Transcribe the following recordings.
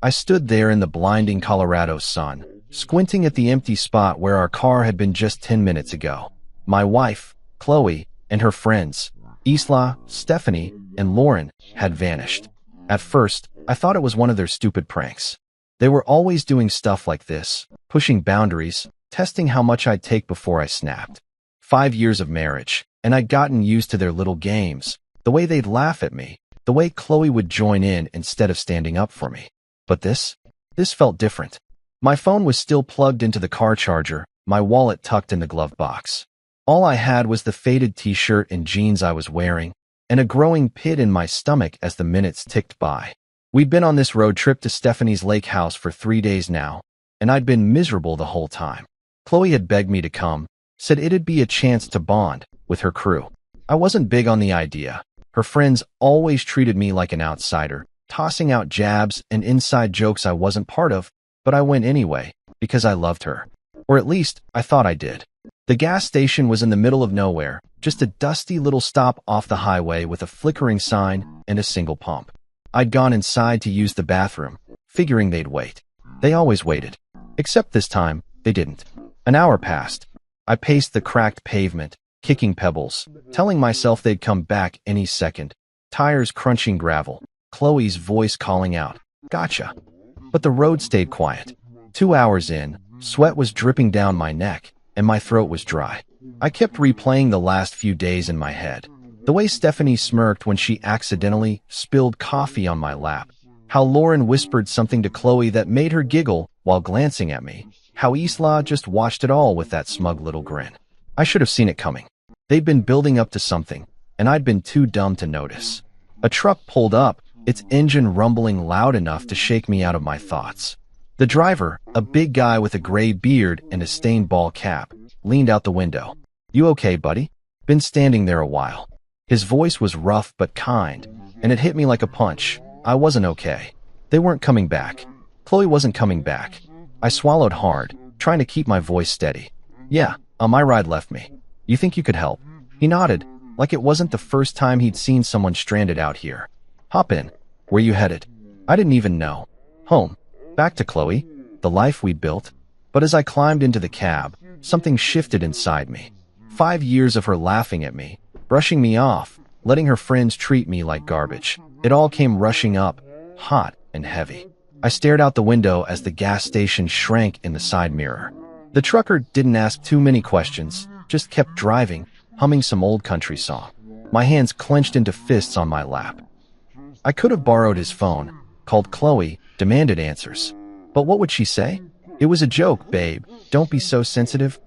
I stood there in the blinding Colorado sun, squinting at the empty spot where our car had been just 10 minutes ago. My wife, Chloe, and her friends, Isla, Stephanie, and Lauren, had vanished. At first, I thought it was one of their stupid pranks. They were always doing stuff like this, pushing boundaries, testing how much I'd take before I snapped. 5 years of marriage, and I'd gotten used to their little games, the way they'd laugh at me, the way Chloe would join in instead of standing up for me. But this felt different. My phone was still plugged into the car charger, my wallet tucked in the glove box. All I had was the faded t-shirt and jeans I was wearing, and a growing pit in my stomach as the minutes ticked by. We'd been on this road trip to Stephanie's lake house for 3 days now, and I'd been miserable the whole time. Chloe had begged me to come, said it'd be a chance to bond with her crew. I wasn't big on the idea. Her friends always treated me like an outsider, tossing out jabs and inside jokes I wasn't part of, but I went anyway, because I loved her. Or at least, I thought I did. The gas station was in the middle of nowhere, just a dusty little stop off the highway with a flickering sign and a single pump. I'd gone inside to use the bathroom, figuring they'd wait. They always waited. Except this time, they didn't. An hour passed. I paced the cracked pavement, kicking pebbles, telling myself they'd come back any second. Tires crunching gravel, Chloe's voice calling out, "Gotcha." But the road stayed quiet. 2 hours in, sweat was dripping down my neck, and my throat was dry. I kept replaying the last few days in my head. The way Stephanie smirked when she accidentally spilled coffee on my lap. How Lauren whispered something to Chloe that made her giggle while glancing at me. How Isla just watched it all with that smug little grin. I should have seen it coming. They'd been building up to something, and I'd been too dumb to notice. A truck pulled up, its engine rumbling loud enough to shake me out of my thoughts. The driver, a big guy with a gray beard and a stained ball cap, leaned out the window. "You okay, buddy?" Been standing there a while. His voice was rough but kind, and it hit me like a punch. I wasn't okay. They weren't coming back. Chloe wasn't coming back. I swallowed hard, trying to keep my voice steady. "Yeah, my ride left me. You think you could help?" He nodded, like it wasn't the first time he'd seen someone stranded out here. "Hop in. Where you headed?" I didn't even know. Home. Back to Chloe. The life we'd built. But as I climbed into the cab, something shifted inside me. 5 years of her laughing at me, brushing me off, letting her friends treat me like garbage. It all came rushing up, hot and heavy. I stared out the window as the gas station shrank in the side mirror. The trucker didn't ask too many questions, just kept driving, humming some old country song. My hands clenched into fists on my lap. I could have borrowed his phone, called Chloe, demanded answers. But what would she say? "It was a joke, babe. Don't be so sensitive."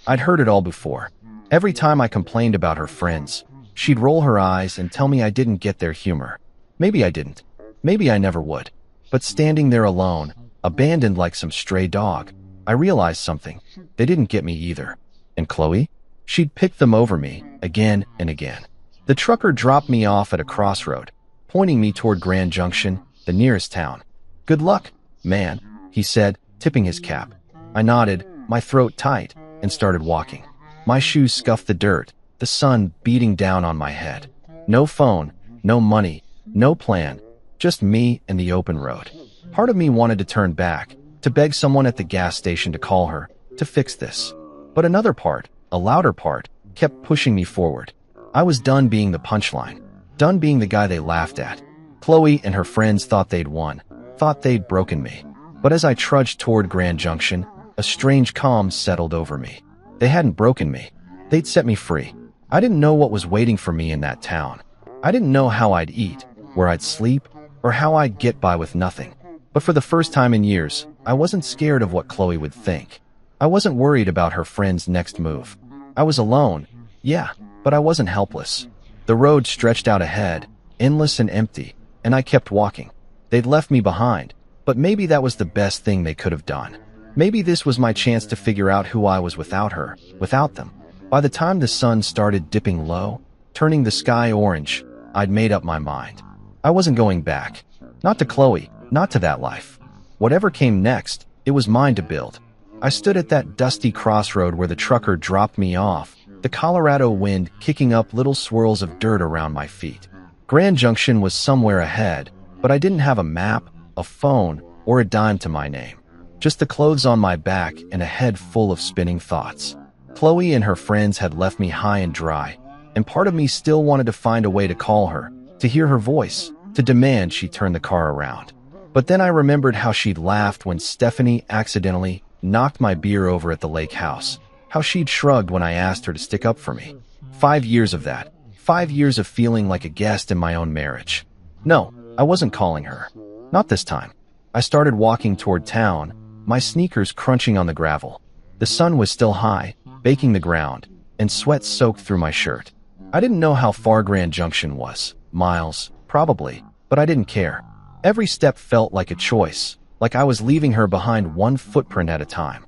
I'd heard it all before. Every time I complained about her friends, she'd roll her eyes and tell me I didn't get their humor. Maybe I didn't. Maybe I never would. But standing there alone, abandoned like some stray dog, I realized something. They didn't get me either. And Chloe? She'd picked them over me, again and again. The trucker dropped me off at a crossroad, pointing me toward Grand Junction, the nearest town. "Good luck, man," he said, tipping his cap. I nodded, my throat tight, and started walking. My shoes scuffed the dirt, the sun beating down on my head. No phone, no money, no plan, just me and the open road. Part of me wanted to turn back, to beg someone at the gas station to call her, to fix this. But another part, a louder part, kept pushing me forward. I was done being the punchline, done being the guy they laughed at. Chloe and her friends thought they'd won, thought they'd broken me. But as I trudged toward Grand Junction, a strange calm settled over me. They hadn't broken me. They'd set me free. I didn't know what was waiting for me in that town. I didn't know how I'd eat, where I'd sleep, or how I'd get by with nothing. But for the first time in years, I wasn't scared of what Chloe would think. I wasn't worried about her friend's next move. I was alone, yeah, but I wasn't helpless. The road stretched out ahead, endless and empty, and I kept walking. They'd left me behind, but maybe that was the best thing they could have done. Maybe this was my chance to figure out who I was without her, without them. By the time the sun started dipping low, turning the sky orange, I'd made up my mind. I wasn't going back. Not to Chloe, not to that life. Whatever came next, it was mine to build. I stood at that dusty crossroad where the trucker dropped me off, the Colorado wind kicking up little swirls of dirt around my feet. Grand Junction was somewhere ahead, but I didn't have a map, a phone, or a dime to my name. Just the clothes on my back and a head full of spinning thoughts. Chloe and her friends had left me high and dry, and part of me still wanted to find a way to call her, to hear her voice, to demand she turn the car around. But then I remembered how she'd laughed when Stephanie accidentally knocked my beer over at the lake house, how she'd shrugged when I asked her to stick up for me. 5 years of that. 5 years of feeling like a guest in my own marriage. No, I wasn't calling her. Not this time. I started walking toward town, my sneakers crunching on the gravel. The sun was still high, baking the ground, and sweat soaked through my shirt. I didn't know how far Grand Junction was. Miles, probably, but I didn't care. Every step felt like a choice, like I was leaving her behind one footprint at a time.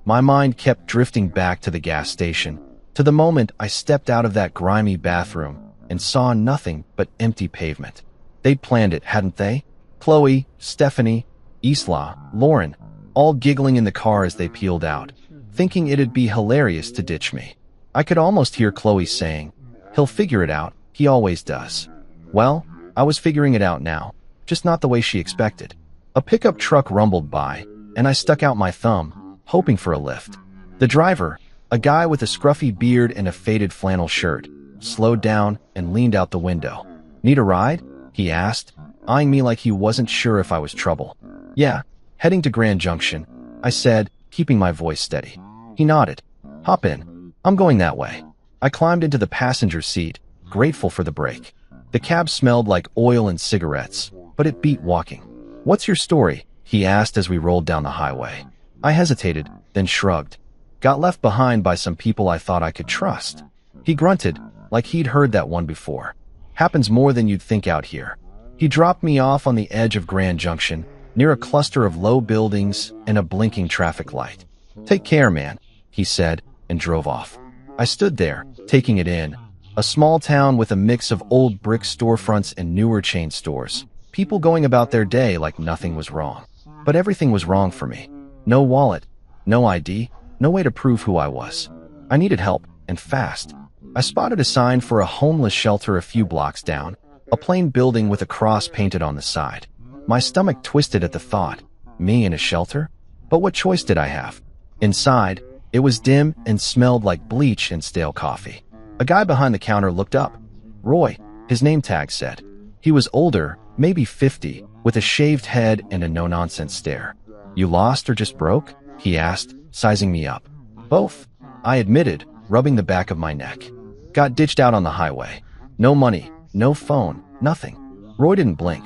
My mind kept drifting back to the gas station, to the moment I stepped out of that grimy bathroom and saw nothing but empty pavement. They'd planned it, hadn't they? Chloe, Stephanie, Isla, Lauren, all giggling in the car as they peeled out, thinking it'd be hilarious to ditch me. I could almost hear Chloe saying, "He'll figure it out, he always does." Well, I was figuring it out now, just not the way she expected. A pickup truck rumbled by, and I stuck out my thumb, hoping for a lift. The driver, a guy with a scruffy beard and a faded flannel shirt, slowed down and leaned out the window. "Need a ride?" he asked, eyeing me like he wasn't sure if I was trouble. "Yeah, heading to Grand Junction," I said, keeping my voice steady. He nodded. "Hop in. I'm going that way." I climbed into the passenger seat, grateful for the break. The cab smelled like oil and cigarettes, but it beat walking. "What's your story?" he asked as we rolled down the highway. I hesitated, then shrugged. "Got left behind by some people I thought I could trust." He grunted, like he'd heard that one before. "Happens more than you'd think out here." He dropped me off on the edge of Grand Junction, near a cluster of low buildings and a blinking traffic light. "Take care, man," he said, and drove off. I stood there, taking it in. A small town with a mix of old brick storefronts and newer chain stores. People going about their day like nothing was wrong. But everything was wrong for me. No wallet, no ID, no way to prove who I was. I needed help, and fast. I spotted a sign for a homeless shelter a few blocks down, a plain building with a cross painted on the side. My stomach twisted at the thought. Me in a shelter? But what choice did I have? Inside, it was dim and smelled like bleach and stale coffee. A guy behind the counter looked up. Roy, his name tag said. He was older, maybe 50, with a shaved head and a no-nonsense stare. "You lost or just broke?" he asked, sizing me up. "Both," I admitted, rubbing the back of my neck. "Got ditched out on the highway. No money, no phone, nothing." Roy didn't blink.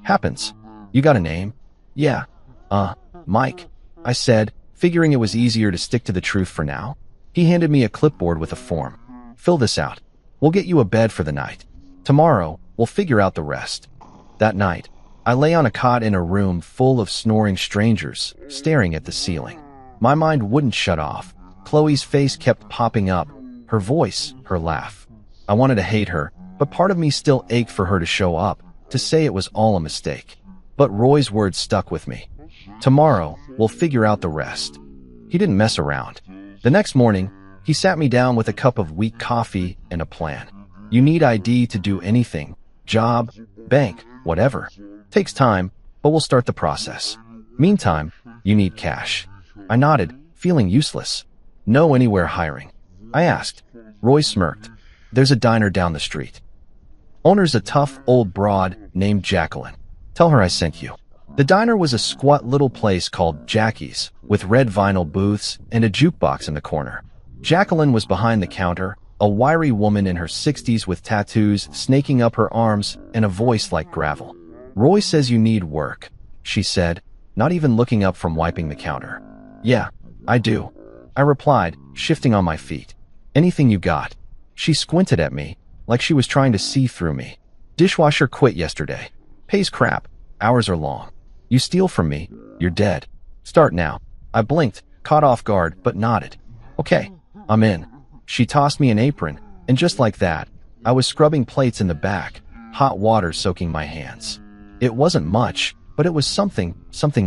"Happens. You got a name?" "Yeah. Mike," I said, figuring it was easier to stick to the truth for now. He handed me a clipboard with a form. "Fill this out. We'll get you a bed for the night. Tomorrow, we'll figure out the rest." That night, I lay on a cot in a room full of snoring strangers, staring at the ceiling. My mind wouldn't shut off. Chloe's face kept popping up, her voice, her laugh. I wanted to hate her, but part of me still ached for her to show up, to say it was all a mistake. But Roy's words stuck with me. "Tomorrow, we'll figure out the rest." He didn't mess around. The next morning, he sat me down with a cup of weak coffee and a plan. "You need ID to do anything. Job, bank, whatever. Takes time, but we'll start the process. Meantime, you need cash." I nodded, feeling useless. "Know anywhere hiring?" I asked. Roy smirked. "There's a diner down the street. Owner's a tough old broad named Jacqueline. Tell her I sent you." The diner was a squat little place called Jackie's, with red vinyl booths and a jukebox in the corner. Jacqueline was behind the counter, a wiry woman in her 60s with tattoos snaking up her arms and a voice like gravel. "Roy says you need work," she said, not even looking up from wiping the counter. "Yeah, I do," I replied, shifting on my feet. "Anything you got?" She squinted at me, like she was trying to see through me. "Dishwasher quit yesterday. Pays crap. Hours are long. You steal from me, you're dead. Start now." I blinked, caught off guard, but nodded. "Okay, I'm in." She tossed me an apron, and just like that, I was scrubbing plates in the back, hot water soaking my hands. It wasn't much, but it was something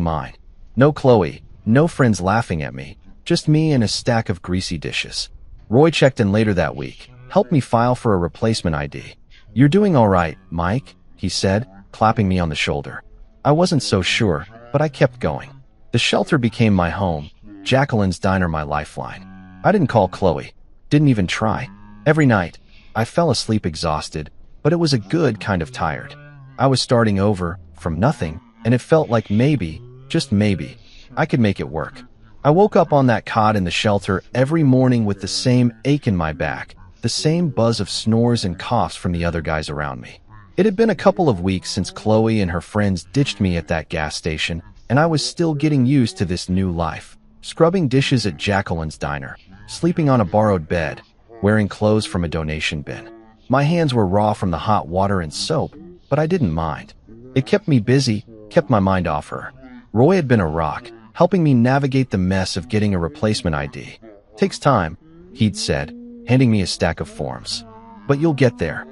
mine. No Chloe, no friends laughing at me, just me and a stack of greasy dishes. Roy checked in later that week, helped me file for a replacement ID. "You're doing all right, Mike," he said, clapping me on the shoulder. I wasn't so sure. but I kept going. The shelter became my home, Jacqueline's Diner my lifeline. I didn't call Chloe, didn't even try. Every night, I fell asleep exhausted, but it was a good kind of tired. I was starting over, from nothing, and it felt like maybe, just maybe, I could make it work. I woke up on that cot in the shelter every morning with the same ache in my back, the same buzz of snores and coughs from the other guys around me. It had been a couple of weeks since Chloe and her friends ditched me at that gas station, and I was still getting used to this new life. Scrubbing dishes at Jacqueline's Diner, sleeping on a borrowed bed, wearing clothes from a donation bin. My hands were raw from the hot water and soap, but I didn't mind. It kept me busy, kept my mind off her. Roy had been a rock, helping me navigate the mess of getting a replacement ID. Takes time, he'd said, handing me a stack of forms. But you'll get there.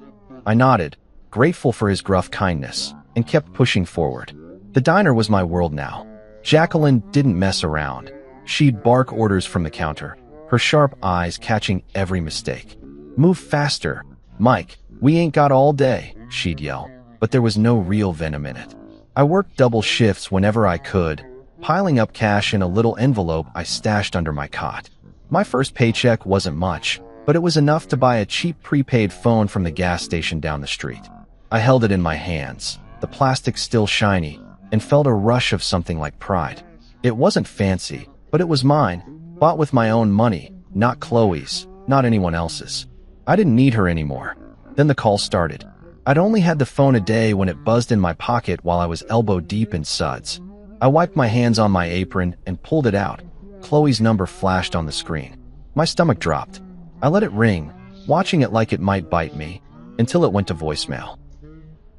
I nodded, grateful for his gruff kindness, and kept pushing forward. The diner was my world now. Jacqueline didn't mess around. She'd bark orders from the counter, her sharp eyes catching every mistake. Move faster, Mike, we ain't got all day, she'd yell, but there was no real venom in it. I worked double shifts whenever I could, piling up cash in a little envelope I stashed under my cot. My first paycheck wasn't much, but it was enough to buy a cheap prepaid phone from the gas station down the street. I held it in my hands, the plastic still shiny, and felt a rush of something like pride. It wasn't fancy, but it was mine, bought with my own money, not Chloe's, not anyone else's. I didn't need her anymore. Then the call started. I'd only had the phone a day when it buzzed in my pocket while I was elbow deep in suds. I wiped my hands on my apron and pulled it out. Chloe's number flashed on the screen. My stomach dropped. I let it ring, watching it like it might bite me, until it went to voicemail.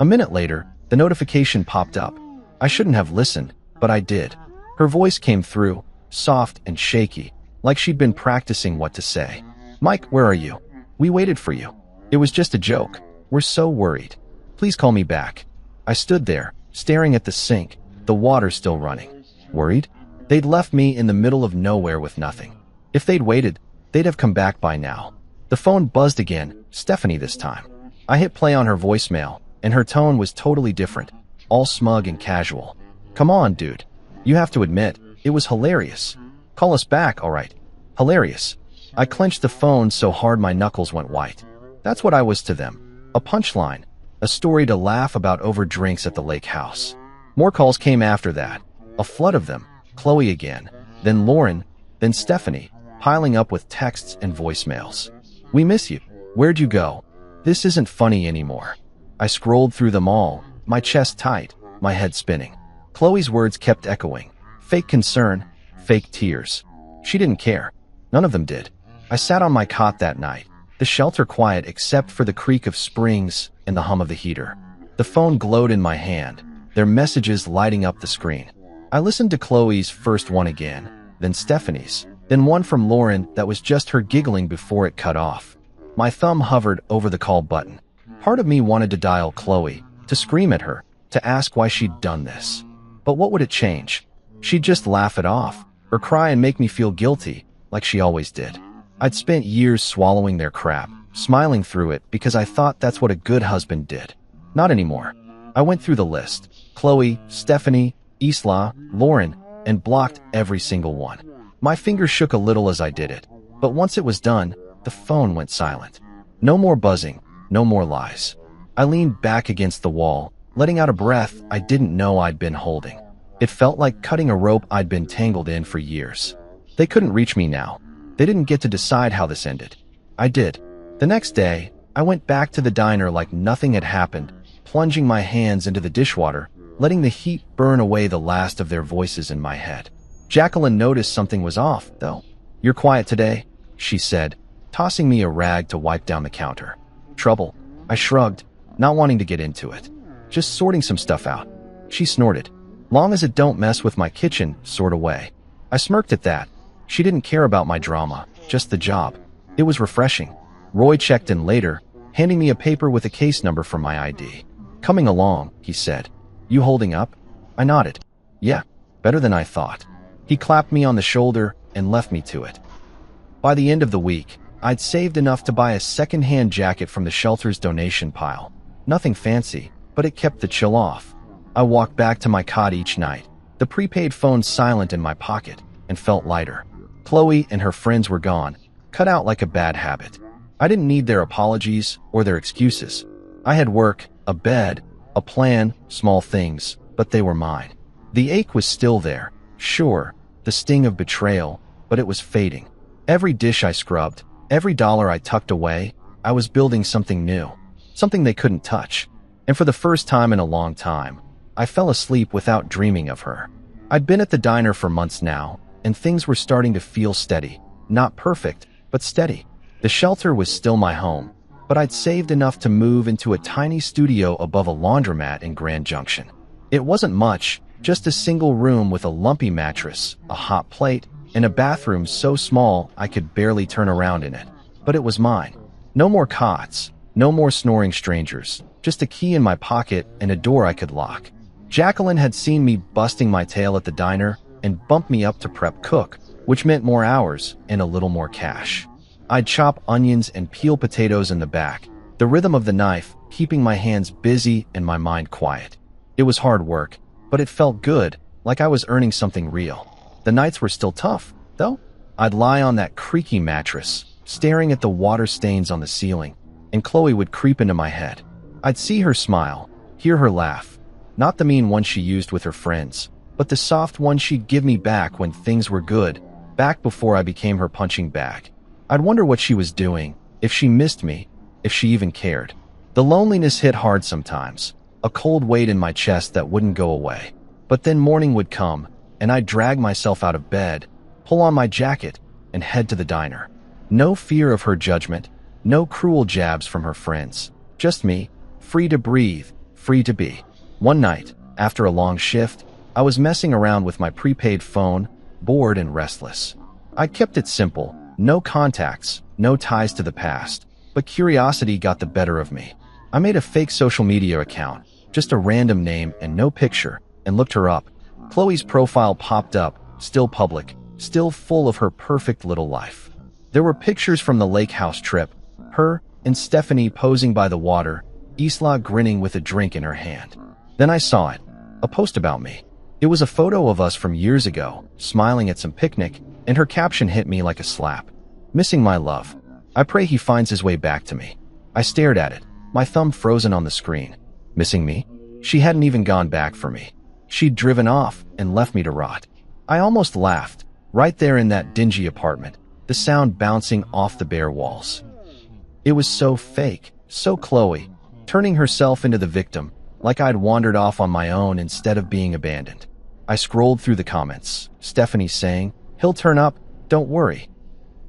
A minute later, the notification popped up. I shouldn't have listened, but I did. Her voice came through, soft and shaky, like she'd been practicing what to say. Mike, where are you? We waited for you. It was just a joke. We're so worried. Please call me back. I stood there, staring at the sink, the water still running. Worried? They'd left me in the middle of nowhere with nothing. If they'd waited, they'd have come back by now. The phone buzzed again, Stephanie this time. I hit play on her voicemail, and her tone was totally different, all smug and casual. Come on, dude. You have to admit, it was hilarious. Call us back, all right. Hilarious. I clenched the phone so hard my knuckles went white. That's what I was to them. A punchline. A story to laugh about over drinks at the lake house. More calls came after that. A flood of them. Chloe again. Then Lauren. Then Stephanie. Piling up with texts and voicemails. We miss you. Where'd you go? This isn't funny anymore. I scrolled through them all, my chest tight, my head spinning. Chloe's words kept echoing. Fake concern, fake tears. She didn't care. None of them did. I sat on my cot that night, the shelter quiet except for the creak of springs and the hum of the heater. The phone glowed in my hand, their messages lighting up the screen. I listened to Chloe's first one again, then Stephanie's, then one from Lauren that was just her giggling before it cut off. My thumb hovered over the call button. Part of me wanted to dial Chloe, to scream at her, to ask why she'd done this. But what would it change? She'd just laugh it off, or cry and make me feel guilty, like she always did. I'd spent years swallowing their crap, smiling through it because I thought that's what a good husband did. Not anymore. I went through the list. Chloe, Stephanie, Isla, Lauren, and blocked every single one. My fingers shook a little as I did it, but once it was done, the phone went silent. No more buzzing, no more lies. I leaned back against the wall, letting out a breath I didn't know I'd been holding. It felt like cutting a rope I'd been tangled in for years. They couldn't reach me now. They didn't get to decide how this ended. I did. The next day, I went back to the diner like nothing had happened, plunging my hands into the dishwater, letting the heat burn away the last of their voices in my head. Jacqueline noticed something was off, though. You're quiet today, she said, tossing me a rag to wipe down the counter. Trouble. I shrugged, not wanting to get into it. Just sorting some stuff out. She snorted. Long as it don't mess with my kitchen, sort of way. I smirked at that. She didn't care about my drama, just the job. It was refreshing. Roy checked in later, handing me a paper with a case number for my ID. Coming along, he said. You holding up? I nodded. Yeah, better than I thought. He clapped me on the shoulder and left me to it. By the end of the week, I'd saved enough to buy a second-hand jacket from the shelter's donation pile. Nothing fancy, but it kept the chill off. I walked back to my cot each night, The prepaid phone silent in my pocket and felt lighter. Chloe and her friends were gone, cut out like a bad habit. I didn't need their apologies or their excuses. I had work, a bed, a plan, small things, but they were mine. The ache was still there, sure, the sting of betrayal, but it was fading. Every dish I scrubbed, every dollar I tucked away, I was building something new, something they couldn't touch. And for the first time in a long time, I fell asleep without dreaming of her. I'd been at the diner for months now, and things were starting to feel steady. Not perfect, but steady. The shelter was still my home, but I'd saved enough to move into a tiny studio above a laundromat in Grand Junction. It wasn't much, just a single room with a lumpy mattress, a hot plate, and a bathroom so small I could barely turn around in it. But it was mine. No more cots, no more snoring strangers, just a key in my pocket and a door I could lock. Jacqueline had seen me busting my tail at the diner and bumped me up to prep cook, which meant more hours and a little more cash. I'd chop onions and peel potatoes in the back, the rhythm of the knife keeping my hands busy and my mind quiet. It was hard work, but it felt good, like I was earning something real. The nights were still tough, though. I'd lie on that creaky mattress, staring at the water stains on the ceiling, and Chloe would creep into my head. I'd see her smile, hear her laugh. Not the mean one she used with her friends, but the soft one she'd give me back when things were good, back before I became her punching bag. I'd wonder what she was doing, if she missed me, if she even cared. The loneliness hit hard sometimes, a cold weight in my chest that wouldn't go away. But then morning would come, and I'd drag myself out of bed, pull on my jacket, and head to the diner. No fear of her judgment, no cruel jabs from her friends. Just me, free to breathe, free to be. One night, after a long shift, I was messing around with my prepaid phone, bored and restless. I kept it simple, no contacts, no ties to the past, but curiosity got the better of me. I made a fake social media account, just a random name and no picture, and looked her up. Chloe's profile popped up, still public, still full of her perfect little life. There were pictures from the lake house trip, her and Stephanie posing by the water, Isla grinning with a drink in her hand. Then I saw it, a post about me. It was a photo of us from years ago, smiling at some picnic, and her caption hit me like a slap. Missing my love. I pray he finds his way back to me. I stared at it, my thumb frozen on the screen. Missing me? She hadn't even gone back for me. She'd driven off and left me to rot. I almost laughed, right there in that dingy apartment, the sound bouncing off the bare walls. It was so fake, so Chloe, turning herself into the victim, like I'd wandered off on my own instead of being abandoned. I scrolled through the comments, Stephanie saying, "He'll turn up, don't worry."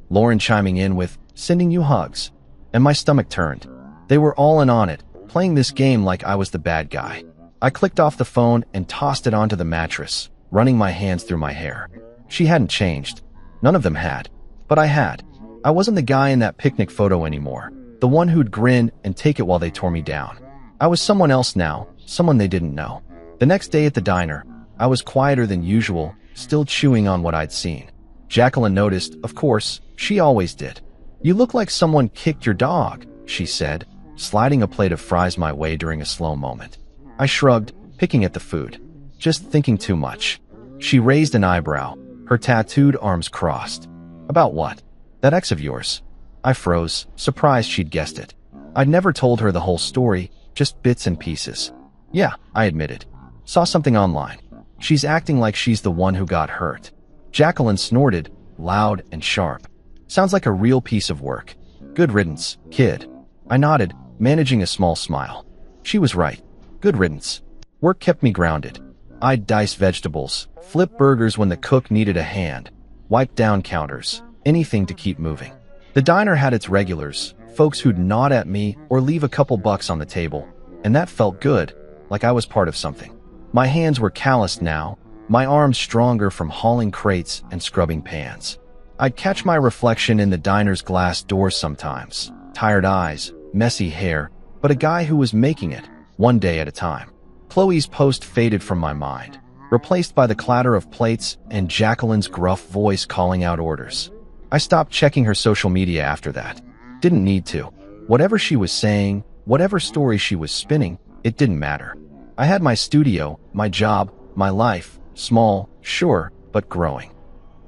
Lauren chiming in with, "Sending you hugs." And my stomach turned. They were all in on it, playing this game like I was the bad guy. I clicked off the phone and tossed it onto the mattress, running my hands through my hair. She hadn't changed. None of them had. But I had. I wasn't the guy in that picnic photo anymore, the one who'd grin and take it while they tore me down. I was someone else now, someone they didn't know. The next day at the diner, I was quieter than usual, still chewing on what I'd seen. Jacqueline noticed, of course, she always did. "You look like someone kicked your dog," she said, sliding a plate of fries my way during a slow moment. I shrugged, picking at the food. Just thinking too much. She raised an eyebrow, her tattooed arms crossed. "About what? That ex of yours?" I froze, surprised she'd guessed it. I'd never told her the whole story, just bits and pieces. "Yeah," I admitted. "Saw something online. She's acting like she's the one who got hurt." Jacqueline snorted, loud and sharp. "Sounds like a real piece of work. Good riddance, kid." I nodded, managing a small smile. She was right. Good riddance. Work kept me grounded. I'd dice vegetables, flip burgers when the cook needed a hand, wipe down counters, anything to keep moving. The diner had its regulars, folks who'd nod at me or leave a couple bucks on the table, and that felt good, like I was part of something. My hands were calloused now, my arms stronger from hauling crates and scrubbing pans. I'd catch my reflection in the diner's glass doors sometimes, tired eyes, messy hair, but a guy who was making it, one day at a time. Chloe's post faded from my mind, replaced by the clatter of plates and Jacqueline's gruff voice calling out orders. I stopped checking her social media after that. Didn't need to. Whatever she was saying, whatever story she was spinning, it didn't matter. I had my studio, my job, my life, Small, sure, but growing.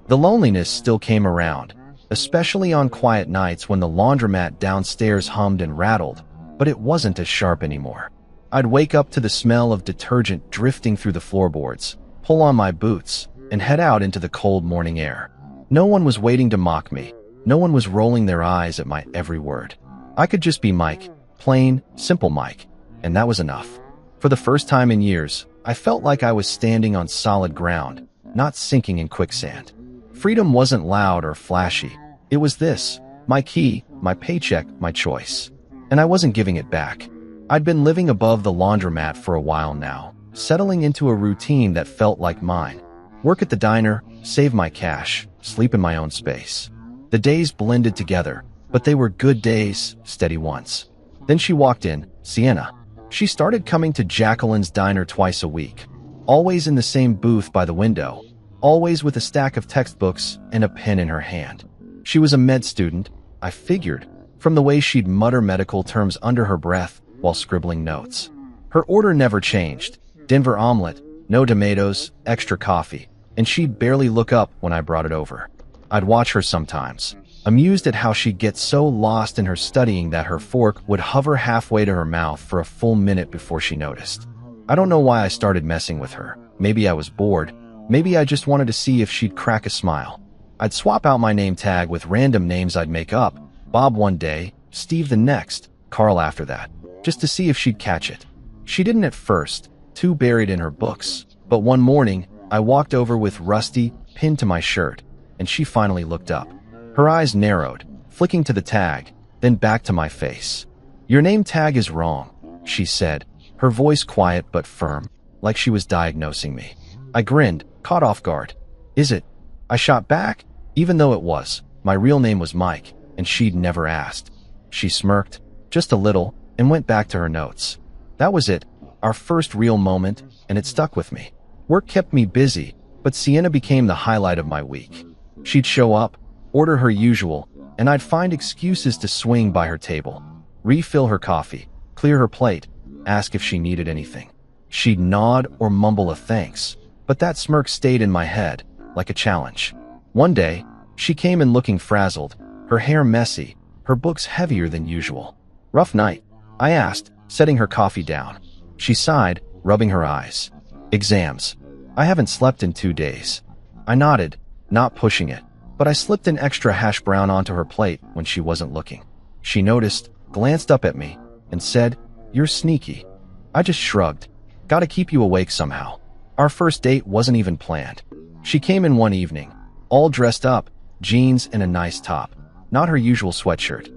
The loneliness still came around, especially on quiet nights when the laundromat downstairs hummed and rattled, but it wasn't as sharp anymore. I'd wake up to the smell of detergent drifting through the floorboards, pull on my boots, and head out into the cold morning air. No one was waiting to mock me. No one was rolling their eyes at my every word. I could just be Mike, plain, simple Mike, and that was enough. For the first time in years, I felt like I was standing on solid ground, not sinking in quicksand. Freedom wasn't loud or flashy. It was this, my key, my paycheck, my choice. And I wasn't giving it back. I'd been living above the laundromat for a while now, settling into a routine that felt like mine. Work at the diner, save my cash, sleep in my own space. The days blended together, but they were good days, steady ones. Then she walked in, Sienna. She started coming to Jacqueline's diner twice a week, always in the same booth by the window, always with a stack of textbooks and a pen in her hand. She was a med student, I figured, from the way she'd mutter medical terms under her breath while scribbling notes. Her order never changed. Denver omelet, no tomatoes, extra coffee, and she'd barely look up when I brought it over. I'd watch her sometimes, amused at how she'd get so lost in her studying that her fork would hover halfway to her mouth for a full minute before she noticed. I don't know why I started messing with her. Maybe I was bored. Maybe I just wanted to see if she'd crack a smile. I'd swap out my name tag with random names I'd make up. Bob one day, Steve the next, Carl after that, just to see if she'd catch it. She didn't at first, too buried in her books. But one morning, I walked over with Rusty pinned to my shirt, and she finally looked up. Her eyes narrowed, flicking to the tag, then back to my face. "Your name tag is wrong," she said, her voice quiet but firm, like she was diagnosing me. I grinned, caught off guard. "Is it?" I shot back, even though it was. My real name was Mike, and she'd never asked. She smirked, just a little, and went back to her notes. That was it, our first real moment, and it stuck with me. Work kept me busy, but Sienna became the highlight of my week. She'd show up, order her usual, and I'd find excuses to swing by her table, refill her coffee, clear her plate, ask if she needed anything. She'd nod or mumble a thanks, but that smirk stayed in my head, like a challenge. One day, she came in looking frazzled, her hair messy, her books heavier than usual. "Rough night?" I asked, setting her coffee down. She sighed, rubbing her eyes. "Exams. I haven't slept in 2 days." I nodded, not pushing it, but I slipped an extra hash brown onto her plate when she wasn't looking. She noticed, glanced up at me, and said, "You're sneaky." I just shrugged. "Gotta keep you awake somehow." Our first date wasn't even planned. She came in one evening, all dressed up, jeans and a nice top, not her usual sweatshirt,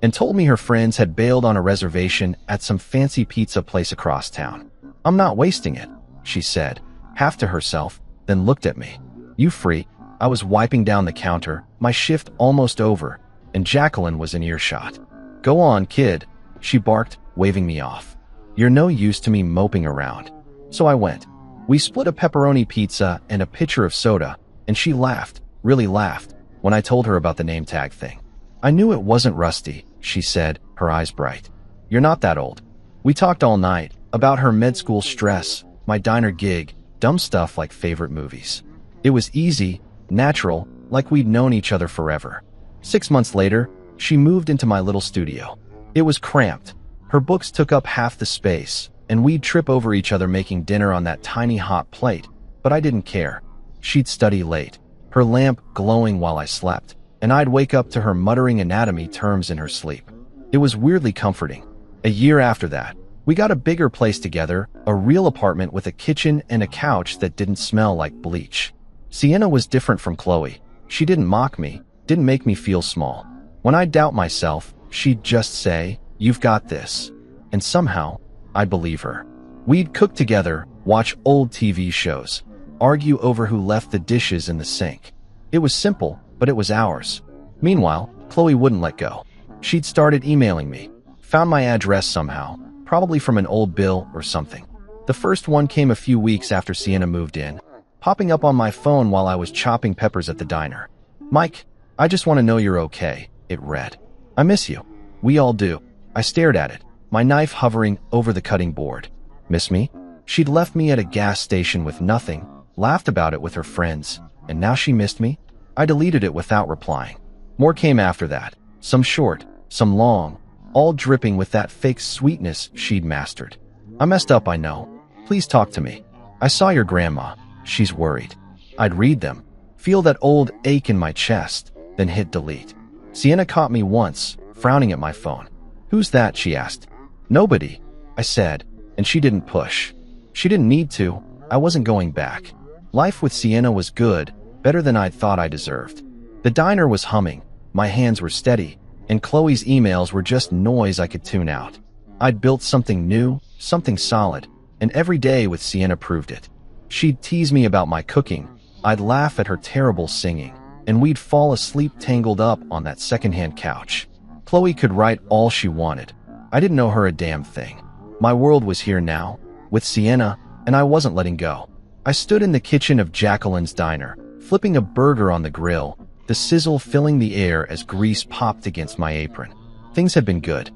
and told me her friends had bailed on a reservation at some fancy pizza place across town. "I'm not wasting it," she said, half to herself, then looked at me. "You free?" I was wiping down the counter, my shift almost over, and Jacqueline was in earshot. "Go on, kid," she barked, waving me off. "You're no use to me moping around." So I went. We split a pepperoni pizza and a pitcher of soda, and she laughed, really laughed, when I told her about the name tag thing. "I knew it wasn't Rusty," she said, her eyes bright. "You're not that old." We talked all night, about her med school stress, my diner gig, dumb stuff like favorite movies. It was easy, natural, like we'd known each other forever. 6 months later, she moved into my little studio. It was cramped. Her books took up half the space, and we'd trip over each other making dinner on that tiny hot plate, but I didn't care. She'd study late, her lamp glowing while I slept, and I'd wake up to her muttering anatomy terms in her sleep. It was weirdly comforting. A year after that, we got a bigger place together, a real apartment with a kitchen and a couch that didn't smell like bleach. Sienna was different from Chloe. She didn't mock me, didn't make me feel small. When I'd doubt myself, she'd just say, "You've got this." And somehow, I'd believe her. We'd cook together, watch old TV shows, argue over who left the dishes in the sink. It was simple, but it was ours. Meanwhile, Chloe wouldn't let go. She'd started emailing me, found my address somehow, probably from an old bill or something. The first one came a few weeks after Sienna moved in, popping up on my phone while I was chopping peppers at the diner. "Mike, I just want to know you're okay," it read. "I miss you." "We all do." I stared at it, my knife hovering over the cutting board. "Miss me?" She'd left me at a gas station with nothing, laughed about it with her friends, and now she missed me? I deleted it without replying. More came after that, some short, some long, all dripping with that fake sweetness she'd mastered. I messed up, I know. Please talk to me. I saw your grandma. She's worried. I'd read them, feel that old ache in my chest, then hit delete. Sienna caught me once, frowning at my phone. Who's that? She asked. Nobody, I said, and she didn't push. She didn't need to. I wasn't going back. Life with Sienna was good, better than I'd thought I deserved. The diner was humming, my hands were steady, and Chloe's emails were just noise I could tune out. I'd built something new, something solid, and every day with Sienna proved it. She'd tease me about my cooking, I'd laugh at her terrible singing, and we'd fall asleep tangled up on that secondhand couch. Chloe could write all she wanted. I didn't know her a damn thing. My world was here now, with Sienna, and I wasn't letting go. I stood in the kitchen of Jacqueline's diner, flipping a burger on the grill, the sizzle filling the air as grease popped against my apron. Things had been good.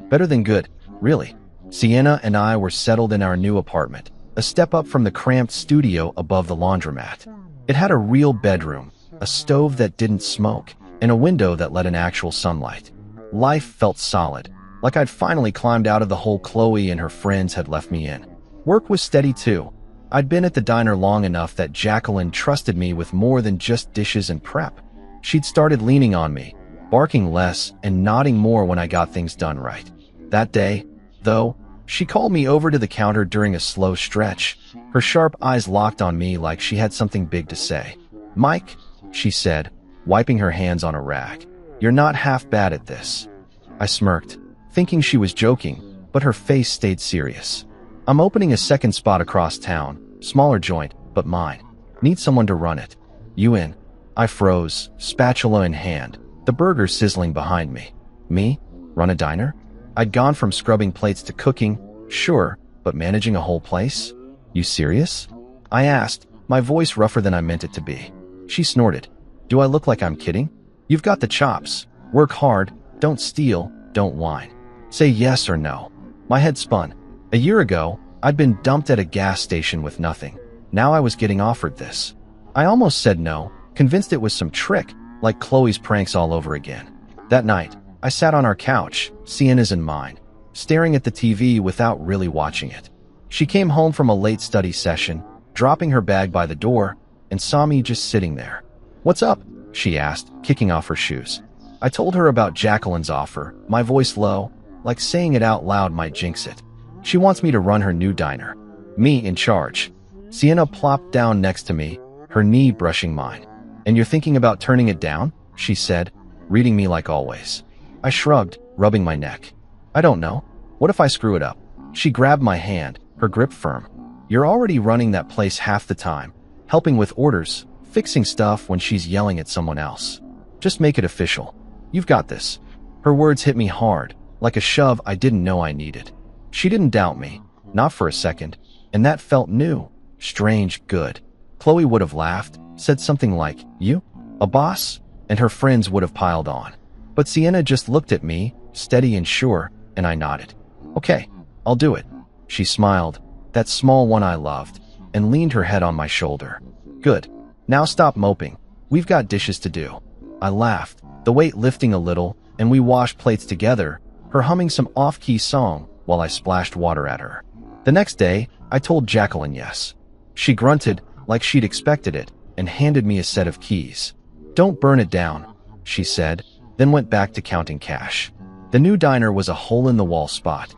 Better than good, really. Sienna and I were settled in our new apartment, a step up from the cramped studio above the laundromat. It had a real bedroom, a stove that didn't smoke, and a window that let in actual sunlight. Life felt solid, like I'd finally climbed out of the hole Chloe and her friends had left me in. Work was steady too. I'd been at the diner long enough that Jacqueline trusted me with more than just dishes and prep. She'd started leaning on me, barking less and nodding more when I got things done right. That day, though, she called me over to the counter during a slow stretch, her sharp eyes locked on me like she had something big to say. "Mike," she said, wiping her hands on a rag, "you're not half bad at this." I smirked, thinking she was joking, but her face stayed serious. "I'm opening a second spot across town, smaller joint, but mine. Need someone to run it. You in?" I froze, spatula in hand, the burger sizzling behind me. Me? Run a diner? I'd gone from scrubbing plates to cooking, sure, but managing a whole place? You serious? I asked, my voice rougher than I meant it to be. She snorted. "Do I look like I'm kidding? You've got the chops. Work hard, don't steal, don't whine. Say yes or no." My head spun. A year ago, I'd been dumped at a gas station with nothing. Now I was getting offered this. I almost said no, convinced it was some trick, like Chloe's pranks all over again. That night, I sat on our couch, Sienna's and mine, staring at the TV without really watching it. She came home from a late study session, dropping her bag by the door, and saw me just sitting there. "What's up?" she asked, kicking off her shoes. I told her about Jacqueline's offer, my voice low, like saying it out loud might jinx it. She wants me to run her new diner. Me in charge. Sienna plopped down next to me, her knee brushing mine. "And you're thinking about turning it down?" she said, reading me like always. I shrugged, rubbing my neck. "I don't know. What if I screw it up?" She grabbed my hand, her grip firm. "You're already running that place half the time, helping with orders, fixing stuff when she's yelling at someone else. Just make it official. You've got this." Her words hit me hard, like a shove I didn't know I needed. She didn't doubt me, not for a second, and that felt new, strange, good. Chloe would have laughed, said something like, "You? A boss?" and her friends would have piled on. But Sienna just looked at me, steady and sure, and I nodded. "Okay, I'll do it." She smiled, that small one I loved, and leaned her head on my shoulder. "Good. Now stop moping. We've got dishes to do." I laughed, the weight lifting a little, and we washed plates together, her humming some off-key song while I splashed water at her. The next day, I told Jacqueline yes. She grunted, like she'd expected it, and handed me a set of keys. "Don't burn it down," she said, then went back to counting cash. The new diner was a hole-in-the-wall spot.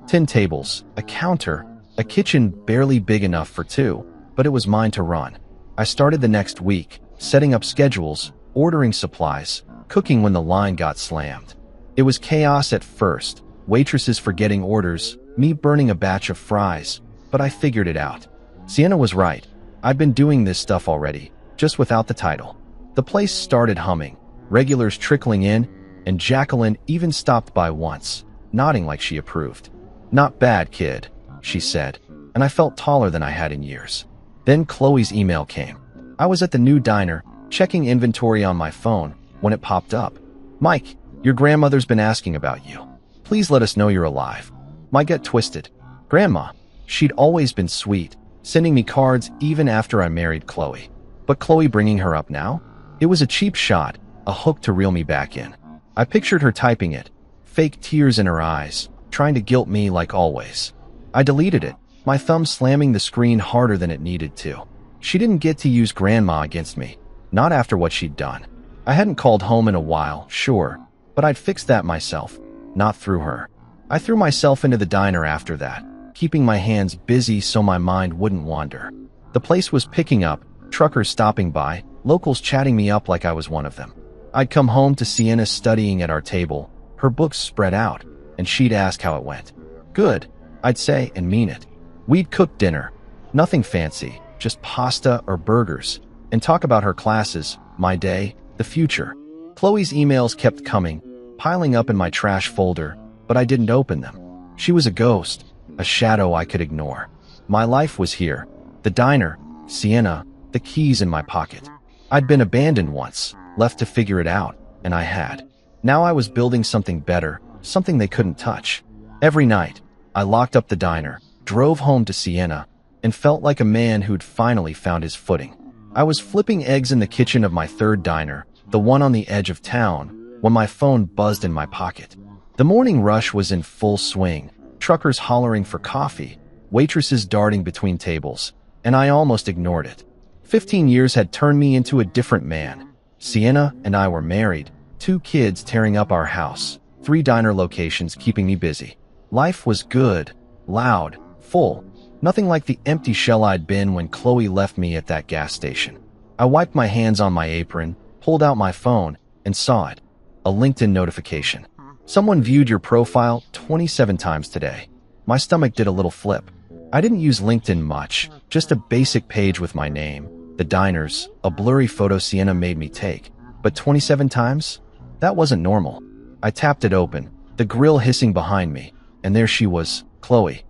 10 tables, a counter, a kitchen barely big enough for two, but it was mine to run. I started the next week, setting up schedules, ordering supplies, cooking when the line got slammed. It was chaos at first, waitresses forgetting orders, me burning a batch of fries, but I figured it out. Sienna was right. I'd been doing this stuff already, just without the title. The place started humming, regulars trickling in, and Jacqueline even stopped by once, nodding like she approved. "Not bad, kid," she said, and I felt taller than I had in years. Then Chloe's email came. I was at the new diner, checking inventory on my phone, when it popped up. "Mike, your grandmother's been asking about you. Please let us know you're alive." My gut twisted. Grandma. She'd always been sweet, sending me cards even after I married Chloe. But Chloe bringing her up now? It was a cheap shot, a hook to reel me back in. I pictured her typing it, fake tears in her eyes, trying to guilt me like always. I deleted it, my thumb slamming the screen harder than it needed to. She didn't get to use grandma against me, not after what she'd done. I hadn't called home in a while, sure, but I'd fixed that myself, not through her. I threw myself into the diner after that, keeping my hands busy so my mind wouldn't wander. The place was picking up, truckers stopping by, locals chatting me up like I was one of them. I'd come home to Sienna studying at our table, her books spread out, and she'd ask how it went. Good, I'd say and mean it. We'd cook dinner, nothing fancy, just pasta or burgers, and talk about her classes, my day, the future. Chloe's emails kept coming, piling up in my trash folder, but I didn't open them. She was a ghost, a shadow I could ignore. My life was here, the diner, Sienna, the keys in my pocket. I'd been abandoned once, left to figure it out, and I had. Now I was building something better, something they couldn't touch. Every night, I locked up the diner, drove home to Sienna, and felt like a man who'd finally found his footing. I was flipping eggs in the kitchen of my third diner, the one on the edge of town, when my phone buzzed in my pocket. The morning rush was in full swing, truckers hollering for coffee, waitresses darting between tables, and I almost ignored it. 15 years had turned me into a different man. Sienna and I were married, 2 kids tearing up our house, 3 diner locations keeping me busy. Life was good, loud, full, nothing like the empty shell I'd been when Chloe left me at that gas station. I wiped my hands on my apron, pulled out my phone, and saw it. A LinkedIn notification. Someone viewed your profile 27 times today. My stomach did a little flip. I didn't use LinkedIn much, just a basic page with my name, the diners, a blurry photo Sienna made me take. But 27 times? That wasn't normal. I tapped it open, the grill hissing behind me, and there she was, Chloe.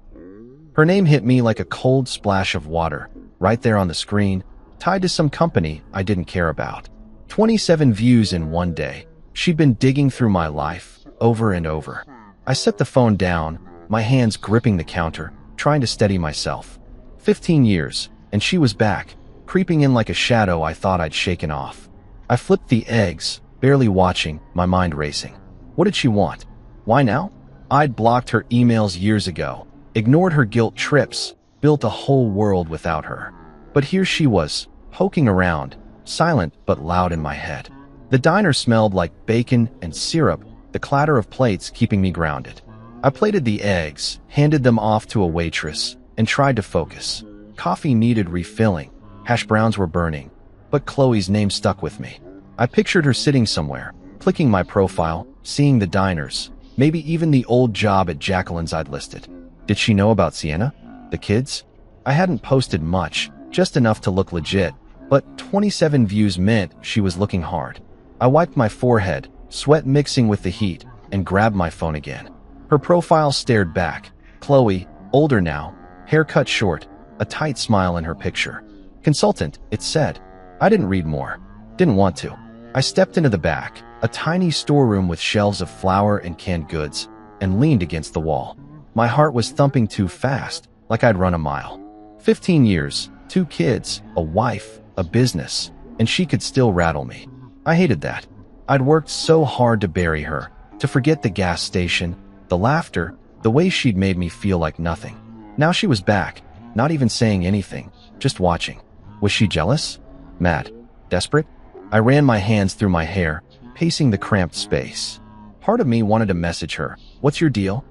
Her name hit me like a cold splash of water, right there on the screen, tied to some company I didn't care about. 27 views in one day. She'd been digging through my life, over and over. I set the phone down, my hands gripping the counter, trying to steady myself. 15 years, and she was back, creeping in like a shadow I thought I'd shaken off. I flipped the eggs, barely watching, my mind racing. What did she want? Why now? I'd blocked her emails years ago, ignored her guilt trips, built a whole world without her. But here she was, poking around, silent but loud in my head. The diner smelled like bacon and syrup, the clatter of plates keeping me grounded. I plated the eggs, handed them off to a waitress, and tried to focus. Coffee needed refilling, hash browns were burning, but Chloe's name stuck with me. I pictured her sitting somewhere, clicking my profile, seeing the diners, maybe even the old job at Jacqueline's I'd listed. Did she know about Sienna? The kids? I hadn't posted much, just enough to look legit, but 27 views meant she was looking hard. I wiped my forehead, sweat mixing with the heat, and grabbed my phone again. Her profile stared back. Chloe, older now, hair cut short, a tight smile in her picture. Consultant, it said. I didn't read more. Didn't want to. I stepped into the back, a tiny storeroom with shelves of flour and canned goods, and leaned against the wall. My heart was thumping too fast, like I'd run a mile. 15 years, 2 kids, a wife, a business, and she could still rattle me. I hated that. I'd worked so hard to bury her, to forget the gas station, the laughter, the way she'd made me feel like nothing. Now she was back, not even saying anything, just watching. Was she jealous? Mad? Desperate? I ran my hands through my hair, pacing the cramped space. Part of me wanted to message her, "What's your deal?"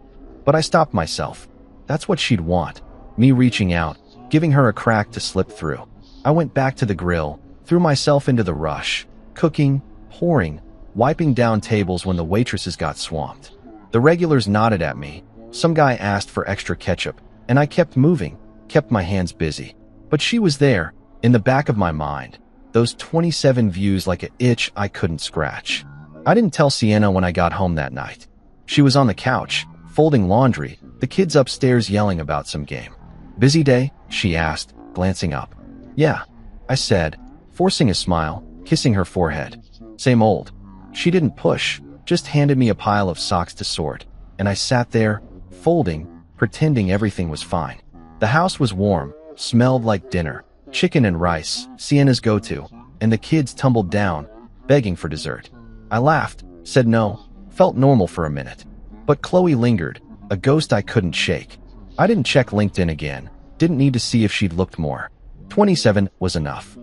But I stopped myself. That's what she'd want. Me reaching out, giving her a crack to slip through. I went back to the grill, threw myself into the rush, cooking, pouring, wiping down tables when the waitresses got swamped. The regulars nodded at me. Some guy asked for extra ketchup, and I kept moving, kept my hands busy. But she was there, in the back of my mind, those 27 views like an itch I couldn't scratch. I didn't tell Sienna when I got home that night. She was on the couch, folding laundry, the kids upstairs yelling about some game. Busy day? She asked, glancing up. Yeah, I said, forcing a smile, kissing her forehead. Same old. She didn't push, just handed me a pile of socks to sort, and I sat there, folding, pretending everything was fine. The house was warm, smelled like dinner, chicken and rice, Sienna's go-to, and the kids tumbled down, begging for dessert. I laughed, said no, felt normal for a minute. But Chloe lingered, a ghost I couldn't shake. I didn't check LinkedIn again, didn't need to see if she'd looked more. 27 was enough.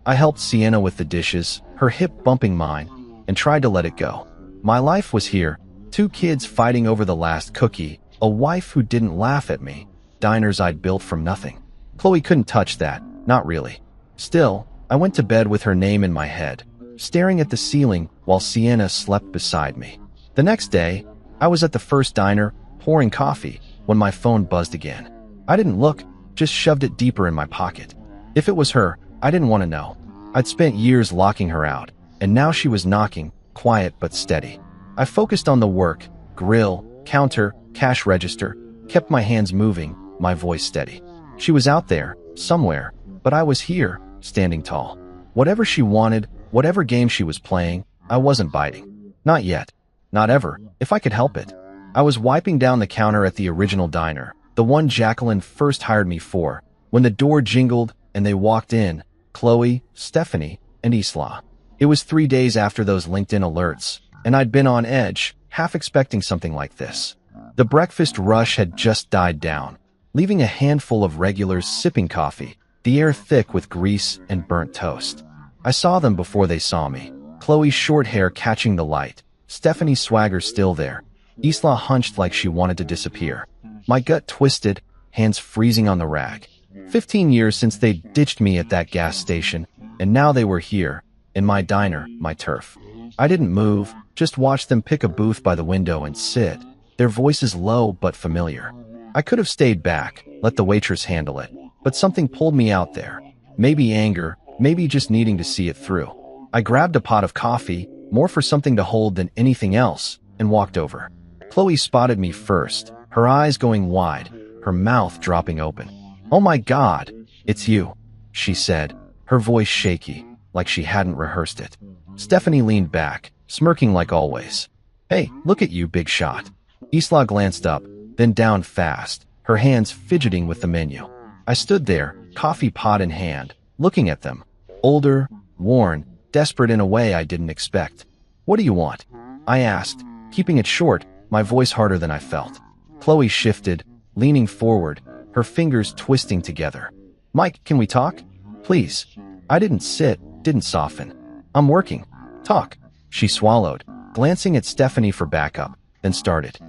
I helped Sienna with the dishes, her hip bumping mine, and tried to let it go. My life was here, 2 kids fighting over the last cookie, a wife who didn't laugh at me, diners I'd built from nothing. Chloe couldn't touch that, not really. Still, I went to bed with her name in my head, staring at the ceiling while Sienna slept beside me. The next day, I was at the first diner, pouring coffee, when my phone buzzed again. I didn't look, just shoved it deeper in my pocket. If it was her, I didn't want to know. I'd spent years locking her out, and now she was knocking, quiet but steady. I focused on the work, grill, counter, cash register, kept my hands moving, my voice steady. She was out there, somewhere, but I was here, standing tall. Whatever she wanted, whatever game she was playing, I wasn't biting. Not yet. Not ever, if I could help it. I was wiping down the counter at the original diner, the one Jacqueline first hired me for, when the door jingled and they walked in, Chloe, Stephanie, and Isla. It was 3 days after those LinkedIn alerts, and I'd been on edge, half expecting something like this. The breakfast rush had just died down, leaving a handful of regulars sipping coffee, the air thick with grease and burnt toast. I saw them before they saw me. Chloe's short hair catching the light, Stephanie's swagger still there. Isla hunched like she wanted to disappear. My gut twisted, hands freezing on the rag. 15 years since they ditched me at that gas station, and now they were here, in my diner, my turf. I didn't move, just watched them pick a booth by the window and sit, their voices low but familiar. I could have stayed back, let the waitress handle it, but something pulled me out there. Maybe anger, maybe just needing to see it through. I grabbed a pot of coffee, more for something to hold than anything else, and walked over. Chloe spotted me first, her eyes going wide, her mouth dropping open. "Oh my God, it's you," she said, her voice shaky, like she hadn't rehearsed it. Stephanie leaned back, smirking like always. "Hey, look at you, big shot." Isla glanced up, then down fast, her hands fidgeting with the menu. I stood there, coffee pot in hand, looking at them. Older, worn, desperate in a way I didn't expect. "What do you want?" I asked, keeping it short, my voice harder than I felt. Chloe shifted, leaning forward, her fingers twisting together. "Mike, can we talk? Please." I didn't sit, didn't soften. "I'm working." "Talk." She swallowed, glancing at Stephanie for backup, then started.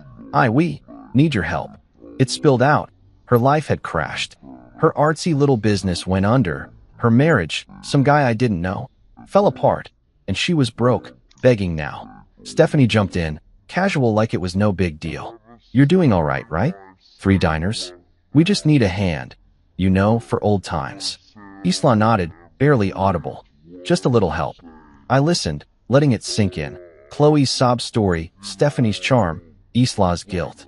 We need your help." It spilled out. Her life had crashed. Her artsy little business went under. Her marriage, some guy I didn't know, fell apart, and she was broke, begging now. Stephanie jumped in, casual like it was no big deal. "You're doing all right, right? 3 diners? We just need a hand, you know, for old times." Isla nodded, barely audible. "Just a little help." I listened, letting it sink in. Chloe's sob story, Stephanie's charm, Isla's guilt.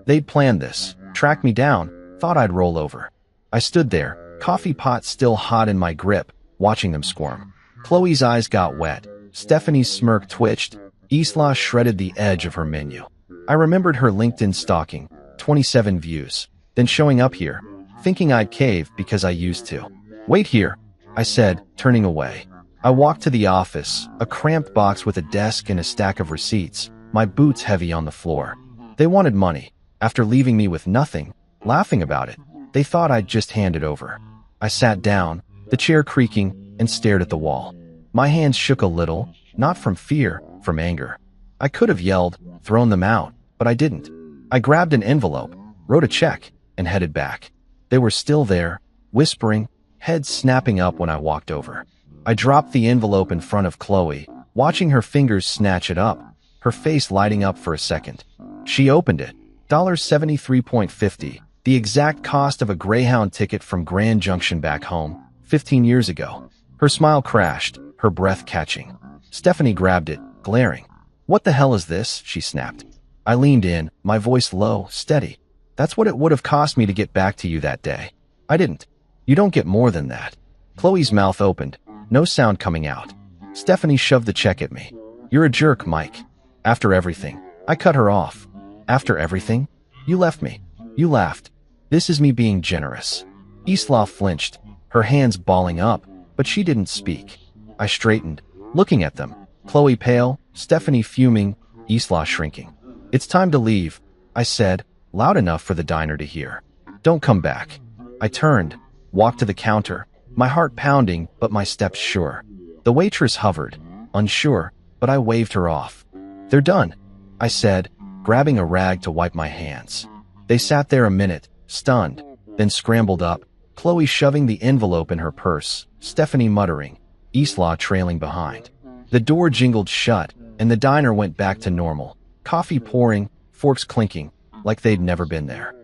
They'd planned this, tracked me down, thought I'd roll over. I stood there, coffee pot still hot in my grip, watching them squirm. Chloe's eyes got wet, Stephanie's smirk twitched, Isla shredded the edge of her menu. I remembered her LinkedIn stalking, 27 views, then showing up here, thinking I'd cave because I used to. "Wait here," I said, turning away. I walked to the office, a cramped box with a desk and a stack of receipts, my boots heavy on the floor. They wanted money. After leaving me with nothing, laughing about it, they thought I'd just hand it over. I sat down, the chair creaking, and stared at the wall. My hands shook a little, not from fear, from anger. I could have yelled, thrown them out, but I didn't. I grabbed an envelope, wrote a check, and headed back. They were still there, whispering, heads snapping up when I walked over. I dropped the envelope in front of Chloe, watching her fingers snatch it up, her face lighting up for a second. She opened it. $73.50, the exact cost of a Greyhound ticket from Grand Junction back home, 15 years ago. Her smile crashed, her breath catching. Stephanie grabbed it, glaring. "What the hell is this?" she snapped. I leaned in, my voice low, steady. "That's what it would have cost me to get back to you that day. I didn't. You don't get more than that." Chloe's mouth opened, no sound coming out. Stephanie shoved the check at me. "You're a jerk, Mike. After everything." I cut her off. "After everything? You left me. You laughed. This is me being generous." Isla flinched, her hands balling up, but she didn't speak. I straightened, looking at them. Chloe pale, Stephanie fuming, Isla shrinking. "It's time to leave," I said, loud enough for the diner to hear. "Don't come back." I turned, walked to the counter, my heart pounding but my steps sure. The waitress hovered, unsure, but I waved her off. "They're done," I said, grabbing a rag to wipe my hands. They sat there a minute, stunned, then scrambled up, Chloe shoving the envelope in her purse, Stephanie muttering, Isla trailing behind. The door jingled shut, and the diner went back to normal, coffee pouring, forks clinking, like they'd never been there.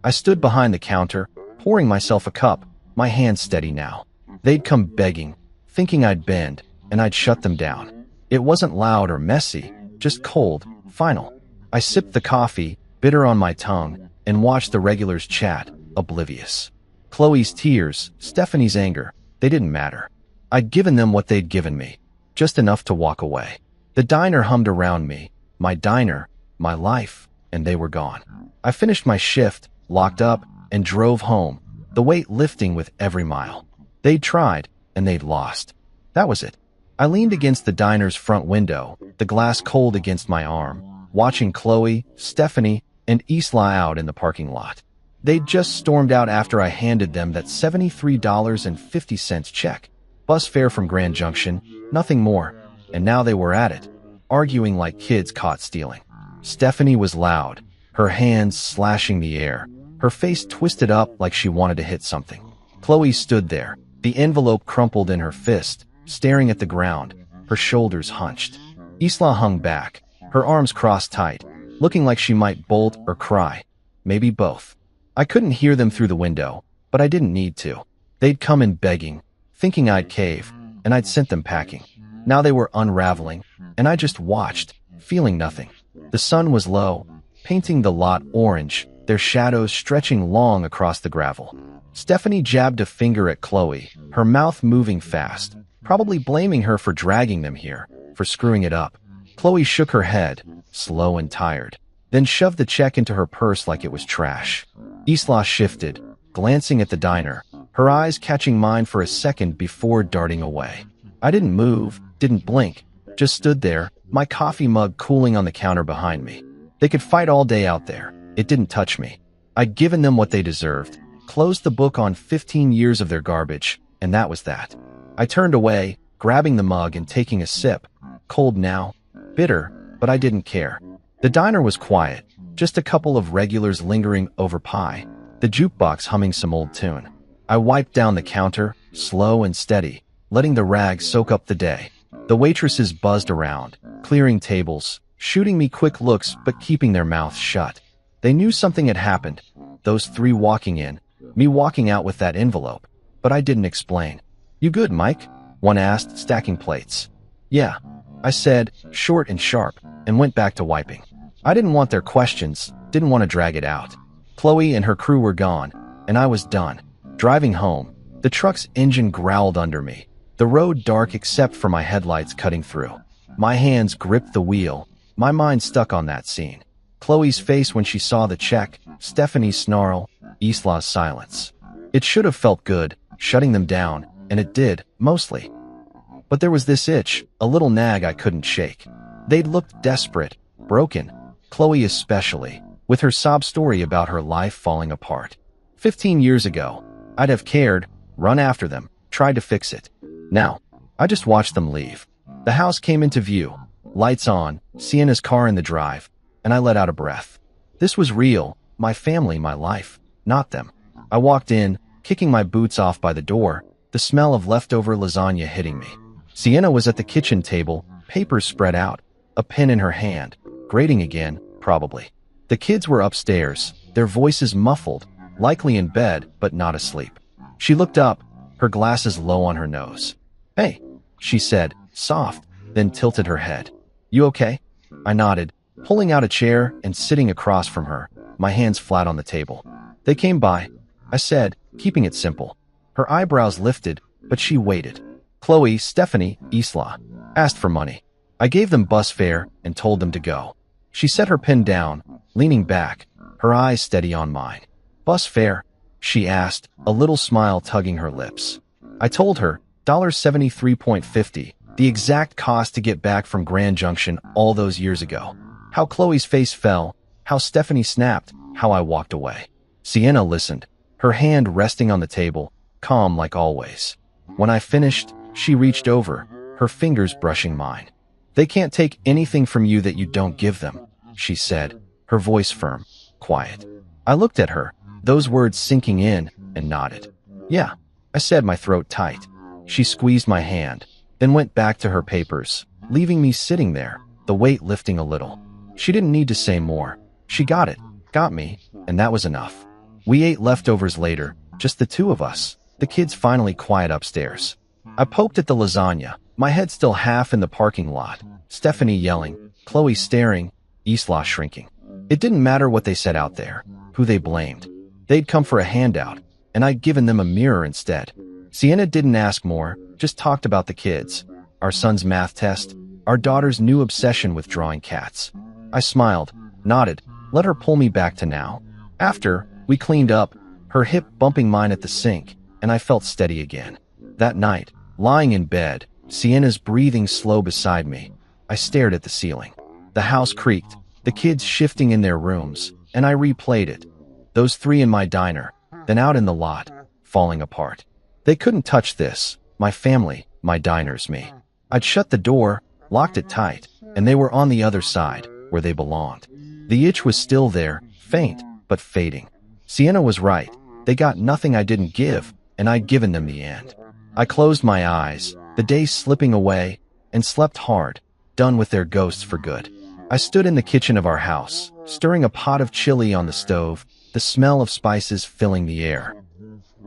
I stood behind the counter, pouring myself a cup, my hands steady now. They'd come begging, thinking I'd bend, and I'd shut them down. It wasn't loud or messy, just cold, final. I sipped the coffee, bitter on my tongue, and watched the regulars chat, oblivious. Chloe's tears, Stephanie's anger, they didn't matter. I'd given them what they'd given me, just enough to walk away. The diner hummed around me, my diner, my life, and they were gone. I finished my shift, locked up, and drove home, the weight lifting with every mile. They'd tried, and they'd lost. That was it. I leaned against the diner's front window, the glass cold against my arm, watching Chloe, Stephanie, and Isla out in the parking lot. They'd just stormed out after I handed them that $73.50 check. Bus fare from Grand Junction, nothing more, and now they were at it, arguing like kids caught stealing. Stephanie was loud, her hands slashing the air, her face twisted up like she wanted to hit something. Chloe stood there, the envelope crumpled in her fist, staring at the ground, her shoulders hunched. Isla hung back, her arms crossed tight, looking like she might bolt or cry, maybe both. I couldn't hear them through the window, but I didn't need to. They'd come in begging, thinking I'd cave, and I'd sent them packing. Now they were unraveling, and I just watched, feeling nothing. The sun was low, painting the lot orange, their shadows stretching long across the gravel. Stephanie jabbed a finger at Chloe, her mouth moving fast, probably blaming her for dragging them here, for screwing it up. Chloe shook her head, slow and tired, then shoved the check into her purse like it was trash. Isla shifted, glancing at the diner, her eyes catching mine for a second before darting away. I didn't move, didn't blink, just stood there, my coffee mug cooling on the counter behind me. They could fight all day out there. It didn't touch me. I'd given them what they deserved, closed the book on 15 years of their garbage, and that was that. I turned away, grabbing the mug and taking a sip. Cold now, bitter, but I didn't care. The diner was quiet, just a couple of regulars lingering over pie, the jukebox humming some old tune. I wiped down the counter, slow and steady, letting the rag soak up the day. The waitresses buzzed around, clearing tables, shooting me quick looks but keeping their mouths shut. They knew something had happened, those three walking in, me walking out with that envelope, but I didn't explain. "You good, Mike?" one asked, stacking plates. "Yeah," I said, short and sharp, and went back to wiping. I didn't want their questions, didn't want to drag it out. Chloe and her crew were gone, and I was done. Driving home, the truck's engine growled under me, the road dark except for my headlights cutting through. My hands gripped the wheel, my mind stuck on that scene. Chloe's face when she saw the check, Stephanie's snarl, Isla's silence. It should have felt good, shutting them down, and it did, mostly. But there was this itch, a little nag I couldn't shake. They'd looked desperate, broken, Chloe especially, with her sob story about her life falling apart. 15 years ago, I'd have cared, run after them, tried to fix it. Now, I just watched them leave. The house came into view, lights on, Sienna's car in the drive, and I let out a breath. This was real, my family, my life, not them. I walked in, kicking my boots off by the door, the smell of leftover lasagna hitting me. Sienna was at the kitchen table, papers spread out, a pen in her hand, grading again, probably. The kids were upstairs, their voices muffled, likely in bed but not asleep. She looked up, her glasses low on her nose. "Hey," she said, soft, then tilted her head. "You okay?" I nodded, pulling out a chair and sitting across from her, my hands flat on the table. "They came by," I said, keeping it simple. Her eyebrows lifted, but she waited. Chloe, Stephanie, Isla asked for money. I gave them bus fare and told them to go. She set her pen down, leaning back, her eyes steady on mine. "Bus fare," she asked, a little smile tugging her lips. I told her, $73.50, the exact cost to get back from Grand Junction all those years ago. How Chloe's face fell, how Stephanie snapped, how I walked away. Sienna listened, her hand resting on the table, calm like always. When I finished, she reached over, her fingers brushing mine. They can't take anything from you that you don't give them, she said, her voice firm, quiet. I looked at her, those words sinking in, and nodded. Yeah, I said, my throat tight. She squeezed my hand, then went back to her papers, leaving me sitting there, the weight lifting a little. She didn't need to say more. She got it, got me, and that was enough. We ate leftovers later, just the two of us, the kids finally quiet upstairs. I poked at the lasagna, my head still half in the parking lot, Stephanie yelling, Chloe staring, Isla shrinking. It didn't matter what they said out there, who they blamed. They'd come for a handout, and I'd given them a mirror instead. Sienna didn't ask more, just talked about the kids, our son's math test, our daughter's new obsession with drawing cats. I smiled, nodded, let her pull me back to now. After, we cleaned up, her hip bumping mine at the sink, and I felt steady again. That night, lying in bed, Sienna's breathing slow beside me, I stared at the ceiling. The house creaked, the kids shifting in their rooms, and I replayed it. Those three in my diner, then out in the lot, falling apart. They couldn't touch this, my family, my diners, me. I'd shut the door, locked it tight, and they were on the other side, where they belonged. The itch was still there, faint, but fading. Sienna was right. They got nothing I didn't give, and I'd given them the end. I closed my eyes, the days slipping away, and slept hard, done with their ghosts for good. I stood in the kitchen of our house, stirring a pot of chili on the stove, the smell of spices filling the air.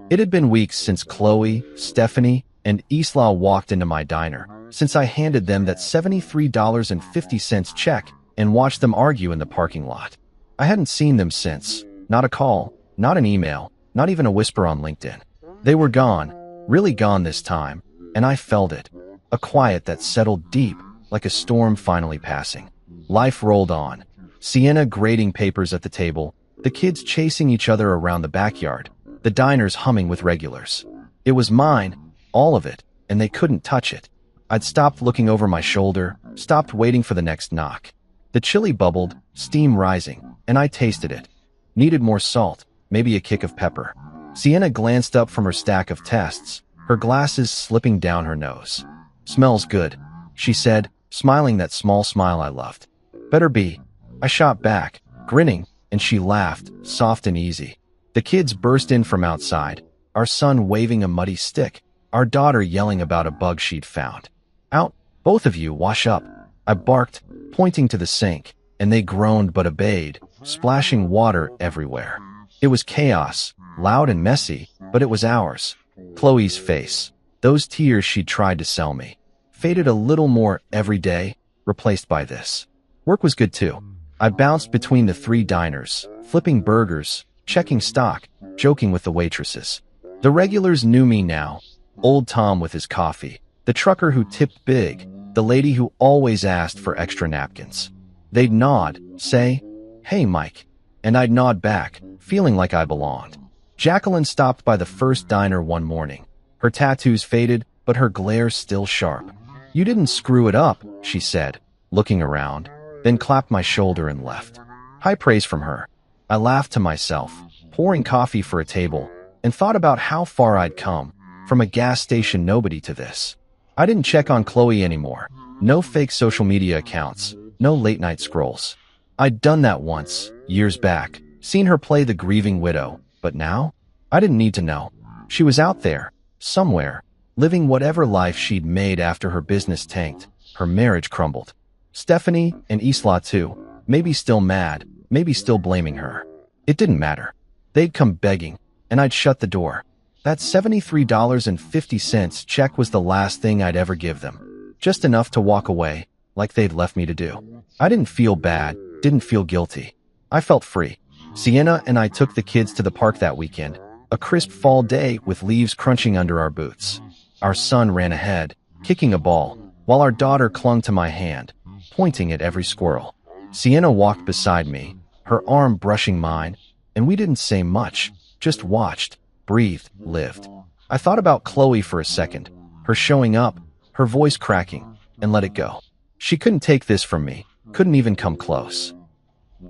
It had been weeks since Chloe, Stephanie, and Isla walked into my diner, since I handed them that $73.50 check and watched them argue in the parking lot. I hadn't seen them since. Not a call, not an email, not even a whisper on LinkedIn. They were gone, really gone this time, and I felt it. A quiet that settled deep, like a storm finally passing. Life rolled on. Sienna grading papers at the table, the kids chasing each other around the backyard, the diners humming with regulars. It was mine, all of it, and they couldn't touch it. I'd stopped looking over my shoulder, stopped waiting for the next knock. The chili bubbled, steam rising, and I tasted it. Needed more salt, maybe a kick of pepper. Sienna glanced up from her stack of tests, her glasses slipping down her nose. Smells good, she said, smiling that small smile I loved. Better be. I shot back, grinning, and she laughed, soft and easy. The kids burst in from outside, our son waving a muddy stick, our daughter yelling about a bug she'd found. Out, both of you, wash up. I barked, pointing to the sink, and they groaned but obeyed, splashing water everywhere. It was chaos, loud and messy, but it was ours. Chloe's face, those tears she'd tried to sell me, faded a little more every day, replaced by this. Work was good too. I bounced between the three diners, flipping burgers, checking stock, joking with the waitresses. The regulars knew me now. Old Tom with his coffee, the trucker who tipped big, the lady who always asked for extra napkins. They'd nod, say, "Hey, Mike," and I'd nod back, feeling like I belonged. Jacqueline stopped by the first diner one morning. Her tattoos faded, but her glare still sharp. "You didn't screw it up," she said, looking around, then clapped my shoulder and left. High praise from her. I laughed to myself, pouring coffee for a table, and thought about how far I'd come, from a gas station nobody to this. I didn't check on Chloe anymore. No fake social media accounts, no late-night scrolls. I'd done that once, years back, seen her play the grieving widow, but now? I didn't need to know. She was out there, somewhere, living whatever life she'd made after her business tanked, her marriage crumbled. Stephanie and Isla too, maybe still mad, maybe still blaming her. It didn't matter. They'd come begging, and I'd shut the door. That $73.50 check was the last thing I'd ever give them. Just enough to walk away, like they'd left me to do. I didn't feel bad, didn't feel guilty. I felt free. Sienna and I took the kids to the park that weekend, a crisp fall day with leaves crunching under our boots. Our son ran ahead, kicking a ball, while our daughter clung to my hand, pointing at every squirrel. Sienna walked beside me, her arm brushing mine, and we didn't say much, Just watched, breathed, lived. I thought about Chloe for a second, her showing up, her voice cracking, and let it go. She couldn't take this from me, couldn't even come close.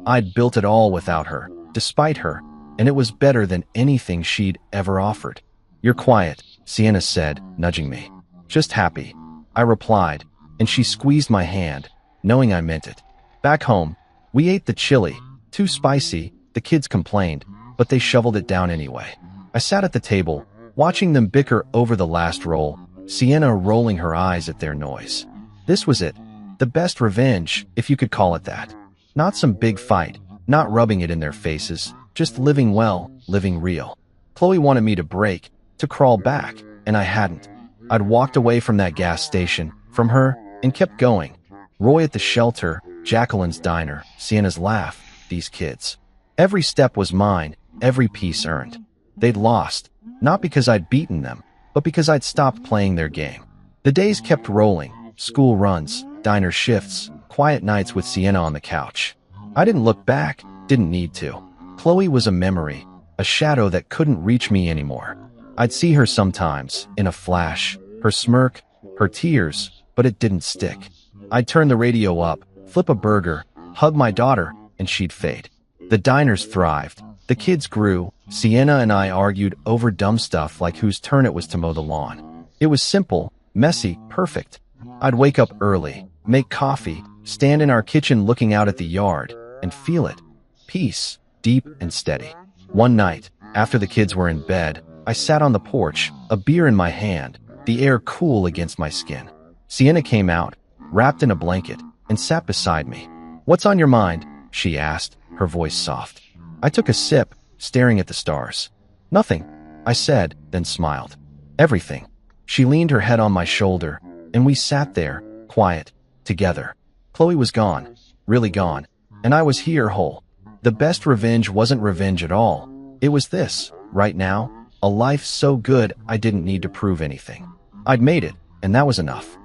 I'd built it all without her, despite her, and it was better than anything she'd ever offered. "You're quiet," Sienna said, nudging me. "Just happy," I replied, and she squeezed my hand, knowing I meant it. Back home, we ate the chili, too spicy, the kids complained, but they shoveled it down anyway. I sat at the table, watching them bicker over the last roll, Sienna rolling her eyes at their noise. This was it, the best revenge, if you could call it that. Not some big fight, not rubbing it in their faces, just living well, living real. Chloe wanted me to break, to crawl back, and I hadn't. I'd walked away from that gas station, from her, and kept going. Roy at the shelter, Jacqueline's diner, Sienna's laugh, these kids. Every step was mine, every piece earned. They'd lost, not because I'd beaten them, but because I'd stopped playing their game. The days kept rolling, school runs, diner shifts, quiet nights with Sienna on the couch. I didn't look back, didn't need to. Chloe was a memory, a shadow that couldn't reach me anymore. I'd see her sometimes, in a flash, her smirk, her tears, but it didn't stick. I'd turn the radio up, flip a burger, hug my daughter, and she'd fade. The diners thrived, the kids grew, Sienna and I argued over dumb stuff like whose turn it was to mow the lawn. It was simple, messy, perfect. I'd wake up early, make coffee, stand in our kitchen looking out at the yard, and feel it. Peace, deep and steady. One night, after the kids were in bed, I sat on the porch, a beer in my hand, the air cool against my skin. Sienna came out, wrapped in a blanket, and sat beside me. "What's on your mind?" she asked, her voice soft. I took a sip, staring at the stars. "Nothing," I said, then smiled. "Everything." She leaned her head on my shoulder, and we sat there, quiet, together. Chloe was gone, really gone, and I was here whole. The best revenge wasn't revenge at all. It was this, right now, a life so good I didn't need to prove anything. I'd made it, and that was enough.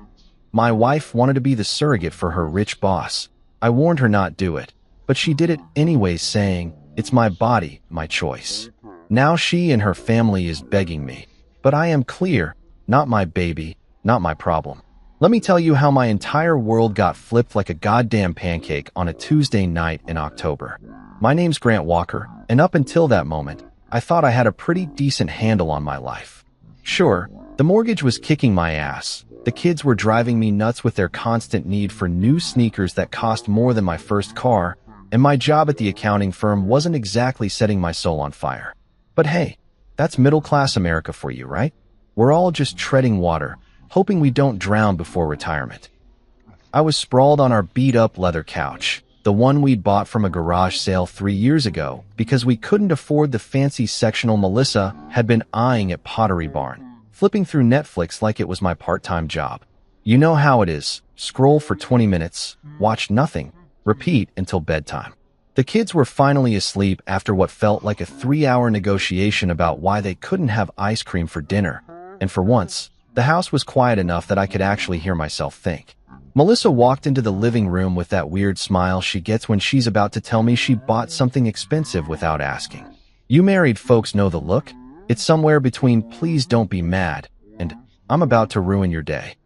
My wife wanted to be the surrogate for her rich boss. I warned her not do it, but she did it anyway, saying, "It's my body, my choice." Now she and her family is begging me. But I am clear, not my baby, not my problem. Let me tell you how my entire world got flipped like a goddamn pancake on a Tuesday night in October. My name's Grant Walker, and up until that moment, I thought I had a pretty decent handle on my life. Sure, the mortgage was kicking my ass. The kids were driving me nuts with their constant need for new sneakers that cost more than my first car, and my job at the accounting firm wasn't exactly setting my soul on fire. But hey, that's middle-class America for you, right? We're all just treading water, hoping we don't drown before retirement. I was sprawled on our beat-up leather couch, the one we'd bought from a garage sale 3 years ago because we couldn't afford the fancy sectional Melissa had been eyeing at Pottery Barn, flipping through Netflix like it was my part-time job. You know how it is. Scroll for 20 minutes, watch nothing, repeat until bedtime. The kids were finally asleep after what felt like a 3-hour negotiation about why they couldn't have ice cream for dinner, and for once, the house was quiet enough that I could actually hear myself think. Melissa walked into the living room with that weird smile she gets when she's about to tell me she bought something expensive without asking. You married folks know the look. It's somewhere between "please don't be mad" and "I'm about to ruin your day."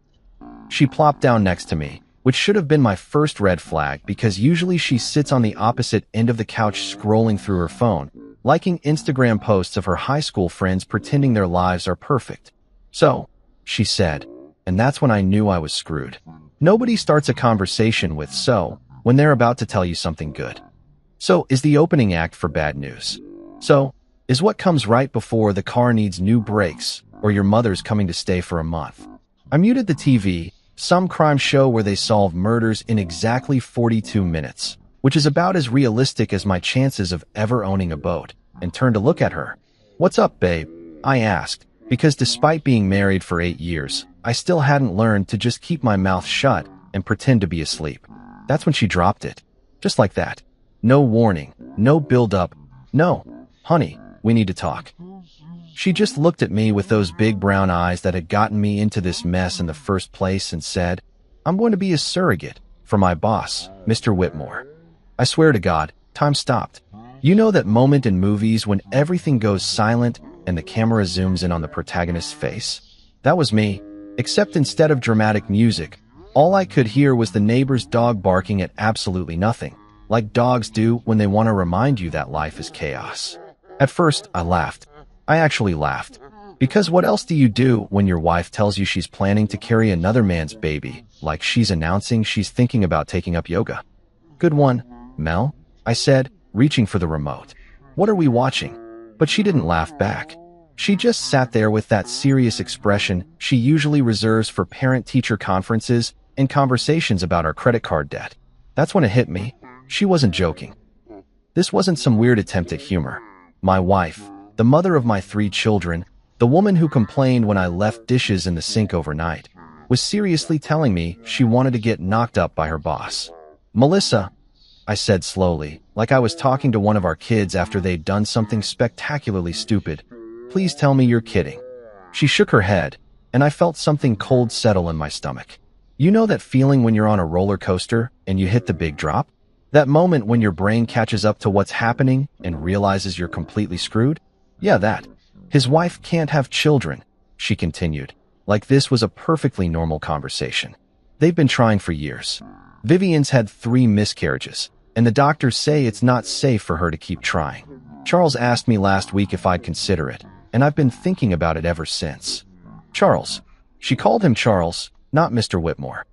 She plopped down next to me, which should have been my first red flag because usually she sits on the opposite end of the couch scrolling through her phone, liking Instagram posts of her high school friends pretending their lives are perfect. "So," she said, and that's when I knew I was screwed. Nobody starts a conversation with "so" when they're about to tell you something good. "So" is the opening act for bad news. "So" is what comes right before the car needs new brakes or your mother's coming to stay for a month. I muted the TV, some crime show where they solve murders in exactly 42 minutes, which is about as realistic as my chances of ever owning a boat, and turned to look at her. "What's up, babe?" I asked, because despite being married for 8 years, I still hadn't learned to just keep my mouth shut and pretend to be asleep. That's when she dropped it. Just like that. No warning, no build-up. "No, honey, we need to talk." She just looked at me with those big brown eyes that had gotten me into this mess in the first place and said, "I'm going to be a surrogate for my boss, Mr. Whitmore." I swear to God, time stopped. You know that moment in movies when everything goes silent and the camera zooms in on the protagonist's face? That was me, except instead of dramatic music, all I could hear was the neighbor's dog barking at absolutely nothing, like dogs do when they want to remind you that life is chaos. At first, I laughed. I actually laughed. Because what else do you do when your wife tells you she's planning to carry another man's baby, like she's announcing she's thinking about taking up yoga? Good one, Mel, I said, reaching for the remote. What are we watching? But she didn't laugh back. She just sat there with that serious expression she usually reserves for parent-teacher conferences and conversations about our credit card debt. That's when it hit me. She wasn't joking. This wasn't some weird attempt at humor. My wife, the mother of my 3 children, the woman who complained when I left dishes in the sink overnight, was seriously telling me she wanted to get knocked up by her boss. Melissa, I said slowly, like I was talking to one of our kids after they'd done something spectacularly stupid. Please tell me you're kidding. She shook her head, and I felt something cold settle in my stomach. You know that feeling when you're on a roller coaster and you hit the big drop? That moment when your brain catches up to what's happening and realizes you're completely screwed? Yeah, that. His wife can't have children, she continued, like this was a perfectly normal conversation. They've been trying for years. Vivian's had 3 miscarriages, and the doctors say it's not safe for her to keep trying. Charles asked me last week if I'd consider it, and I've been thinking about it ever since. Charles. She called him Charles, not Mr. Whitmore.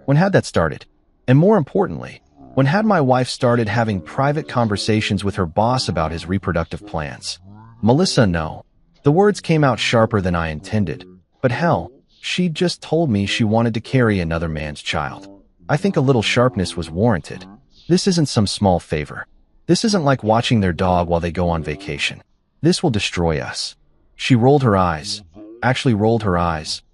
When had that started? And more importantly, when had my wife started having private conversations with her boss about his reproductive plans? Melissa, no. The words came out sharper than I intended, but hell, she'd just told me she wanted to carry another man's child. I think a little sharpness was warranted. This isn't some small favor. This isn't like watching their dog while they go on vacation. This will destroy us. She rolled her eyes,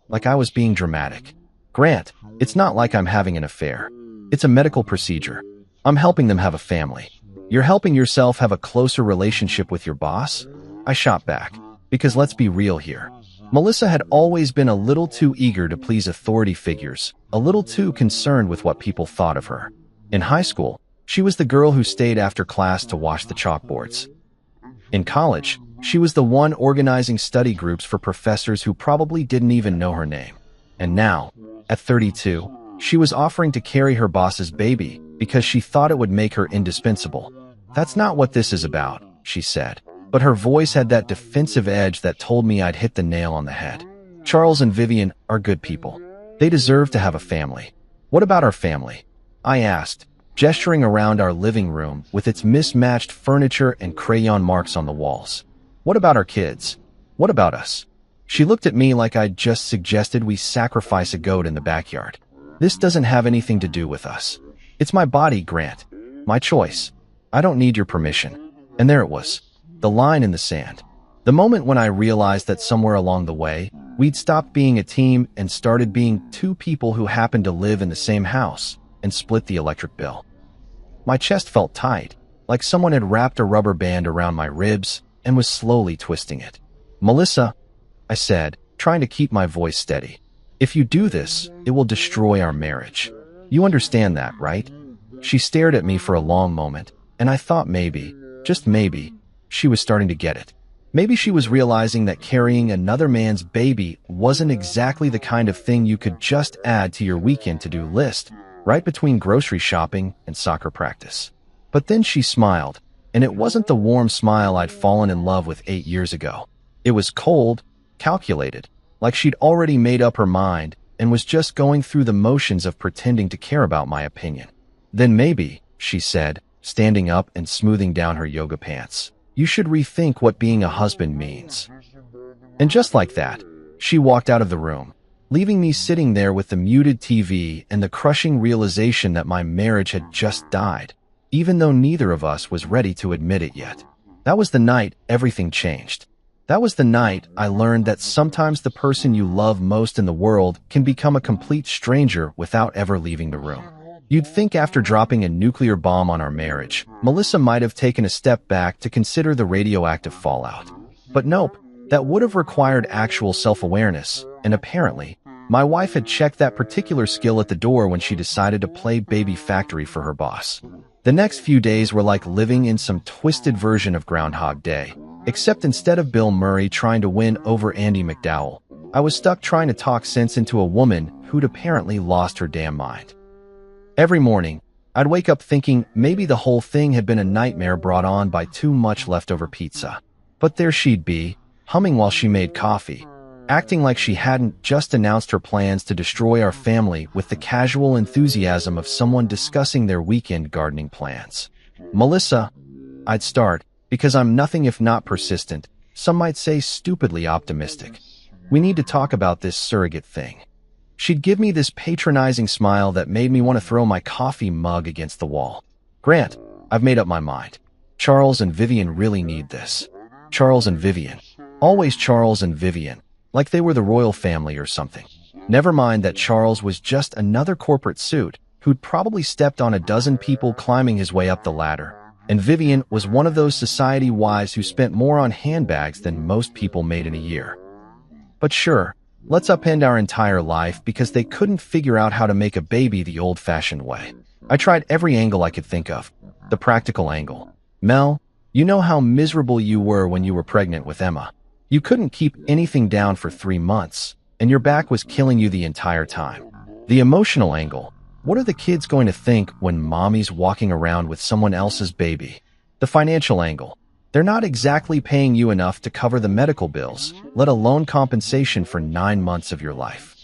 like I was being dramatic. Grant, it's not like I'm having an affair. It's a medical procedure. I'm helping them have a family. You're helping yourself have a closer relationship with your boss? I shot back, because let's be real here. Melissa had always been a little too eager to please authority figures, a little too concerned with what people thought of her. In high school, she was the girl who stayed after class to wash the chalkboards. In college, she was the one organizing study groups for professors who probably didn't even know her name. And now, at 32, she was offering to carry her boss's baby because she thought it would make her indispensable. That's not what this is about, she said. But her voice had that defensive edge that told me I'd hit the nail on the head. Charles and Vivian are good people. They deserve to have a family. What about our family? I asked, gesturing around our living room with its mismatched furniture and crayon marks on the walls. What about our kids? What about us? She looked at me like I'd just suggested we sacrifice a goat in the backyard. This doesn't have anything to do with us. It's my body, Grant. My choice. I don't need your permission. And there it was. The line in the sand. The moment when I realized that somewhere along the way, we'd stopped being a team and started being 2 people who happened to live in the same house and split the electric bill. My chest felt tight, like someone had wrapped a rubber band around my ribs and was slowly twisting it. Melissa, I said, trying to keep my voice steady. If you do this, it will destroy our marriage. You understand that, right? She stared at me for a long moment, and I thought maybe, just maybe, she was starting to get it. Maybe she was realizing that carrying another man's baby wasn't exactly the kind of thing you could just add to your weekend to-do list, right between grocery shopping and soccer practice. But then she smiled, and it wasn't the warm smile I'd fallen in love with 8 years ago. It was cold, calculated, like she'd already made up her mind and was just going through the motions of pretending to care about my opinion. Then maybe, she said, standing up and smoothing down her yoga pants, you should rethink what being a husband means. And just like that, she walked out of the room, leaving me sitting there with the muted TV and the crushing realization that my marriage had just died, even though neither of us was ready to admit it yet. That was the night everything changed. That was the night I learned that sometimes the person you love most in the world can become a complete stranger without ever leaving the room. You'd think after dropping a nuclear bomb on our marriage, Melissa might have taken a step back to consider the radioactive fallout. But nope, that would have required actual self-awareness, and apparently, My wife had checked that particular skill at the door when she decided to play baby factory for her boss. The next few days were like living in some twisted version of Groundhog Day, except instead of Bill Murray trying to win over Andy McDowell, I was stuck trying to talk sense into a woman who'd apparently lost her damn mind. Every morning, I'd wake up thinking maybe the whole thing had been a nightmare brought on by too much leftover pizza. But there she'd be, humming while she made coffee, acting like she hadn't just announced her plans to destroy our family with the casual enthusiasm of someone discussing their weekend gardening plans. Melissa, I'd start, because I'm nothing if not persistent, some might say stupidly optimistic. We need to talk about this surrogate thing. She'd give me this patronizing smile that made me want to throw my coffee mug against the wall. Grant, I've made up my mind. Charles and Vivian really need this. Charles and Vivian. Always Charles and Vivian. Like they were the royal family or something. Never mind that Charles was just another corporate suit who'd probably stepped on a dozen people climbing his way up the ladder. And Vivian was one of those society wives who spent more on handbags than most people made in a year. But sure, let's upend our entire life because they couldn't figure out how to make a baby the old-fashioned way. I tried every angle I could think of. The practical angle. Mel, you know how miserable you were when you were pregnant with Emma. You couldn't keep anything down for 3 months, and your back was killing you the entire time. The emotional angle. What are the kids going to think when mommy's walking around with someone else's baby? The financial angle. They're not exactly paying you enough to cover the medical bills, let alone compensation for 9 months of your life.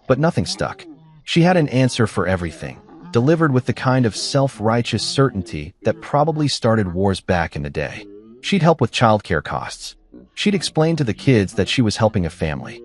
But nothing stuck. She had an answer for everything, delivered with the kind of self-righteous certainty that probably started wars back in the day. She'd help with childcare costs. She'd explain to the kids that she was helping a family.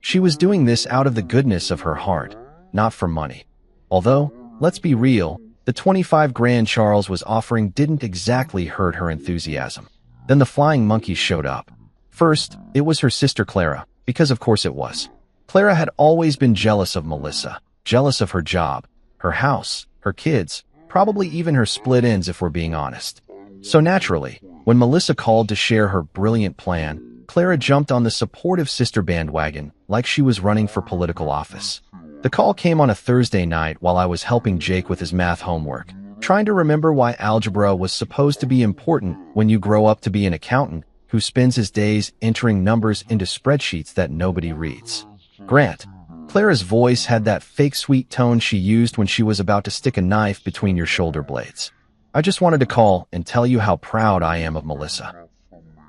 She was doing this out of the goodness of her heart, not for money. Although, let's be real, the 25 grand Charles was offering didn't exactly hurt her enthusiasm. Then the flying monkeys showed up. First, it was her sister Clara, because of course it was. Clara had always been jealous of Melissa, jealous of her job, her house, her kids, probably even her split ends if we're being honest. So naturally, when Melissa called to share her brilliant plan, Clara jumped on the supportive sister bandwagon like she was running for political office. The call came on a Thursday night while I was helping Jake with his math homework, trying to remember why algebra was supposed to be important when you grow up to be an accountant who spends his days entering numbers into spreadsheets that nobody reads. Grant, Clara's voice had that fake sweet tone she used when she was about to stick a knife between your shoulder blades. I just wanted to call and tell you how proud I am of Melissa.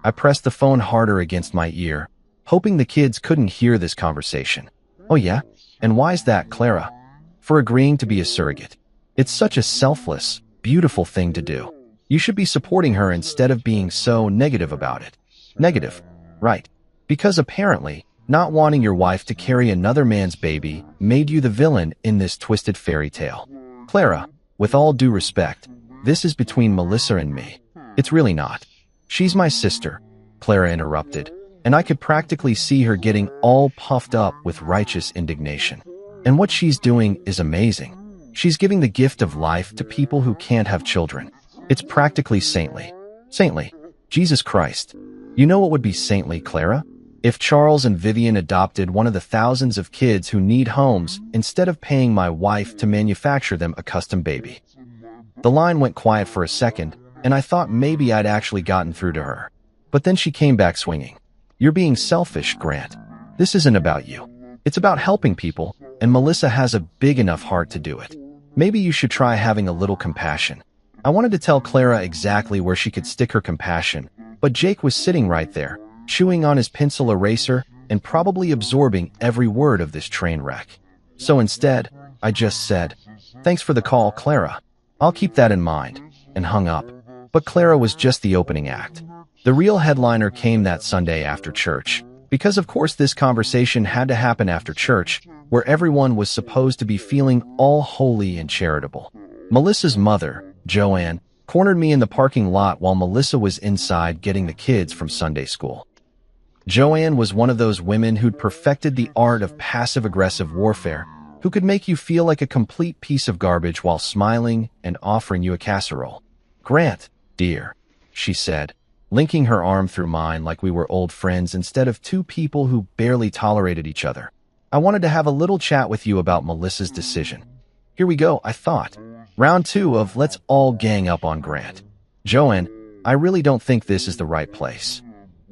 I pressed the phone harder against my ear, hoping the kids couldn't hear this conversation. Oh yeah? And why's that, Clara? For agreeing to be a surrogate. It's such a selfless, beautiful thing to do. You should be supporting her instead of being so negative about it. Negative. Right. Because apparently, not wanting your wife to carry another man's baby made you the villain in this twisted fairy tale. Clara, with all due respect, this is between Melissa and me. It's really not. She's my sister, Clara interrupted, and I could practically see her getting all puffed up with righteous indignation. And what she's doing is amazing. She's giving the gift of life to people who can't have children. It's practically saintly. Saintly. Jesus Christ. You know what would be saintly, Clara? If Charles and Vivian adopted one of the thousands of kids who need homes instead of paying my wife to manufacture them a custom baby. The line went quiet for a second, and I thought maybe I'd actually gotten through to her. But then she came back swinging. You're being selfish, Grant. This isn't about you. It's about helping people, and Melissa has a big enough heart to do it. Maybe you should try having a little compassion. I wanted to tell Clara exactly where she could stick her compassion, but Jake was sitting right there, chewing on his pencil eraser and probably absorbing every word of this train wreck. So instead, I just said, "Thanks for the call, Clara. I'll keep that in mind," and hung up. But Clara was just the opening act. The real headliner came that Sunday after church, because of course this conversation had to happen after church, where everyone was supposed to be feeling all holy and charitable. Melissa's mother, Joanne, cornered me in the parking lot while Melissa was inside getting the kids from Sunday school. Joanne was one of those women who'd perfected the art of passive-aggressive warfare, who could make you feel like a complete piece of garbage while smiling and offering you a casserole. "Grant, dear," she said, linking her arm through mine like we were old friends instead of two people who barely tolerated each other. I wanted to have a little chat with you about Melissa's decision. Here we go, I thought. Round 2 of Let's All Gang Up on Grant. Joanne, I really don't think this is the right place.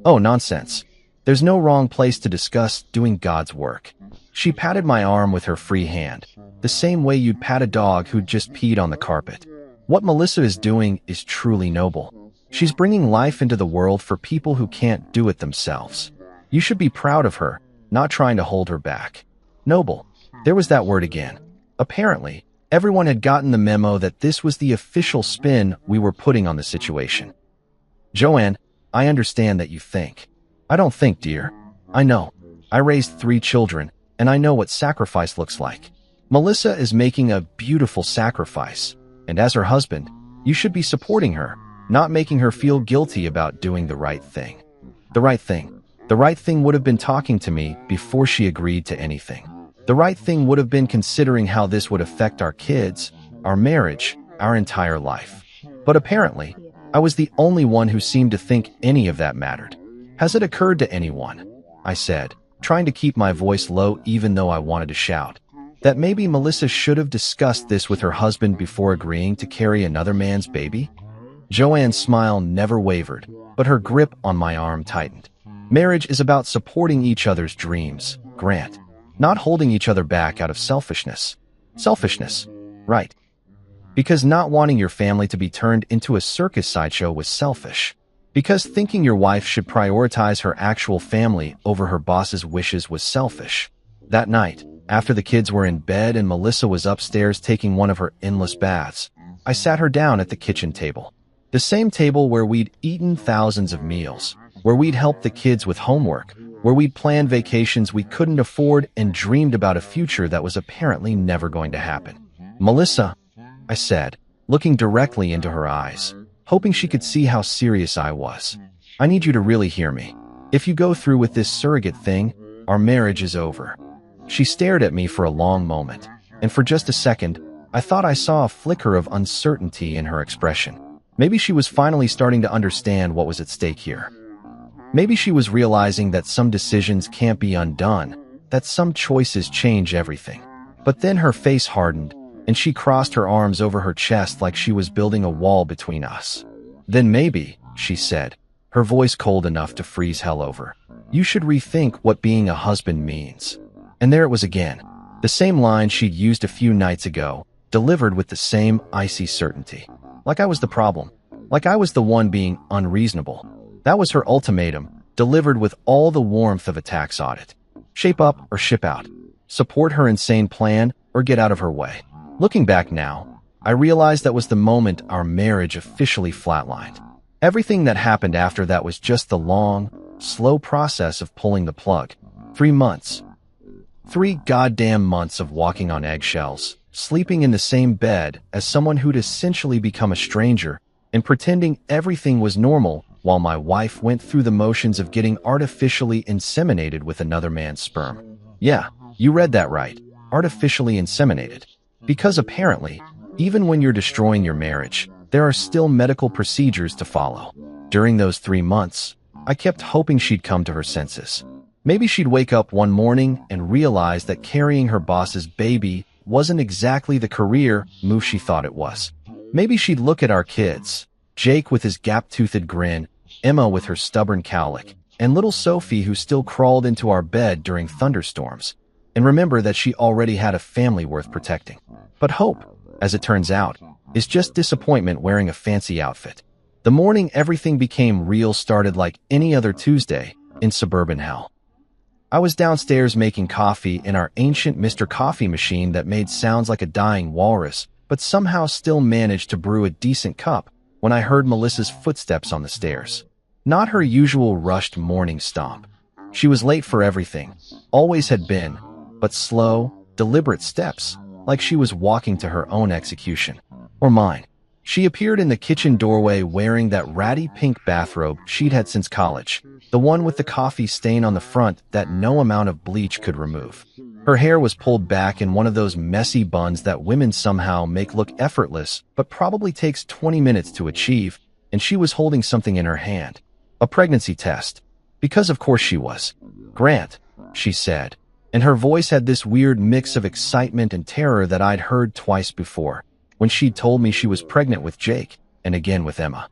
Oh, nonsense. There's no wrong place to discuss doing God's work. She patted my arm with her free hand, the same way you'd pat a dog who'd just peed on the carpet. What Melissa is doing is truly noble. She's bringing life into the world for people who can't do it themselves. You should be proud of her, not trying to hold her back. Noble. There was that word again. Apparently, everyone had gotten the memo that this was the official spin we were putting on the situation. Joanne, I understand that you think. I don't think, dear. I know. I raised 3 children, and I know what sacrifice looks like. Melissa is making a beautiful sacrifice, and as her husband, you should be supporting her, not making her feel guilty about doing the right thing. The right thing. The right thing would have been talking to me before she agreed to anything. The right thing would have been considering how this would affect our kids, our marriage, our entire life. But apparently, I was the only one who seemed to think any of that mattered. Has it occurred to anyone, I said, trying to keep my voice low even though I wanted to shout, that maybe Melissa should have discussed this with her husband before agreeing to carry another man's baby? Joanne's smile never wavered, but her grip on my arm tightened. Marriage is about supporting each other's dreams, Grant, not holding each other back out of selfishness. Selfishness, right. Because not wanting your family to be turned into a circus sideshow was selfish. Because thinking your wife should prioritize her actual family over her boss's wishes was selfish. That night, after the kids were in bed and Melissa was upstairs taking one of her endless baths, I sat her down at the kitchen table. The same table where we'd eaten thousands of meals, where we'd helped the kids with homework, where we'd planned vacations we couldn't afford and dreamed about a future that was apparently never going to happen. Melissa, I said, looking directly into her eyes, hoping she could see how serious I was. I need you to really hear me. If you go through with this surrogate thing, our marriage is over. She stared at me for a long moment, and for just a second, I thought I saw a flicker of uncertainty in her expression. Maybe she was finally starting to understand what was at stake here. Maybe she was realizing that some decisions can't be undone, that some choices change everything. But then her face hardened, and she crossed her arms over her chest like she was building a wall between us. Then maybe, she said, her voice cold enough to freeze hell over, you should rethink what being a husband means. And there it was again, the same line she'd used a few nights ago, delivered with the same icy certainty. Like I was the problem. Like I was the one being unreasonable. That was her ultimatum, delivered with all the warmth of a tax audit. Shape up or ship out. Support her insane plan or get out of her way. Looking back now, I realized that was the moment our marriage officially flatlined. Everything that happened after that was just the long, slow process of pulling the plug. 3 months. 3 goddamn months of walking on eggshells, sleeping in the same bed as someone who'd essentially become a stranger, and pretending everything was normal while my wife went through the motions of getting artificially inseminated with another man's sperm. Yeah, you read that right. Artificially inseminated. Because apparently, even when you're destroying your marriage, there are still medical procedures to follow. During those 3 months, I kept hoping she'd come to her senses. Maybe she'd wake up one morning and realize that carrying her boss's baby wasn't exactly the career move she thought it was. Maybe she'd look at our kids, Jake with his gap-toothed grin, Emma with her stubborn cowlick, and little Sophie who still crawled into our bed during thunderstorms, and remember that she already had a family worth protecting. But hope, as it turns out, is just disappointment wearing a fancy outfit. The morning everything became real started like any other Tuesday in suburban hell. I was downstairs making coffee in our ancient Mr. Coffee machine that made sounds like a dying walrus, but somehow still managed to brew a decent cup when I heard Melissa's footsteps on the stairs. Not her usual rushed morning stomp. She was late for everything, always had been, but slow, deliberate steps, like she was walking to her own execution. Or mine. She appeared in the kitchen doorway wearing that ratty pink bathrobe she'd had since college, the one with the coffee stain on the front that no amount of bleach could remove. Her hair was pulled back in one of those messy buns that women somehow make look effortless but probably takes 20 minutes to achieve, and she was holding something in her hand. A pregnancy test. Because of course she was. Grant, she said, and her voice had this weird mix of excitement and terror that I'd heard twice before, when she'd told me she was pregnant with Jake, and again with Emma.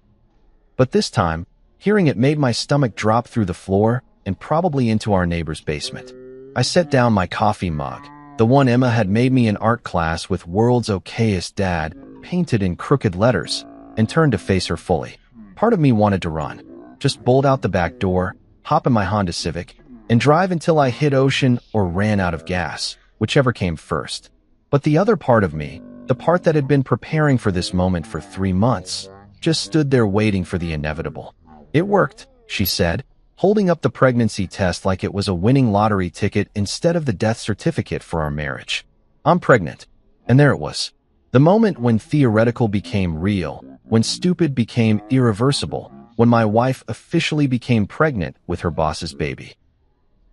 But this time, hearing it made my stomach drop through the floor and probably into our neighbor's basement. I set down my coffee mug, the one Emma had made me in art class with "World's Okayest Dad" painted in crooked letters, and turned to face her fully. Part of me wanted to run, just bolt out the back door, hop in my Honda Civic, and drive until I hit ocean or ran out of gas, whichever came first. But the other part of me, the part that had been preparing for this moment for 3 months, just stood there waiting for the inevitable. "It worked," she said, holding up the pregnancy test like it was a winning lottery ticket instead of the death certificate for our marriage. "I'm pregnant." And there it was. The moment when theoretical became real, when stupid became irreversible, when my wife officially became pregnant with her boss's baby.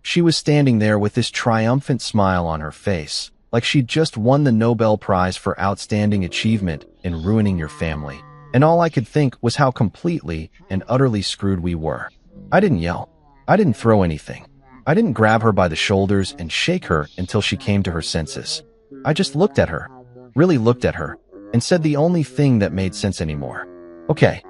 She was standing there with this triumphant smile on her face, like she'd just won the Nobel Prize for outstanding achievement in ruining your family. And all I could think was how completely and utterly screwed we were. I didn't yell. I didn't throw anything. I didn't grab her by the shoulders and shake her until she came to her senses. I just looked at her, really looked at her, and said the only thing that made sense anymore. "Okay.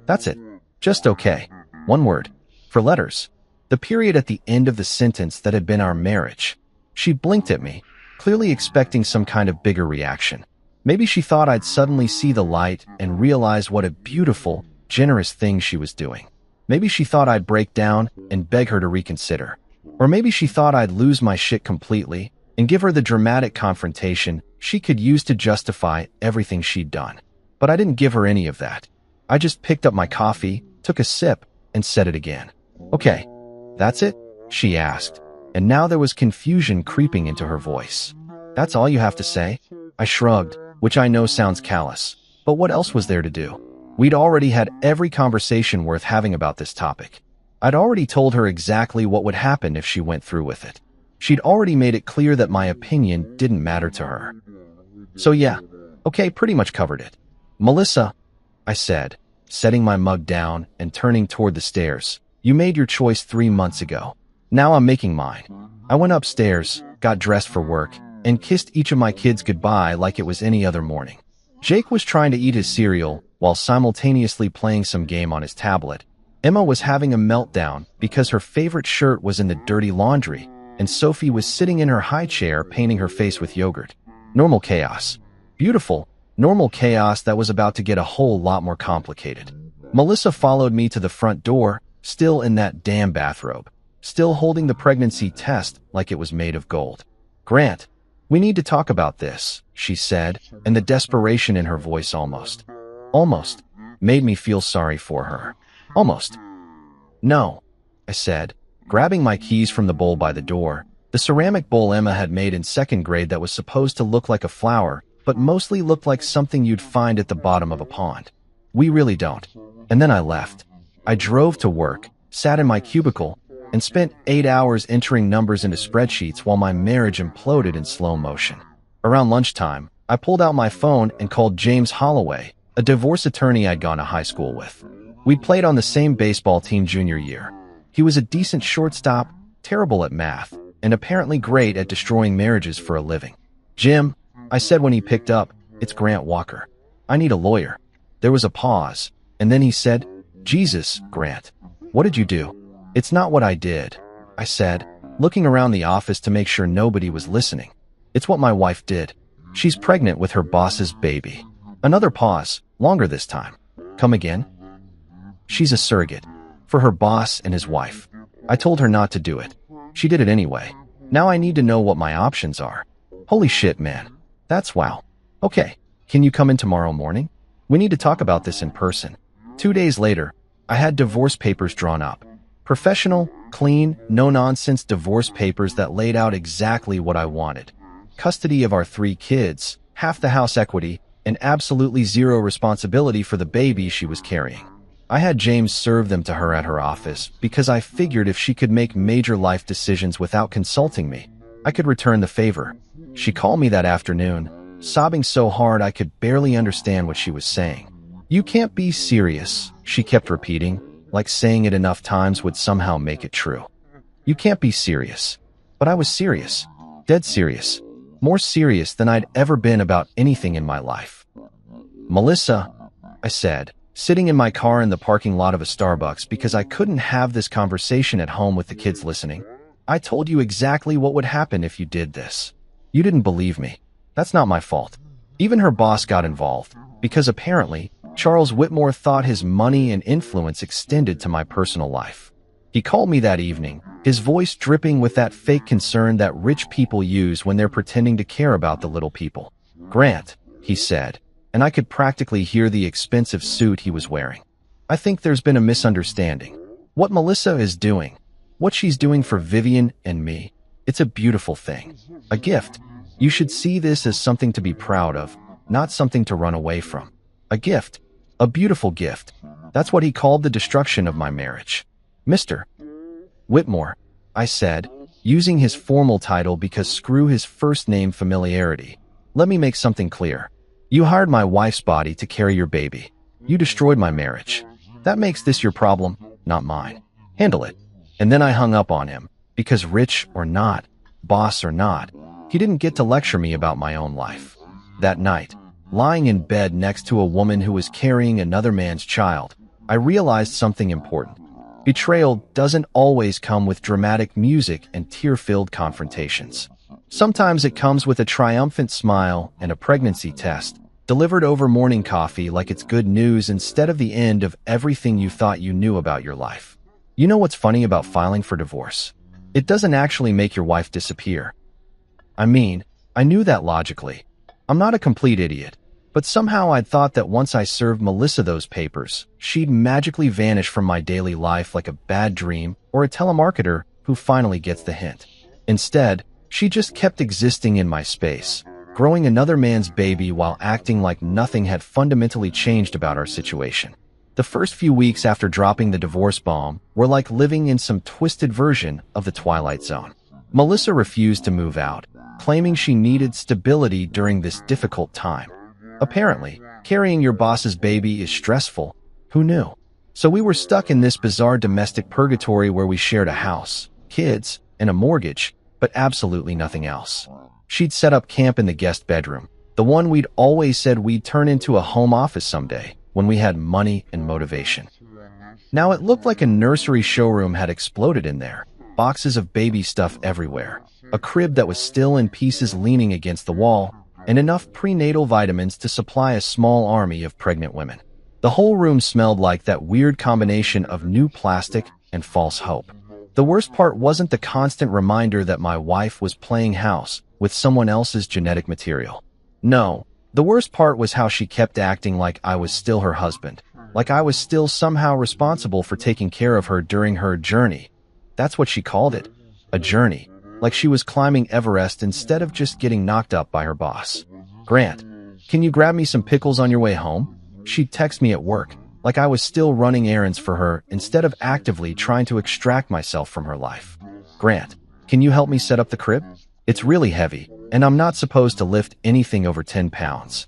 That's it. Just okay." One word. For letters. The period at the end of the sentence that had been our marriage. She blinked at me, clearly expecting some kind of bigger reaction. Maybe she thought I'd suddenly see the light and realize what a beautiful, generous thing she was doing. Maybe she thought I'd break down and beg her to reconsider. Or maybe she thought I'd lose my shit completely and give her the dramatic confrontation she could use to justify everything she'd done. But I didn't give her any of that. I just picked up my coffee, took a sip, and said it again. "Okay, that's it?" she asked, and now there was confusion creeping into her voice. "That's all you have to say?" I shrugged, which I know sounds callous, but what else was there to do? We'd already had every conversation worth having about this topic. I'd already told her exactly what would happen if she went through with it. She'd already made it clear that my opinion didn't matter to her. So yeah, okay, pretty much covered it. "Melissa," I said, setting my mug down and turning toward the stairs, "you made your choice 3 months ago. Now I'm making mine." I went upstairs, got dressed for work, and kissed each of my kids goodbye like it was any other morning. Jake was trying to eat his cereal while simultaneously playing some game on his tablet. Emma was having a meltdown because her favorite shirt was in the dirty laundry, and Sophie was sitting in her high chair painting her face with yogurt. Normal chaos. Beautiful, normal chaos that was about to get a whole lot more complicated. Melissa followed me to the front door, still in that damn bathrobe, still holding the pregnancy test like it was made of gold. "Grant, we need to talk about this," she said, and the desperation in her voice almost made me feel sorry for her. Almost. "No," I said, grabbing my keys from the bowl by the door, the ceramic bowl Emma had made in 2nd grade that was supposed to look like a flower, but mostly looked like something you'd find at the bottom of a pond. "We really don't." And then I left. I drove to work, sat in my cubicle, and spent 8 hours entering numbers into spreadsheets while my marriage imploded in slow motion. Around lunchtime, I pulled out my phone and called James Holloway, a divorce attorney I'd gone to high school with. We'd played on the same baseball team junior year. He was a decent shortstop, terrible at math, and apparently great at destroying marriages for a living. "Jim," I said when he picked up, "it's Grant Walker. I need a lawyer." There was a pause, and then he said, "Jesus, Grant, what did you do?" "It's not what I did," I said, looking around the office to make sure nobody was listening. "It's what my wife did. She's pregnant with her boss's baby." Another pause, longer this time. "Come again?" "She's a surrogate. For her boss and his wife. I told her not to do it. She did it anyway. Now I need to know what my options are." "Holy shit, man. That's wow. Okay, can you come in tomorrow morning? We need to talk about this in person." 2 days later, I had divorce papers drawn up. Professional, clean, no-nonsense divorce papers that laid out exactly what I wanted. Custody of our 3 kids, half the house equity, and absolutely zero responsibility for the baby she was carrying. I had James serve them to her at her office because I figured if she could make major life decisions without consulting me, I could return the favor. She called me that afternoon, sobbing so hard I could barely understand what she was saying. "You can't be serious," she kept repeating, like saying it enough times would somehow make it true. "You can't be serious." But I was serious. Dead serious. More serious than I'd ever been about anything in my life. "Melissa," I said, sitting in my car in the parking lot of a Starbucks because I couldn't have this conversation at home with the kids listening. "I told you exactly what would happen if you did this. You didn't believe me. That's not my fault." Even her boss got involved, because apparently, Charles Whitmore thought his money and influence extended to my personal life. He called me that evening, his voice dripping with that fake concern that rich people use when they're pretending to care about the little people. "Grant," he said, and I could practically hear the expensive suit he was wearing. "I think there's been a misunderstanding. What Melissa is doing, what she's doing for Vivian and me, it's a beautiful thing. A gift. You should see this as something to be proud of, not something to run away from. A gift. A beautiful gift." That's what he called the destruction of my marriage. "Mr. Whitmore," I said, using his formal title because screw his first name familiarity. "Let me make something clear. You hired my wife's body to carry your baby. You destroyed my marriage. That makes this your problem, not mine. Handle it." And then I hung up on him, because rich or not, boss or not, he didn't get to lecture me about my own life. That night, lying in bed next to a woman who was carrying another man's child, I realized something important. Betrayal doesn't always come with dramatic music and tear-filled confrontations. Sometimes it comes with a triumphant smile and a pregnancy test, delivered over morning coffee like it's good news instead of the end of everything you thought you knew about your life. You know what's funny about filing for divorce? It doesn't actually make your wife disappear. I mean, I knew that logically. I'm not a complete idiot. But somehow I'd thought that once I served Melissa those papers, she'd magically vanish from my daily life like a bad dream or a telemarketer who finally gets the hint. Instead, she just kept existing in my space, growing another man's baby while acting like nothing had fundamentally changed about our situation. The first few weeks after dropping the divorce bomb were like living in some twisted version of the Twilight Zone. Melissa refused to move out, claiming she needed stability during this difficult time. Apparently, carrying your boss's baby is stressful. Who knew? So we were stuck in this bizarre domestic purgatory where we shared a house, kids, and a mortgage, but absolutely nothing else. She'd set up camp in the guest bedroom, the one we'd always said we'd turn into a home office someday, when we had money and motivation. Now it looked like a nursery showroom had exploded in there, boxes of baby stuff everywhere, a crib that was still in pieces leaning against the wall, and enough prenatal vitamins to supply a small army of pregnant women. The whole room smelled like that weird combination of new plastic and false hope. The worst part wasn't the constant reminder that my wife was playing house with someone else's genetic material. No, the worst part was how she kept acting like I was still her husband, like I was still somehow responsible for taking care of her during her journey. That's what she called it, a journey. Like she was climbing Everest instead of just getting knocked up by her boss. "Grant, can you grab me some pickles on your way home?" She'd text me at work, like I was still running errands for her instead of actively trying to extract myself from her life. "Grant, can you help me set up the crib? It's really heavy, and I'm not supposed to lift anything over 10 pounds.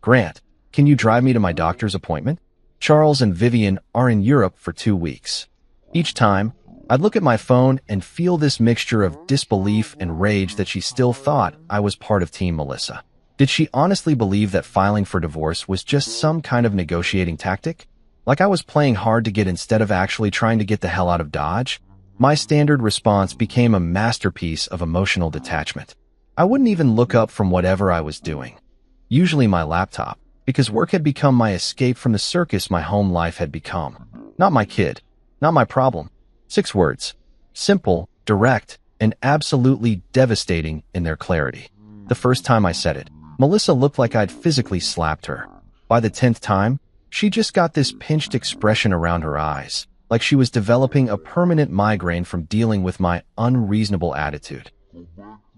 "Grant, can you drive me to my doctor's appointment? Charles and Vivian are in Europe for 2 weeks." Each time, I'd look at my phone and feel this mixture of disbelief and rage that she still thought I was part of Team Melissa. Did she honestly believe that filing for divorce was just some kind of negotiating tactic? Like I was playing hard to get instead of actually trying to get the hell out of Dodge? My standard response became a masterpiece of emotional detachment. I wouldn't even look up from whatever I was doing, usually my laptop, because work had become my escape from the circus my home life had become. Not my kid, not my problem. 6 words. Simple, direct, and absolutely devastating in their clarity. The first time I said it, Melissa looked like I'd physically slapped her. By the 10th time, she just got this pinched expression around her eyes, like she was developing a permanent migraine from dealing with my unreasonable attitude.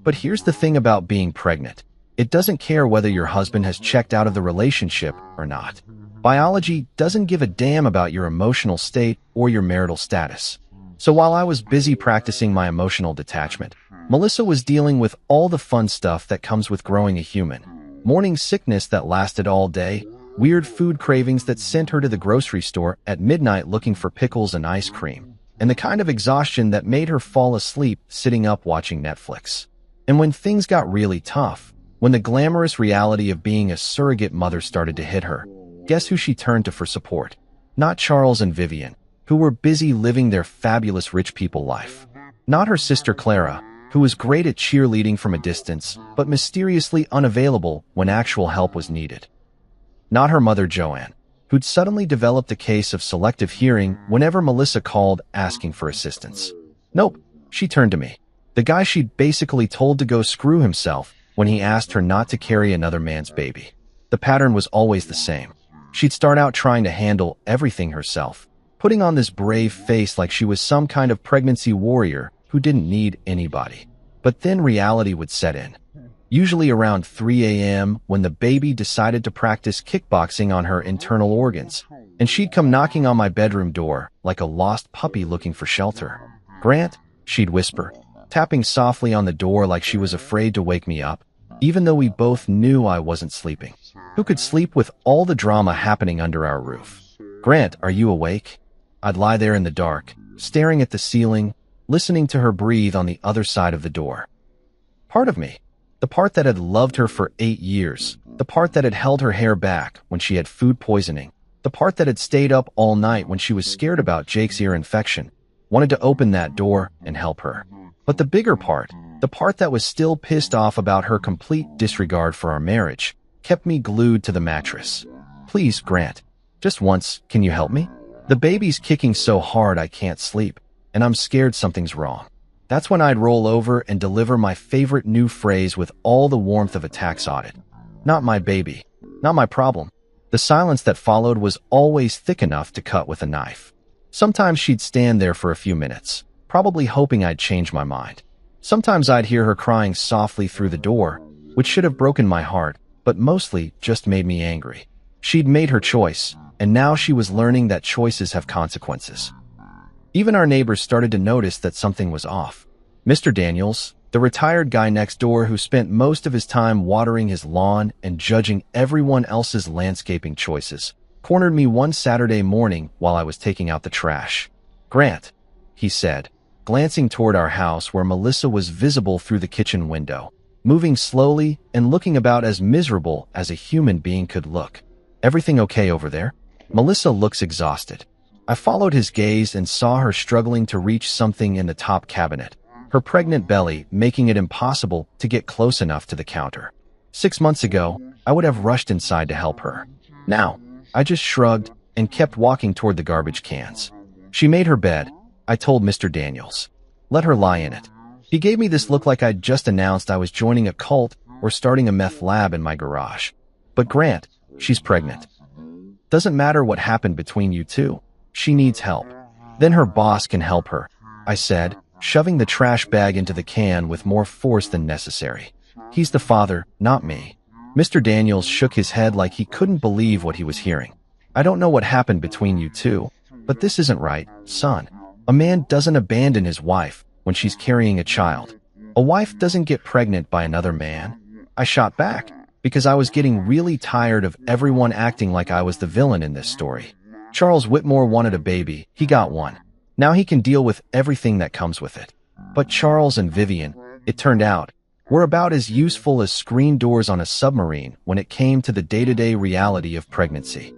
But here's the thing about being pregnant. It doesn't care whether your husband has checked out of the relationship or not. Biology doesn't give a damn about your emotional state or your marital status. So while I was busy practicing my emotional detachment, Melissa was dealing with all the fun stuff that comes with growing a human. Morning sickness that lasted all day, weird food cravings that sent her to the grocery store at midnight looking for pickles and ice cream, and the kind of exhaustion that made her fall asleep sitting up watching Netflix. And when things got really tough, when the glamorous reality of being a surrogate mother started to hit her, guess who she turned to for support? Not Charles and Vivian, who were busy living their fabulous rich people life. Not her sister Clara, who was great at cheerleading from a distance, but mysteriously unavailable when actual help was needed. Not her mother Joanne, who'd suddenly developed a case of selective hearing whenever Melissa called asking for assistance. Nope, she turned to me, the guy she'd basically told to go screw himself when he asked her not to carry another man's baby. The pattern was always the same. She'd start out trying to handle everything herself, putting on this brave face like she was some kind of pregnancy warrior who didn't need anybody. But then reality would set in. Usually around 3 a.m. when the baby decided to practice kickboxing on her internal organs, and she'd come knocking on my bedroom door like a lost puppy looking for shelter. "Grant," she'd whisper, tapping softly on the door like she was afraid to wake me up, even though we both knew I wasn't sleeping. Who could sleep with all the drama happening under our roof? "Grant, are you awake?" I'd lie there in the dark, staring at the ceiling, listening to her breathe on the other side of the door. Part of me, the part that had loved her for 8 years, the part that had held her hair back when she had food poisoning, the part that had stayed up all night when she was scared about Jake's ear infection, wanted to open that door and help her. But the bigger part, the part that was still pissed off about her complete disregard for our marriage, kept me glued to the mattress. "Please, Grant, just once, can you help me? The baby's kicking so hard I can't sleep, and I'm scared something's wrong." That's when I'd roll over and deliver my favorite new phrase with all the warmth of a tax audit. "Not my baby. Not my problem." The silence that followed was always thick enough to cut with a knife. Sometimes she'd stand there for a few minutes, probably hoping I'd change my mind. Sometimes I'd hear her crying softly through the door, which should have broken my heart, but mostly just made me angry. She'd made her choice, and now she was learning that choices have consequences. Even our neighbors started to notice that something was off. Mr. Daniels, the retired guy next door who spent most of his time watering his lawn and judging everyone else's landscaping choices, cornered me one Saturday morning while I was taking out the trash. "Grant," he said, glancing toward our house where Melissa was visible through the kitchen window, moving slowly and looking about as miserable as a human being could look. "Everything okay over there?" Melissa looks exhausted. I followed his gaze and saw her struggling to reach something in the top cabinet, her pregnant belly making it impossible to get close enough to the counter. 6 months ago, I would have rushed inside to help her. Now, I just shrugged and kept walking toward the garbage cans. She made her bed, I told Mr. Daniels. Let her lie in it. He gave me this look like I'd just announced I was joining a cult or starting a meth lab in my garage. "But Grant, she's pregnant. Doesn't matter what happened between you two. She needs help. Then her boss can help her," I said, shoving the trash bag into the can with more force than necessary. "He's the father, not me." Mr. Daniels shook his head like he couldn't believe what he was hearing. "I don't know what happened between you two, but this isn't right, son. A man doesn't abandon his wife when she's carrying a child. A wife doesn't get pregnant by another man." I shot back, because I was getting really tired of everyone acting like I was the villain in this story. Charles Whitmore wanted a baby, he got one. Now he can deal with everything that comes with it. But Charles and Vivian, it turned out, were about as useful as screen doors on a submarine when it came to the day-to-day reality of pregnancy.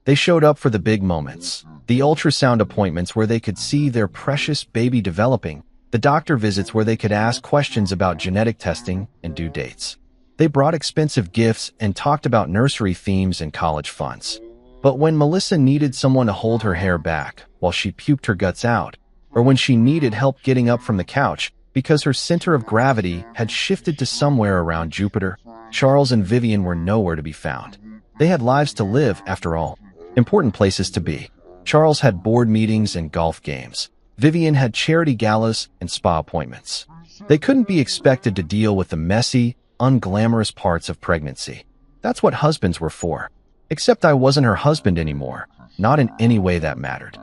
They showed up for the big moments, the ultrasound appointments where they could see their precious baby developing, the doctor visits where they could ask questions about genetic testing and due dates. They brought expensive gifts and talked about nursery themes and college funds. But when Melissa needed someone to hold her hair back while she puked her guts out, or when she needed help getting up from the couch because her center of gravity had shifted to somewhere around Jupiter, Charles and Vivian were nowhere to be found. They had lives to live, after all. Important places to be. Charles had board meetings and golf games. Vivian had charity galas and spa appointments. They couldn't be expected to deal with the messy, unglamorous parts of pregnancy. That's what husbands were for. Except I wasn't her husband anymore, not in any way that mattered.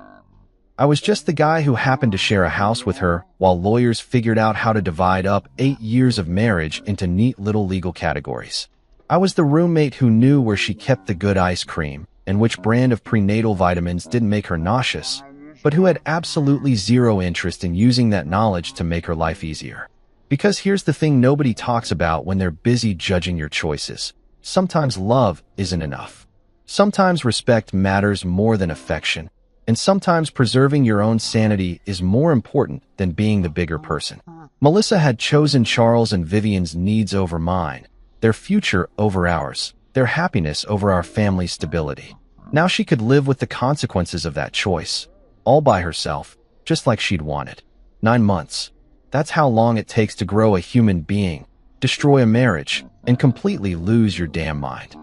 I was just the guy who happened to share a house with her while lawyers figured out how to divide up 8 years of marriage into neat little legal categories. I was the roommate who knew where she kept the good ice cream and which brand of prenatal vitamins didn't make her nauseous, but who had absolutely zero interest in using that knowledge to make her life easier. Because here's the thing nobody talks about when they're busy judging your choices. Sometimes love isn't enough. Sometimes respect matters more than affection. And sometimes preserving your own sanity is more important than being the bigger person. Melissa had chosen Charles and Vivian's needs over mine, their future over ours, their happiness over our family's stability. Now she could live with the consequences of that choice, all by herself, just like she'd wanted. 9 months. That's how long it takes to grow a human being, destroy a marriage, and completely lose your damn mind.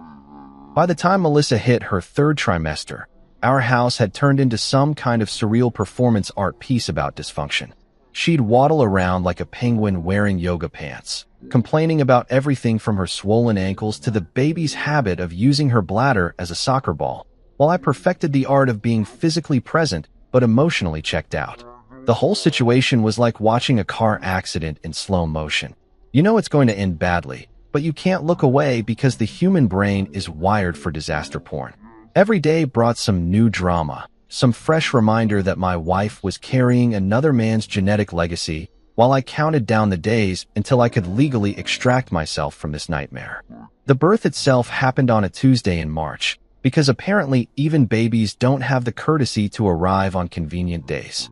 By the time Melissa hit her 3rd trimester, our house had turned into some kind of surreal performance art piece about dysfunction. She'd waddle around like a penguin wearing yoga pants, complaining about everything from her swollen ankles to the baby's habit of using her bladder as a soccer ball, while I perfected the art of being physically present but emotionally checked out. The whole situation was like watching a car accident in slow motion. You know it's going to end badly, but you can't look away because the human brain is wired for disaster porn. Every day brought some new drama, some fresh reminder that my wife was carrying another man's genetic legacy, while I counted down the days until I could legally extract myself from this nightmare. The birth itself happened on a Tuesday in March, because apparently even babies don't have the courtesy to arrive on convenient days.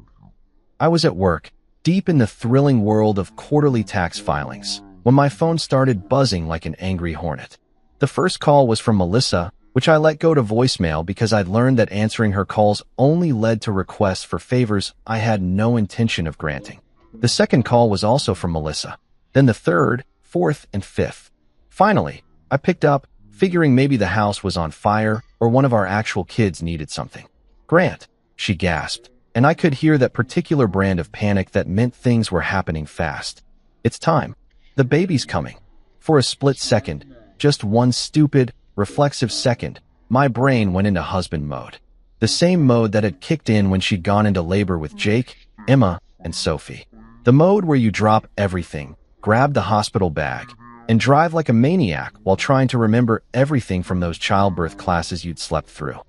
I was at work, deep in the thrilling world of quarterly tax filings, when my phone started buzzing like an angry hornet. The first call was from Melissa, which I let go to voicemail because I'd learned that answering her calls only led to requests for favors I had no intention of granting. The second call was also from Melissa, then the 3rd, 4th, and 5th. Finally, I picked up, figuring maybe the house was on fire or one of our actual kids needed something. "Grant," she gasped, and I could hear that particular brand of panic that meant things were happening fast. "It's time. The baby's coming." For a split second, just one stupid, reflexive second, my brain went into husband mode. The same mode that had kicked in when she'd gone into labor with Jake, Emma, and Sophie. The mode where you drop everything, grab the hospital bag, and drive like a maniac while trying to remember everything from those childbirth classes you'd slept through.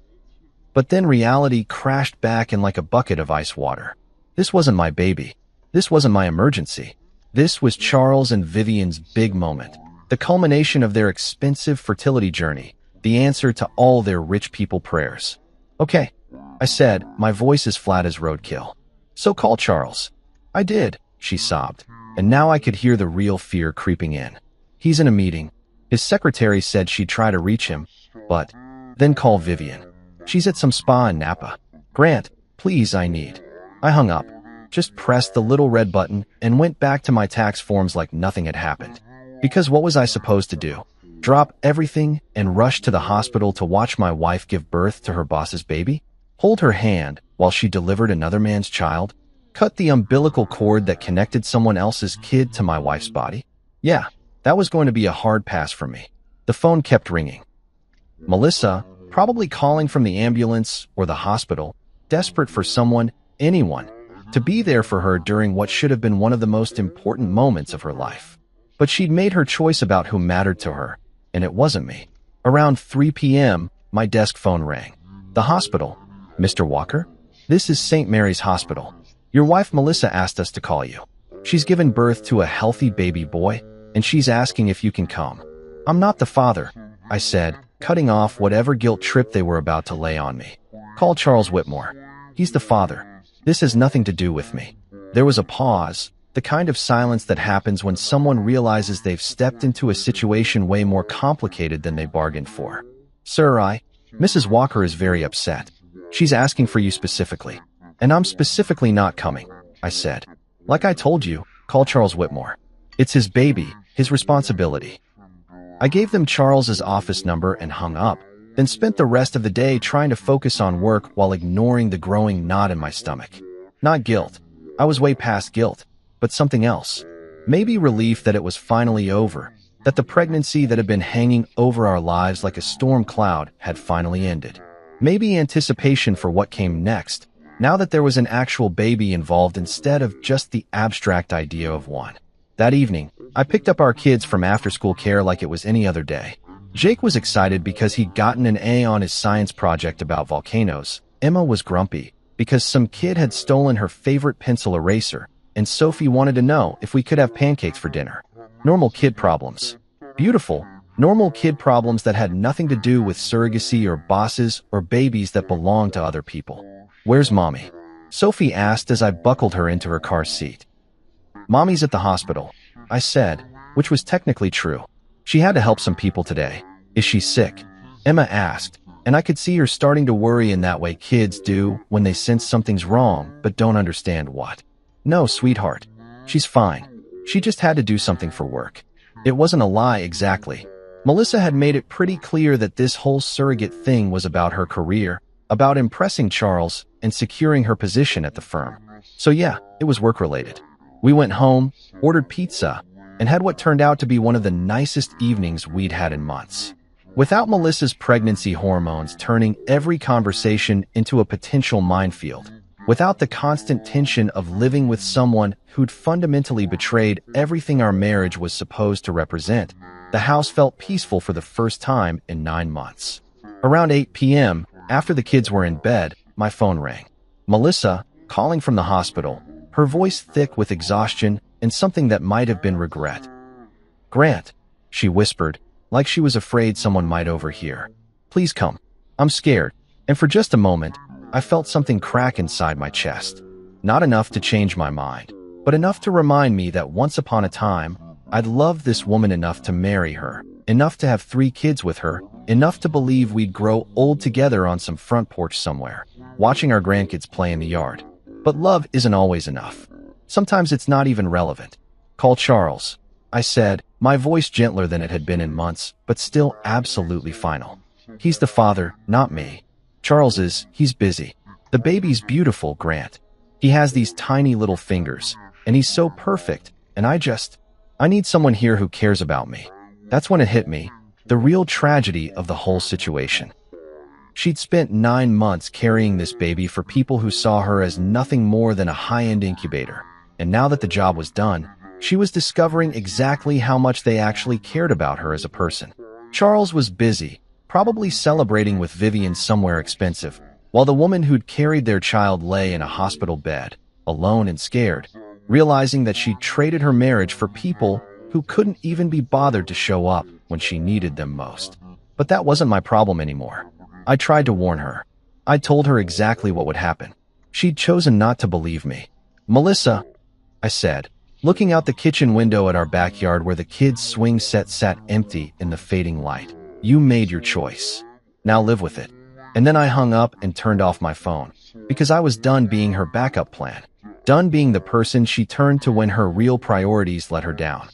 But then reality crashed back in like a bucket of ice water. This wasn't my baby. This wasn't my emergency. This was Charles and Vivian's big moment. The culmination of their expensive fertility journey, the answer to all their rich people prayers. "Okay," I said, my voice as flat as roadkill. "So call Charles." "I did," she sobbed, and now I could hear the real fear creeping in. "He's in a meeting. His secretary said she'd try to reach him, but then call Vivian. She's at some spa in Napa. Grant, please, I need." I hung up, just pressed the little red button, and went back to my tax forms like nothing had happened. Because what was I supposed to do? Drop everything and rush to the hospital to watch my wife give birth to her boss's baby? Hold her hand while she delivered another man's child? Cut the umbilical cord that connected someone else's kid to my wife's body? Yeah, that was going to be a hard pass for me. The phone kept ringing. Melissa, probably calling from the ambulance or the hospital, desperate for someone, anyone, to be there for her during what should have been one of the most important moments of her life. But she'd made her choice about who mattered to her, and it wasn't me. Around 3 p.m., my desk phone rang. "The hospital. Mr. Walker? This is St. Mary's Hospital. Your wife Melissa asked us to call you. She's given birth to a healthy baby boy, and she's asking if you can come." "I'm not the father," I said, cutting off whatever guilt trip they were about to lay on me. "Call Charles Whitmore. He's the father. This has nothing to do with me." There was a pause, the kind of silence that happens when someone realizes they've stepped into a situation way more complicated than they bargained for. "Sir, Mrs. Walker is very upset. She's asking for you specifically. And I'm specifically not coming," I said. "Like I told you, call Charles Whitmore. It's his baby, his responsibility." I gave them Charles's office number and hung up, then spent the rest of the day trying to focus on work while ignoring the growing knot in my stomach. Not guilt. I was way past guilt. But something else. Maybe relief that it was finally over, that the pregnancy that had been hanging over our lives like a storm cloud had finally ended. Maybe anticipation for what came next, now that there was an actual baby involved instead of just the abstract idea of one. That evening, I picked up our kids from after-school care like it was any other day. Jake was excited because he'd gotten an A on his science project about volcanoes. Emma was grumpy because some kid had stolen her favorite pencil eraser, and Sophie wanted to know if we could have pancakes for dinner. Normal kid problems. Beautiful, normal kid problems that had nothing to do with surrogacy or bosses or babies that belonged to other people. "Where's Mommy?" Sophie asked as I buckled her into her car seat. "Mommy's at the hospital," I said, which was technically true. She had to help some people today. "Is she sick?" Emma asked, and I could see her starting to worry in that way kids do when they sense something's wrong but don't understand what. "No, sweetheart. She's fine. She just had to do something for work." It wasn't a lie exactly. Melissa had made it pretty clear that this whole surrogate thing was about her career, about impressing Charles and securing her position at the firm. So yeah, it was work-related. We went home, ordered pizza, and had what turned out to be one of the nicest evenings we'd had in months. Without Melissa's pregnancy hormones turning every conversation into a potential minefield, without the constant tension of living with someone who'd fundamentally betrayed everything our marriage was supposed to represent, the house felt peaceful for the first time in 9 months. Around 8 p.m., after the kids were in bed, my phone rang. Melissa, calling from the hospital, her voice thick with exhaustion and something that might have been regret. "Grant," she whispered, like she was afraid someone might overhear. "Please come. I'm scared." And for just a moment, I felt something crack inside my chest. Not enough to change my mind, but enough to remind me that once upon a time, I'd loved this woman enough to marry her, enough to have 3 kids with her, enough to believe we'd grow old together on some front porch somewhere, watching our grandkids play in the yard. But love isn't always enough. Sometimes it's not even relevant. "Call Charles," I said, my voice gentler than it had been in months, but still absolutely final. "He's the father, not me." He's busy. "The baby's beautiful, Grant. He has these tiny little fingers, and he's so perfect, and I need someone here who cares about me." That's when it hit me, the real tragedy of the whole situation. She'd spent 9 months carrying this baby for people who saw her as nothing more than a high-end incubator, and now that the job was done, she was discovering exactly how much they actually cared about her as a person. Charles was busy, probably celebrating with Vivian somewhere expensive, while the woman who'd carried their child lay in a hospital bed, alone and scared, realizing that she'd traded her marriage for people who couldn't even be bothered to show up when she needed them most. But that wasn't my problem anymore. I tried to warn her. I told her exactly what would happen. She'd chosen not to believe me. "Melissa," I said, looking out the kitchen window at our backyard where the kids' swing set sat empty in the fading light. "You made your choice. Now live with it." And then I hung up and turned off my phone, because I was done being her backup plan. Done being the person she turned to when her real priorities let her down.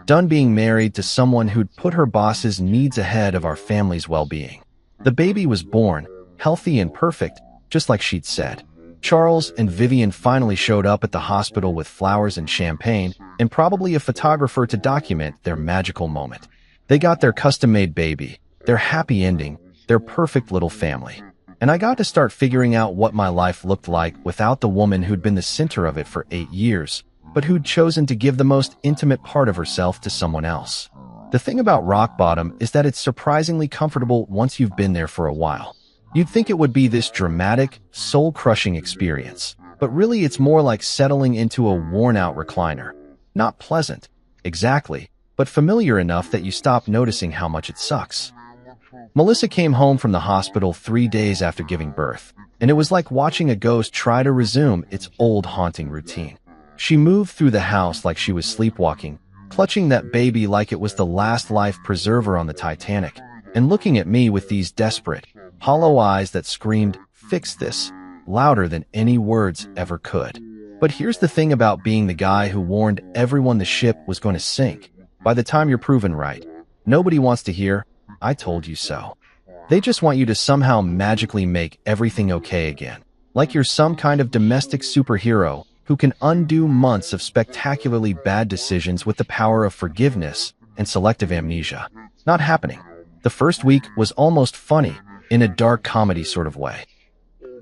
Done being married to someone who'd put her boss's needs ahead of our family's well-being. The baby was born, healthy and perfect, just like she'd said. Charles and Vivian finally showed up at the hospital with flowers and champagne, and probably a photographer to document their magical moment. They got their custom-made baby, their happy ending, their perfect little family. And I got to start figuring out what my life looked like without the woman who'd been the center of it for 8 years, but who'd chosen to give the most intimate part of herself to someone else. The thing about rock bottom is that it's surprisingly comfortable once you've been there for a while. You'd think it would be this dramatic, soul-crushing experience, but really it's more like settling into a worn-out recliner. Not pleasant, exactly, but familiar enough that you stop noticing how much it sucks. Melissa came home from the hospital 3 days after giving birth, and it was like watching a ghost try to resume its old haunting routine. She moved through the house like she was sleepwalking, clutching that baby like it was the last life preserver on the Titanic, and looking at me with these desperate, hollow eyes that screamed, "Fix this," louder than any words ever could. But here's the thing about being the guy who warned everyone the ship was going to sink. By the time you're proven right, nobody wants to hear, "I told you so." They just want you to somehow magically make everything okay again, like you're some kind of domestic superhero who can undo months of spectacularly bad decisions with the power of forgiveness and selective amnesia. Not happening. The first week was almost funny, in a dark comedy sort of way.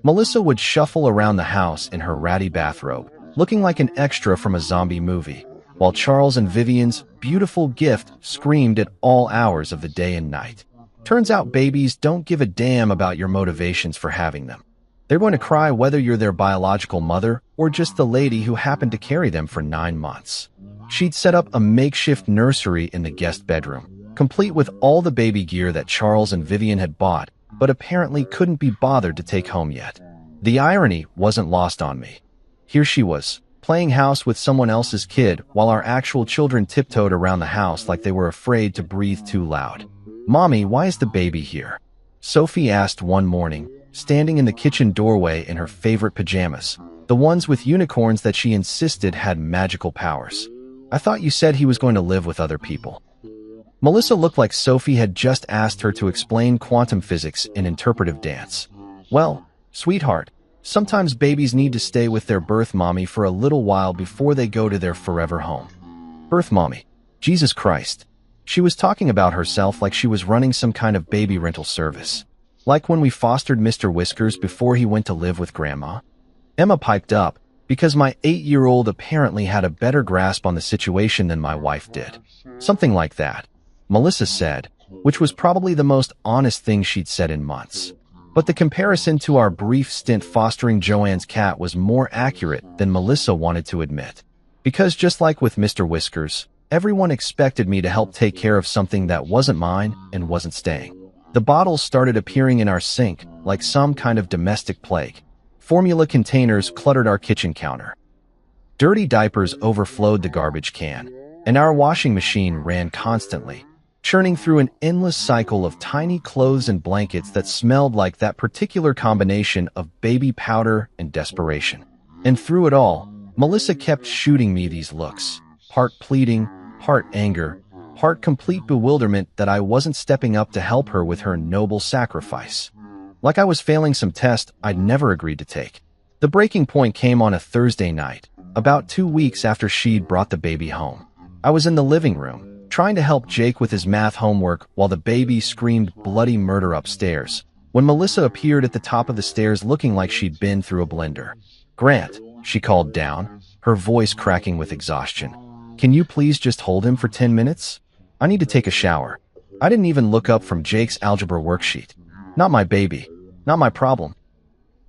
Melissa would shuffle around the house in her ratty bathrobe, looking like an extra from a zombie movie, while Charles and Vivian's beautiful gift screamed at all hours of the day and night. Turns out babies don't give a damn about your motivations for having them. They're going to cry whether you're their biological mother or just the lady who happened to carry them for 9 months. She'd set up a makeshift nursery in the guest bedroom, complete with all the baby gear that Charles and Vivian had bought, but apparently couldn't be bothered to take home yet. The irony wasn't lost on me. Here she was, playing house with someone else's kid while our actual children tiptoed around the house like they were afraid to breathe too loud. "Mommy, why is the baby here?" Sophie asked one morning, standing in the kitchen doorway in her favorite pajamas, the ones with unicorns that she insisted had magical powers. "I thought you said he was going to live with other people." Melissa looked like Sophie had just asked her to explain quantum physics in interpretive dance. "Well, sweetheart, sometimes babies need to stay with their birth mommy for a little while before they go to their forever home." Birth mommy. Jesus Christ. She was talking about herself like she was running some kind of baby rental service. Like when we fostered Mr. Whiskers before he went to live with Grandma. Emma piped up, because my 8-year-old apparently had a better grasp on the situation than my wife did. "Something like that," Melissa said, which was probably the most honest thing she'd said in months. But the comparison to our brief stint fostering Joanne's cat was more accurate than Melissa wanted to admit. Because just like with Mr. Whiskers, everyone expected me to help take care of something that wasn't mine and wasn't staying. The bottles started appearing in our sink like some kind of domestic plague. Formula containers cluttered our kitchen counter. Dirty diapers overflowed the garbage can, and our washing machine ran constantly, churning through an endless cycle of tiny clothes and blankets that smelled like that particular combination of baby powder and desperation. And through it all, Melissa kept shooting me these looks, part pleading, part anger, part complete bewilderment that I wasn't stepping up to help her with her noble sacrifice. Like I was failing some test I'd never agreed to take. The breaking point came on a Thursday night, about 2 weeks after she'd brought the baby home. I was in the living room, trying to help Jake with his math homework while the baby screamed bloody murder upstairs, when Melissa appeared at the top of the stairs looking like she'd been through a blender. "Grant," she called down, her voice cracking with exhaustion. "Can you please just hold him for 10 minutes? I need to take a shower." I didn't even look up from Jake's algebra worksheet. "Not my baby. Not my problem."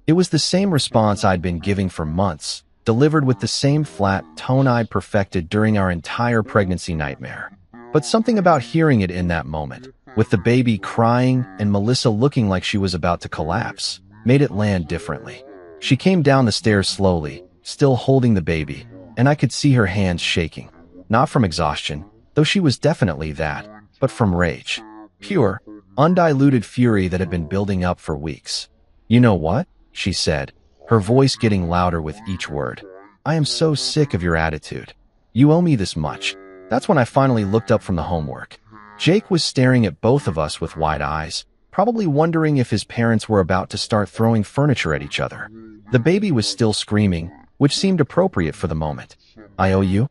It was the same response I'd been giving for months, delivered with the same flat tone I'd perfected during our entire pregnancy nightmare. But something about hearing it in that moment, with the baby crying and Melissa looking like she was about to collapse, made it land differently. She came down the stairs slowly, still holding the baby, and I could see her hands shaking. Not from exhaustion, though she was definitely that, but from rage. Pure, undiluted fury that had been building up for weeks. "You know what?" she said, her voice getting louder with each word. "I am so sick of your attitude. You owe me this much." That's when I finally looked up from the homework. Jake was staring at both of us with wide eyes, probably wondering if his parents were about to start throwing furniture at each other. The baby was still screaming, which seemed appropriate for the moment. "I owe you?"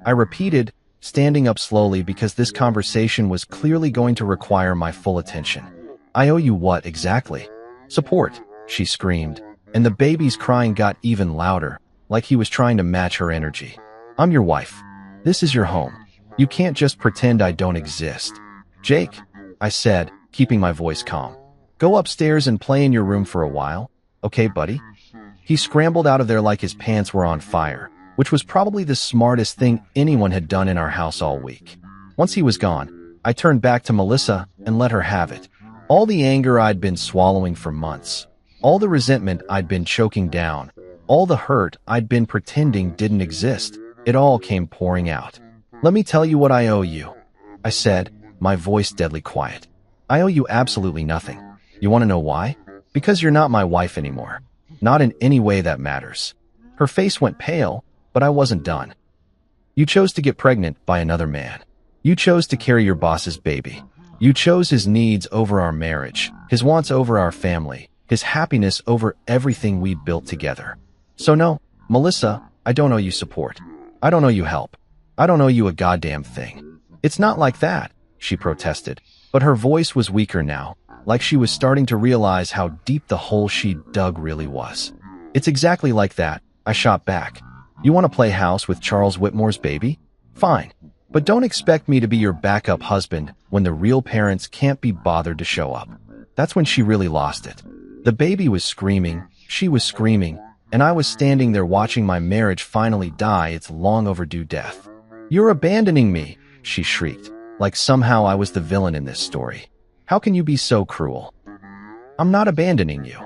I repeated, standing up slowly because this conversation was clearly going to require my full attention. "I owe you what exactly?" "Support," she screamed, and the baby's crying got even louder, like he was trying to match her energy. "I'm your wife. This is your home. You can't just pretend I don't exist." "Jake," I said, keeping my voice calm, "go upstairs and play in your room for a while. Okay, buddy?" He scrambled out of there like his pants were on fire, which was probably the smartest thing anyone had done in our house all week. Once he was gone, I turned back to Melissa and let her have it. All the anger I'd been swallowing for months, all the resentment I'd been choking down, all the hurt I'd been pretending didn't exist, it all came pouring out. "Let me tell you what I owe you," I said, my voice deadly quiet. "I owe you absolutely nothing. You want to know why? Because you're not my wife anymore. Not in any way that matters." Her face went pale, but I wasn't done. "You chose to get pregnant by another man. You chose to carry your boss's baby. You chose his needs over our marriage, his wants over our family, his happiness over everything we built together. So no, Melissa, I don't owe you support. I don't owe you help. I don't owe you a goddamn thing." "It's not like that," she protested, but her voice was weaker now, like she was starting to realize how deep the hole she'd dug really was. "It's exactly like that," I shot back. "You want to play house with Charles Whitmore's baby? Fine. But don't expect me to be your backup husband when the real parents can't be bothered to show up." That's when she really lost it. The baby was screaming, she was screaming, and I was standing there watching my marriage finally die its long overdue death. "You're abandoning me," she shrieked, like somehow I was the villain in this story. "How can you be so cruel?" "I'm not abandoning you,"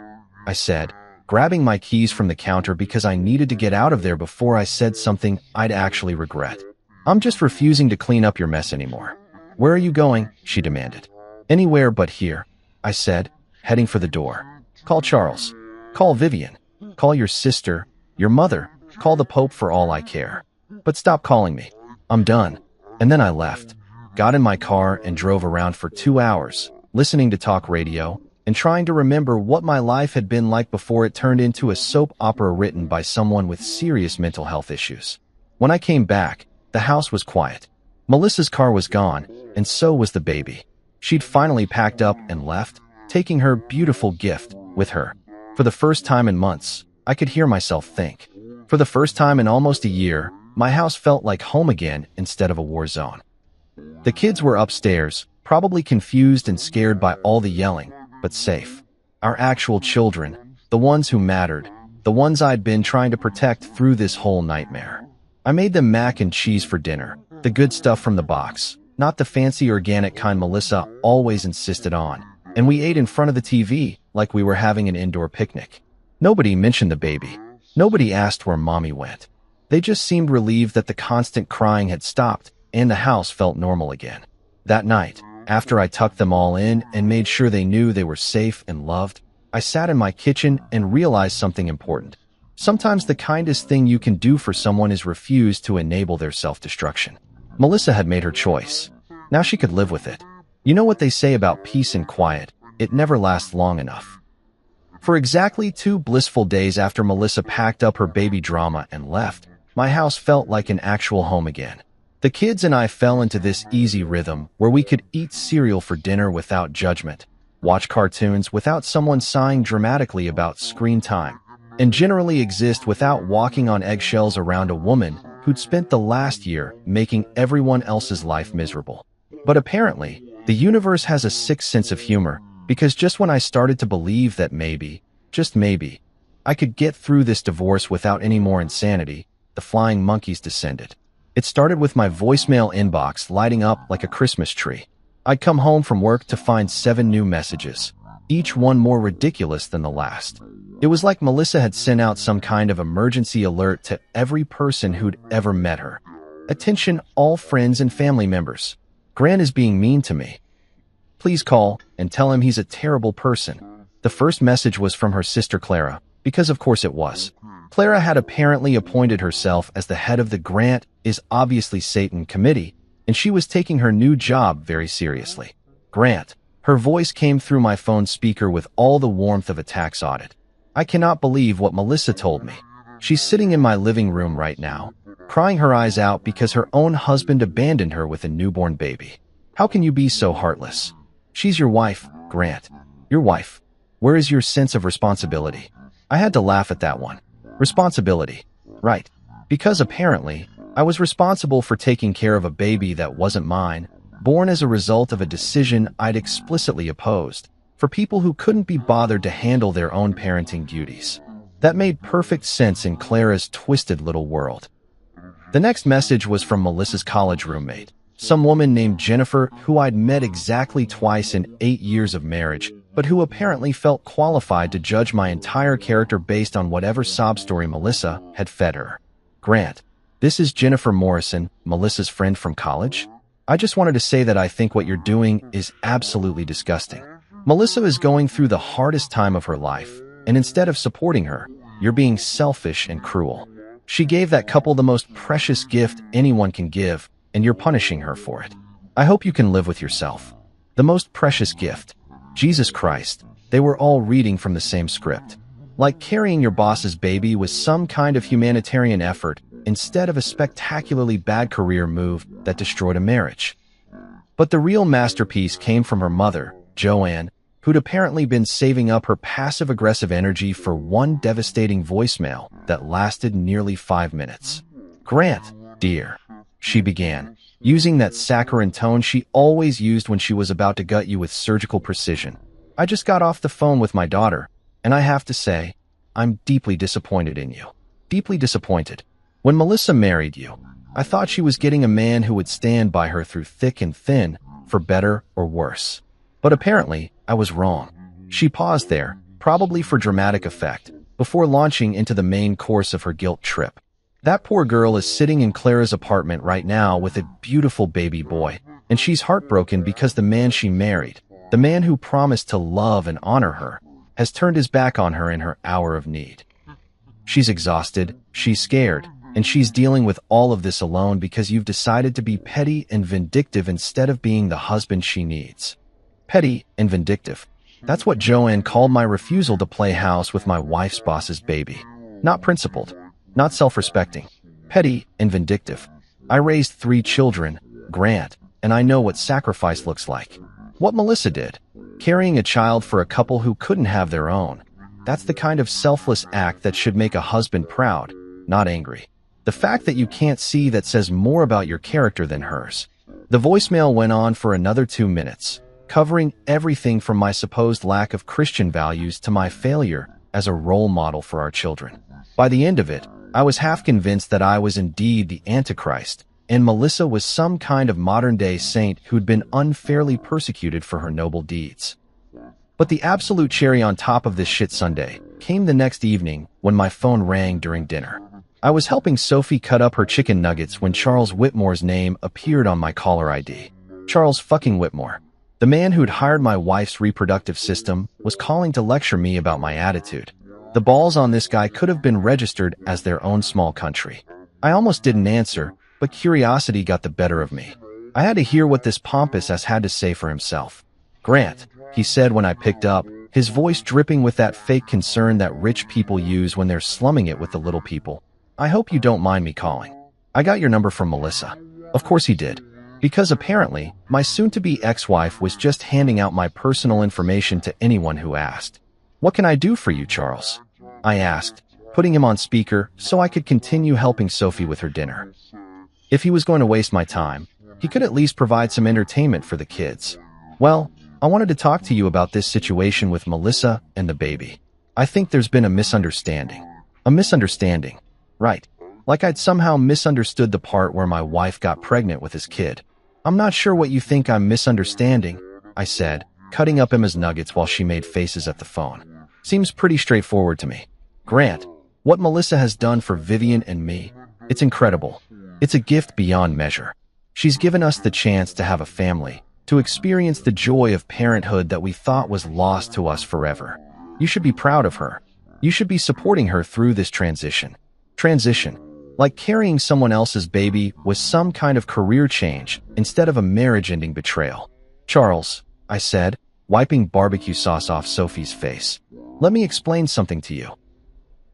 I said, grabbing my keys from the counter because I needed to get out of there before I said something I'd actually regret. "I'm just refusing to clean up your mess anymore." "Where are you going?" she demanded. "Anywhere but here," I said, heading for the door. "Call Charles. Call Vivian. Call your sister, your mother. Call the Pope for all I care. But stop calling me. I'm done." And then I left, got in my car and drove around for 2 hours, listening to talk radio and trying to remember what my life had been like before it turned into a soap opera written by someone with serious mental health issues. When I came back, the house was quiet. Melissa's car was gone, and so was the baby. She'd finally packed up and left, taking her beautiful gift with her. For the first time in months, I could hear myself think. For the first time in almost a year, my house felt like home again instead of a war zone. The kids were upstairs, probably confused and scared by all the yelling, but safe. Our actual children, the ones who mattered, the ones I'd been trying to protect through this whole nightmare. I made them mac and cheese for dinner, the good stuff from the box, not the fancy organic kind Melissa always insisted on, and we ate in front of the TV like we were having an indoor picnic. Nobody mentioned the baby. Nobody asked where Mommy went. They just seemed relieved that the constant crying had stopped and the house felt normal again. That night, after I tucked them all in and made sure they knew they were safe and loved, I sat in my kitchen and realized something important. Sometimes the kindest thing you can do for someone is refuse to enable their self-destruction. Melissa had made her choice. Now she could live with it. You know what they say about peace and quiet, it never lasts long enough. For exactly 2 blissful days after Melissa packed up her baby drama and left, my house felt like an actual home again. The kids and I fell into this easy rhythm where we could eat cereal for dinner without judgment, watch cartoons without someone sighing dramatically about screen time, and generally exist without walking on eggshells around a woman who'd spent the last year making everyone else's life miserable. But apparently, the universe has a sick sense of humor, because just when I started to believe that maybe, just maybe, I could get through this divorce without any more insanity, the flying monkeys descended. It started with my voicemail inbox lighting up like a Christmas tree. I'd come home from work to find 7 new messages, each one more ridiculous than the last. It was like Melissa had sent out some kind of emergency alert to every person who'd ever met her. "Attention all friends and family members. Grant is being mean to me. Please call and tell him he's a terrible person." The first message was from her sister Clara, because of course it was. Clara had apparently appointed herself as the head of the Grant is obviously Satan committee, and she was taking her new job very seriously. Grant. Her voice came through my phone speaker with all the warmth of a tax audit. I cannot believe what Melissa told me. She's sitting in my living room right now, crying her eyes out because her own husband abandoned her with a newborn baby. How can you be so heartless? She's your wife, Grant. Your wife. Where is your sense of responsibility? I had to laugh at that one. Responsibility. Right. Because apparently, I was responsible for taking care of a baby that wasn't mine, born as a result of a decision I'd explicitly opposed, for people who couldn't be bothered to handle their own parenting duties. That made perfect sense in Clara's twisted little world. The next message was from Melissa's college roommate, some woman named Jennifer who I'd met exactly twice in 8 years of marriage, but who apparently felt qualified to judge my entire character based on whatever sob story Melissa had fed her. Grant, this is Jennifer Morrison, Melissa's friend from college. I just wanted to say that I think what you're doing is absolutely disgusting. Melissa is going through the hardest time of her life, and instead of supporting her, you're being selfish and cruel. She gave that couple the most precious gift anyone can give, and you're punishing her for it. I hope you can live with yourself. The most precious gift. Jesus Christ, they were all reading from the same script. Like carrying your boss's baby was some kind of humanitarian effort instead of a spectacularly bad career move that destroyed a marriage. But the real masterpiece came from her mother, Joanne, who'd apparently been saving up her passive-aggressive energy for one devastating voicemail that lasted nearly 5 minutes. Grant, dear, she began, using that saccharine tone she always used when she was about to gut you with surgical precision. I just got off the phone with my daughter, And I have to say, I'm deeply disappointed in you. Deeply disappointed. When Melissa married you, I thought she was getting a man who would stand by her through thick and thin, for better or worse. But apparently, I was wrong. She paused there, probably for dramatic effect, before launching into the main course of her guilt trip. That poor girl is sitting in Clara's apartment right now with a beautiful baby boy, and she's heartbroken because the man she married, the man who promised to love and honor her, has turned his back on her in her hour of need. She's exhausted, she's scared, and she's dealing with all of this alone because you've decided to be petty and vindictive instead of being the husband she needs. Petty and vindictive. That's what Joanne called my refusal to play house with my wife's boss's baby. Not principled, not self-respecting. Petty and vindictive. I raised 3 children, Grant, and I know what sacrifice looks like. What Melissa did, carrying a child for a couple who couldn't have their own. That's the kind of selfless act that should make a husband proud, not angry. The fact that you can't see that says more about your character than hers. The voicemail went on for another 2 minutes, covering everything from my supposed lack of Christian values to my failure as a role model for our children. By the end of it, I was half convinced that I was indeed the Antichrist, and Melissa was some kind of modern-day saint who'd been unfairly persecuted for her noble deeds. But the absolute cherry on top of this shit Sunday came the next evening when my phone rang during dinner. I was helping Sophie cut up her chicken nuggets when Charles Whitmore's name appeared on my caller ID. Charles fucking Whitmore. The man who'd hired my wife's reproductive system was calling to lecture me about my attitude. The balls on this guy could have been registered as their own small country. I almost didn't answer, but curiosity got the better of me. I had to hear what this pompous ass had to say for himself. "Grant," he said when I picked up, his voice dripping with that fake concern that rich people use when they're slumming it with the little people. "I hope you don't mind me calling. I got your number from Melissa." Of course he did. Because apparently, my soon-to-be ex-wife was just handing out my personal information to anyone who asked. "What can I do for you, Charles?" I asked, putting him on speaker so I could continue helping Sophie with her dinner. If he was going to waste my time, he could at least provide some entertainment for the kids. "Well, I wanted to talk to you about this situation with Melissa and the baby. I think there's been a misunderstanding." A misunderstanding. Right. Like I'd somehow misunderstood the part where my wife got pregnant with his kid. "I'm not sure what you think I'm misunderstanding," I said, cutting up Emma's nuggets while she made faces at the phone. "Seems pretty straightforward to me. Grant, what Melissa has done for Vivian and me, it's incredible. It's a gift beyond measure. She's given us the chance to have a family, to experience the joy of parenthood that we thought was lost to us forever. You should be proud of her. You should be supporting her through this transition. Transition. Like carrying someone else's baby was some kind of career change instead of a marriage-ending betrayal." "Charles," I said, wiping barbecue sauce off Sophie's face, "let me explain something to you.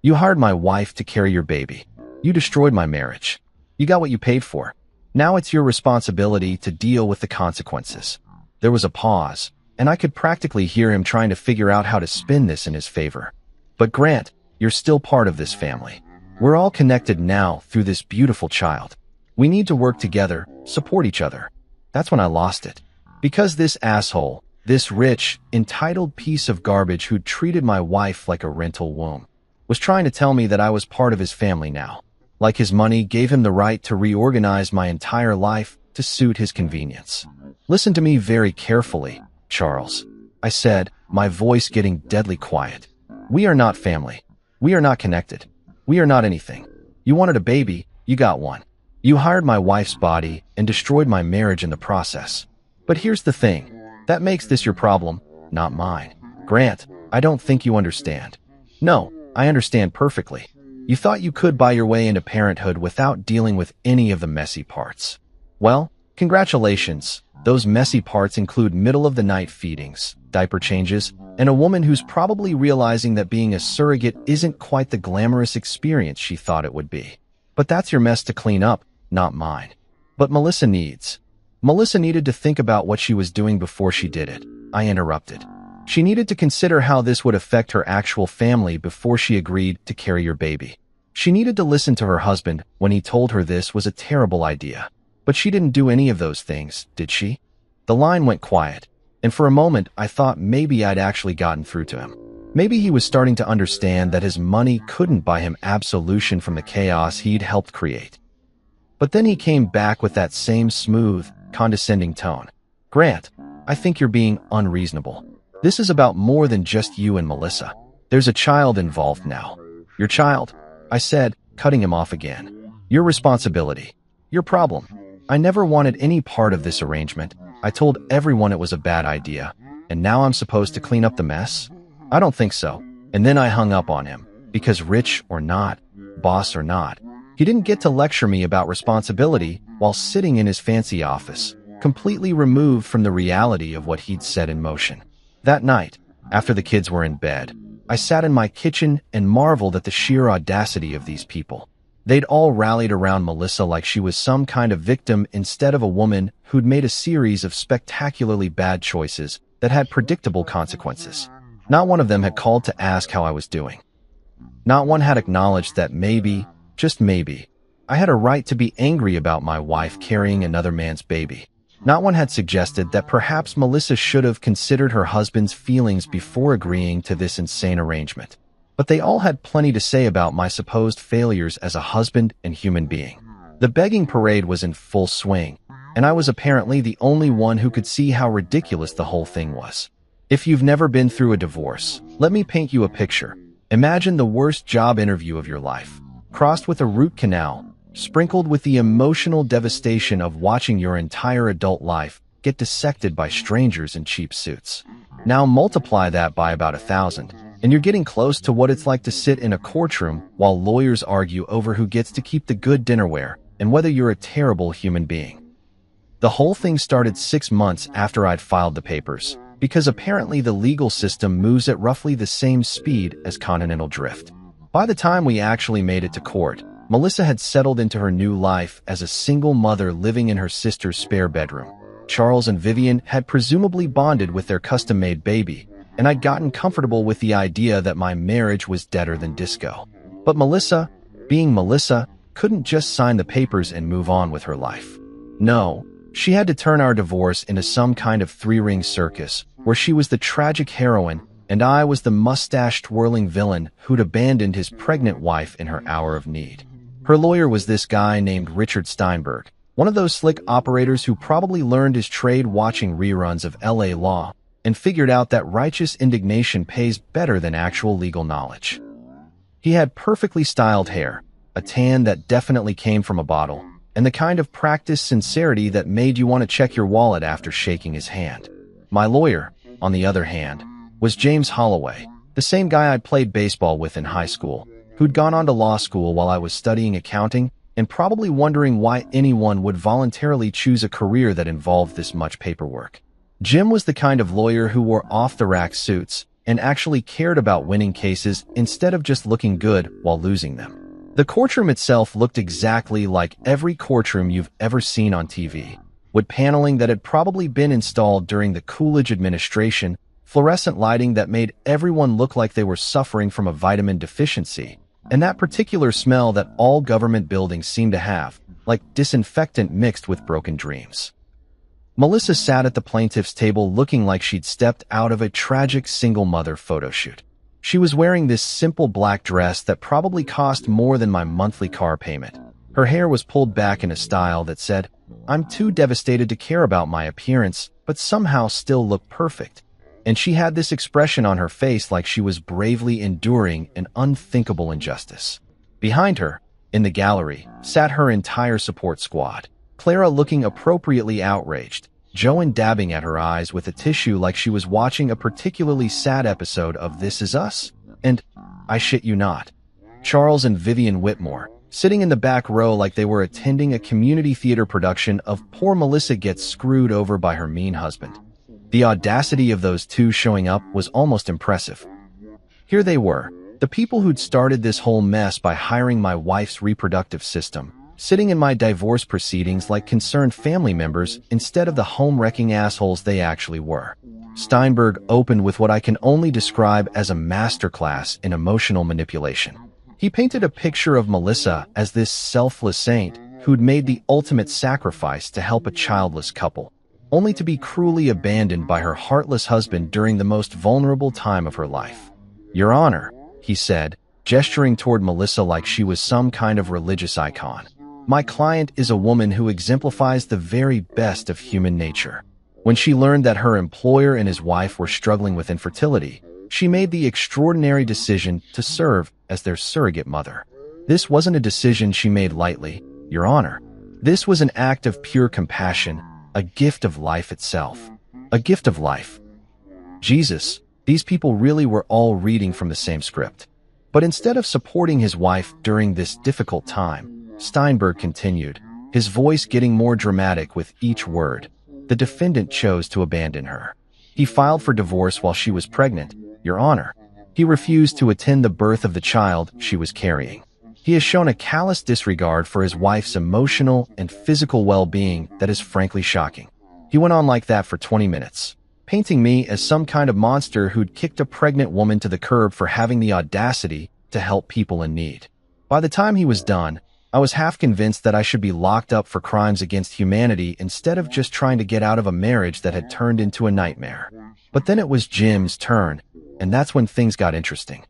You hired my wife to carry your baby. You destroyed my marriage. You got what you paid for. Now it's your responsibility to deal with the consequences." There was a pause, and I could practically hear him trying to figure out how to spin this in his favor. "But Grant, you're still part of this family. We're all connected now through this beautiful child. We need to work together, support each other." That's when I lost it. Because this asshole, this rich, entitled piece of garbage who'd treated my wife like a rental womb, was trying to tell me that I was part of his family now. Like his money gave him the right to reorganize my entire life to suit his convenience. "Listen to me very carefully, Charles," I said, my voice getting deadly quiet. "We are not family. We are not connected. We are not anything. You wanted a baby, you got one. You hired my wife's body and destroyed my marriage in the process. But here's the thing. That makes this your problem, not mine. Grant, I don't think you understand." "No, I understand perfectly. You thought you could buy your way into parenthood without dealing with any of the messy parts. Well, congratulations. Those messy parts include middle-of-the-night feedings, diaper changes, and a woman who's probably realizing that being a surrogate isn't quite the glamorous experience she thought it would be. But that's your mess to clean up, not mine. But Melissa needed to think about what she was doing before she did it," I interrupted. "She needed to consider how this would affect her actual family before she agreed to carry your baby. She needed to listen to her husband when he told her this was a terrible idea. But she didn't do any of those things, did she?" The line went quiet, and for a moment I thought maybe I'd actually gotten through to him. Maybe he was starting to understand that his money couldn't buy him absolution from the chaos he'd helped create. But then he came back with that same smooth, condescending tone. "Grant, I think you're being unreasonable. This is about more than just you and Melissa. There's a child involved now." "Your child?" I said, cutting him off again. "Your responsibility. Your problem. I never wanted any part of this arrangement. I told everyone it was a bad idea, and now I'm supposed to clean up the mess? I don't think so." And then I hung up on him, because rich or not, boss or not, he didn't get to lecture me about responsibility while sitting in his fancy office, completely removed from the reality of what he'd set in motion. That night, after the kids were in bed, I sat in my kitchen and marveled at the sheer audacity of these people. They'd all rallied around Melissa like she was some kind of victim instead of a woman who'd made a series of spectacularly bad choices that had predictable consequences. Not one of them had called to ask how I was doing. Not one had acknowledged that maybe, just maybe, I had a right to be angry about my wife carrying another man's baby. Not one had suggested that perhaps Melissa should have considered her husband's feelings before agreeing to this insane arrangement. But they all had plenty to say about my supposed failures as a husband and human being. The begging parade was in full swing, and I was apparently the only one who could see how ridiculous the whole thing was. If you've never been through a divorce, let me paint you a picture. Imagine the worst job interview of your life, crossed with a root canal, sprinkled with the emotional devastation of watching your entire adult life get dissected by strangers in cheap suits. Now multiply that by about 1,000, and you're getting close to what it's like to sit in a courtroom while lawyers argue over who gets to keep the good dinnerware and whether you're a terrible human being. The whole thing started 6 months after I'd filed the papers, because apparently the legal system moves at roughly the same speed as continental drift. By the time we actually made it to court, Melissa had settled into her new life as a single mother living in her sister's spare bedroom. Charles and Vivian had presumably bonded with their custom-made baby, and I'd gotten comfortable with the idea that my marriage was deader than disco. But Melissa, being Melissa, couldn't just sign the papers and move on with her life. No, she had to turn our divorce into some kind of three-ring circus, where she was the tragic heroine and I was the mustache-twirling villain who'd abandoned his pregnant wife in her hour of need. Her lawyer was this guy named Richard Steinberg, one of those slick operators who probably learned his trade watching reruns of LA Law and figured out that righteous indignation pays better than actual legal knowledge. He had perfectly styled hair, a tan that definitely came from a bottle, and the kind of practiced sincerity that made you want to check your wallet after shaking his hand. My lawyer, on the other hand, was James Holloway, the same guy I'd played baseball with in high school, who'd gone on to law school while I was studying accounting and probably wondering why anyone would voluntarily choose a career that involved this much paperwork. Jim was the kind of lawyer who wore off-the-rack suits and actually cared about winning cases instead of just looking good while losing them. The courtroom itself looked exactly like every courtroom you've ever seen on TV, with paneling that had probably been installed during the Coolidge administration, fluorescent lighting that made everyone look like they were suffering from a vitamin deficiency, and that particular smell that all government buildings seem to have, like disinfectant mixed with broken dreams. Melissa sat at the plaintiff's table looking like she'd stepped out of a tragic single mother photo shoot. She was wearing this simple black dress that probably cost more than my monthly car payment. Her hair was pulled back in a style that said, "I'm too devastated to care about my appearance, but somehow still look perfect." And she had this expression on her face like she was bravely enduring an unthinkable injustice. Behind her, in the gallery, sat her entire support squad. Clara looking appropriately outraged, Joan dabbing at her eyes with a tissue like she was watching a particularly sad episode of This Is Us, and, I shit you not, Charles and Vivian Whitmore, sitting in the back row like they were attending a community theater production of Poor Melissa Gets Screwed Over by Her Mean Husband. The audacity of those two showing up was almost impressive. Here they were, the people who'd started this whole mess by hiring my wife's reproductive system, sitting in my divorce proceedings like concerned family members instead of the home-wrecking assholes they actually were. Steinberg opened with what I can only describe as a masterclass in emotional manipulation. He painted a picture of Melissa as this selfless saint who'd made the ultimate sacrifice to help a childless couple, only to be cruelly abandoned by her heartless husband during the most vulnerable time of her life. "Your Honor," he said, gesturing toward Melissa like she was some kind of religious icon. "My client is a woman who exemplifies the very best of human nature. When she learned that her employer and his wife were struggling with infertility, she made the extraordinary decision to serve as their surrogate mother. This wasn't a decision she made lightly, Your Honor. This was an act of pure compassion, a gift of life itself. A gift of life." Jesus, these people really were all reading from the same script. But instead of supporting his wife during this difficult time, Steinberg continued, his voice getting more dramatic with each word. "The defendant chose to abandon her. He filed for divorce while she was pregnant, Your Honor. He refused to attend the birth of the child she was carrying. He has shown a callous disregard for his wife's emotional and physical well-being that is frankly shocking. He went on like that for 20 minutes, painting me as some kind of monster who'd kicked a pregnant woman to the curb for having the audacity to help people in need. By the time he was done, I was half convinced that I should be locked up for crimes against humanity instead of just trying to get out of a marriage that had turned into a nightmare. But then it was Jim's turn, and that's when things got interesting.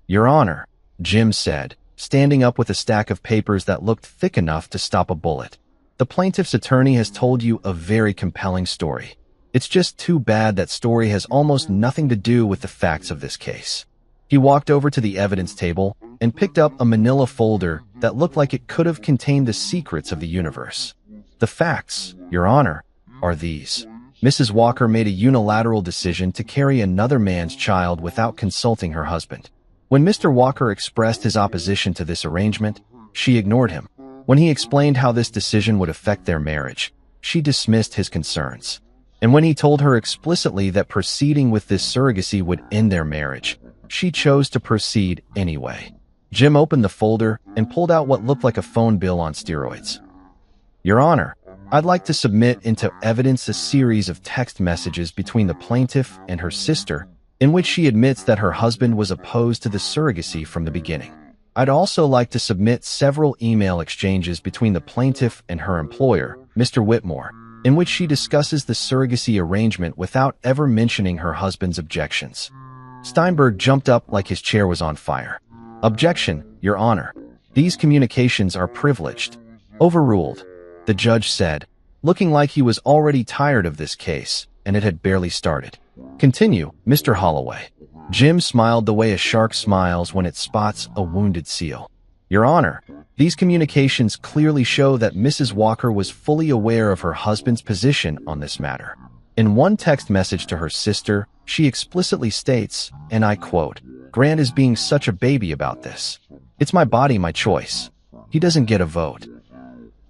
Your Honor, Jim said, standing up with a stack of papers that looked thick enough to stop a bullet. The plaintiff's attorney has told you a very compelling story. It's just too bad that story has almost nothing to do with the facts of this case. He walked over to the evidence table and picked up a manila folder that looked like it could have contained the secrets of the universe. The facts, Your Honor, are these. Mrs. Walker made a unilateral decision to carry another man's child without consulting her husband. When Mr. Walker expressed his opposition to this arrangement, she ignored him. When he explained how this decision would affect their marriage, she dismissed his concerns. And when he told her explicitly that proceeding with this surrogacy would end their marriage, she chose to proceed anyway. Jim opened the folder and pulled out what looked like a phone bill on steroids. Your Honor, I'd like to submit into evidence a series of text messages between the plaintiff and her sister in which she admits that her husband was opposed to the surrogacy from the beginning. I'd also like to submit several email exchanges between the plaintiff and her employer, Mr. Whitmore, in which she discusses the surrogacy arrangement without ever mentioning her husband's objections. Steinberg jumped up like his chair was on fire. Objection, Your Honor. These communications are privileged. Overruled, the judge said, looking like he was already tired of this case, and it had barely started. Continue, Mr. Holloway. Jim smiled the way a shark smiles when it spots a wounded seal. Your Honor, these communications clearly show that Mrs. Walker was fully aware of her husband's position on this matter. In one text message to her sister, she explicitly states, and I quote, "Grant is being such a baby about this. It's my body, my choice. He doesn't get a vote."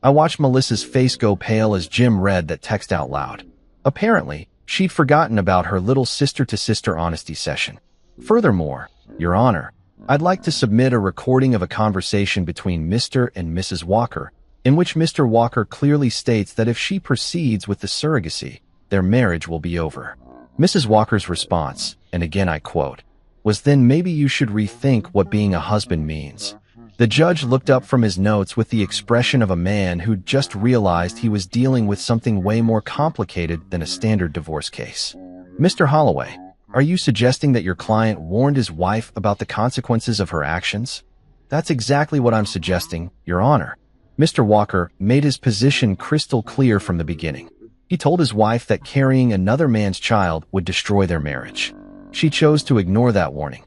I watched Melissa's face go pale as Jim read that text out loud. Apparently, she'd forgotten about her little sister-to-sister honesty session. Furthermore, Your Honor, I'd like to submit a recording of a conversation between Mr. and Mrs. Walker, in which Mr. Walker clearly states that if she proceeds with the surrogacy, their marriage will be over. Mrs. Walker's response, and again I quote, was "Then maybe you should rethink what being a husband means." The judge looked up from his notes with the expression of a man who'd just realized he was dealing with something way more complicated than a standard divorce case. Mr. Holloway, are you suggesting that your client warned his wife about the consequences of her actions? That's exactly what I'm suggesting, Your Honor. Mr. Walker made his position crystal clear from the beginning. He told his wife that carrying another man's child would destroy their marriage. She chose to ignore that warning.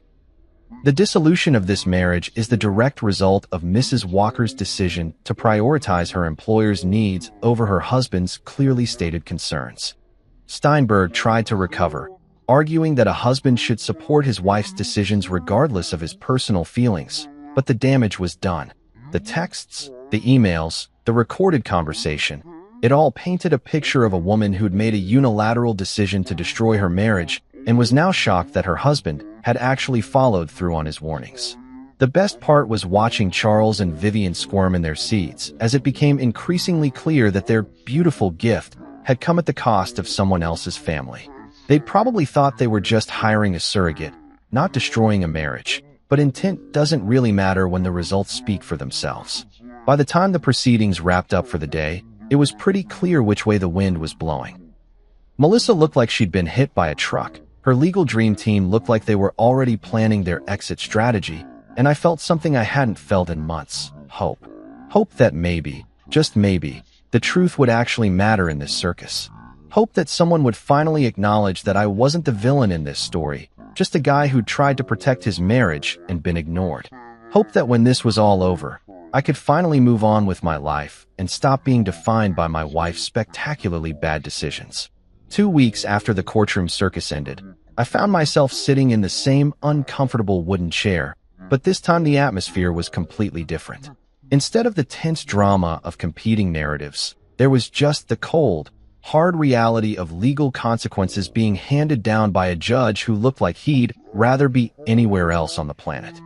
The dissolution of this marriage is the direct result of Mrs. Walker's decision to prioritize her employer's needs over her husband's clearly stated concerns. Steinberg tried to recover, arguing that a husband should support his wife's decisions regardless of his personal feelings, but the damage was done. The texts, the emails, the recorded conversation, it all painted a picture of a woman who'd made a unilateral decision to destroy her marriage and was now shocked that her husband had actually followed through on his warnings. The best part was watching Charles and Vivian squirm in their seats as it became increasingly clear that their beautiful gift had come at the cost of someone else's family. They'd probably thought they were just hiring a surrogate, not destroying a marriage, but intent doesn't really matter when the results speak for themselves. By the time the proceedings wrapped up for the day, it was pretty clear which way the wind was blowing. Melissa looked like she'd been hit by a truck, Her legal dream team looked like they were already planning their exit strategy, and I felt something I hadn't felt in months. Hope. Hope that maybe, just maybe, the truth would actually matter in this circus. Hope that someone would finally acknowledge that I wasn't the villain in this story, just a guy who tried to protect his marriage and been ignored. Hope that when this was all over, I could finally move on with my life and stop being defined by my wife's spectacularly bad decisions. 2 weeks after the courtroom circus ended, I found myself sitting in the same uncomfortable wooden chair, but this time the atmosphere was completely different. Instead of the tense drama of competing narratives, there was just the cold, hard reality of legal consequences being handed down by a judge who looked like he'd rather be anywhere else on the planet.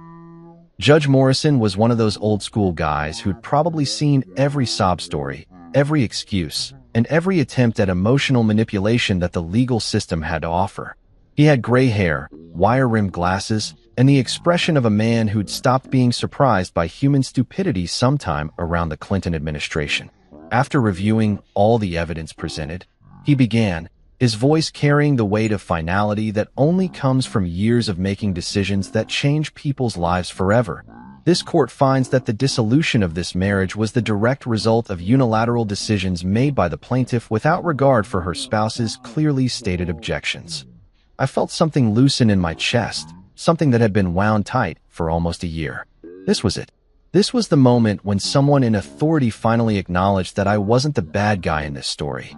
Judge Morrison was one of those old-school guys who'd probably seen every sob story, every excuse, and every attempt at emotional manipulation that the legal system had to offer. He had gray hair, wire-rimmed glasses, and the expression of a man who'd stopped being surprised by human stupidity sometime around the Clinton administration. After reviewing all the evidence presented, he began, his voice carrying the weight of finality that only comes from years of making decisions that change people's lives forever. This court finds that the dissolution of this marriage was the direct result of unilateral decisions made by the plaintiff without regard for her spouse's clearly stated objections. I felt something loosen in my chest, something that had been wound tight for almost a year. This was it. This was the moment when someone in authority finally acknowledged that I wasn't the bad guy in this story.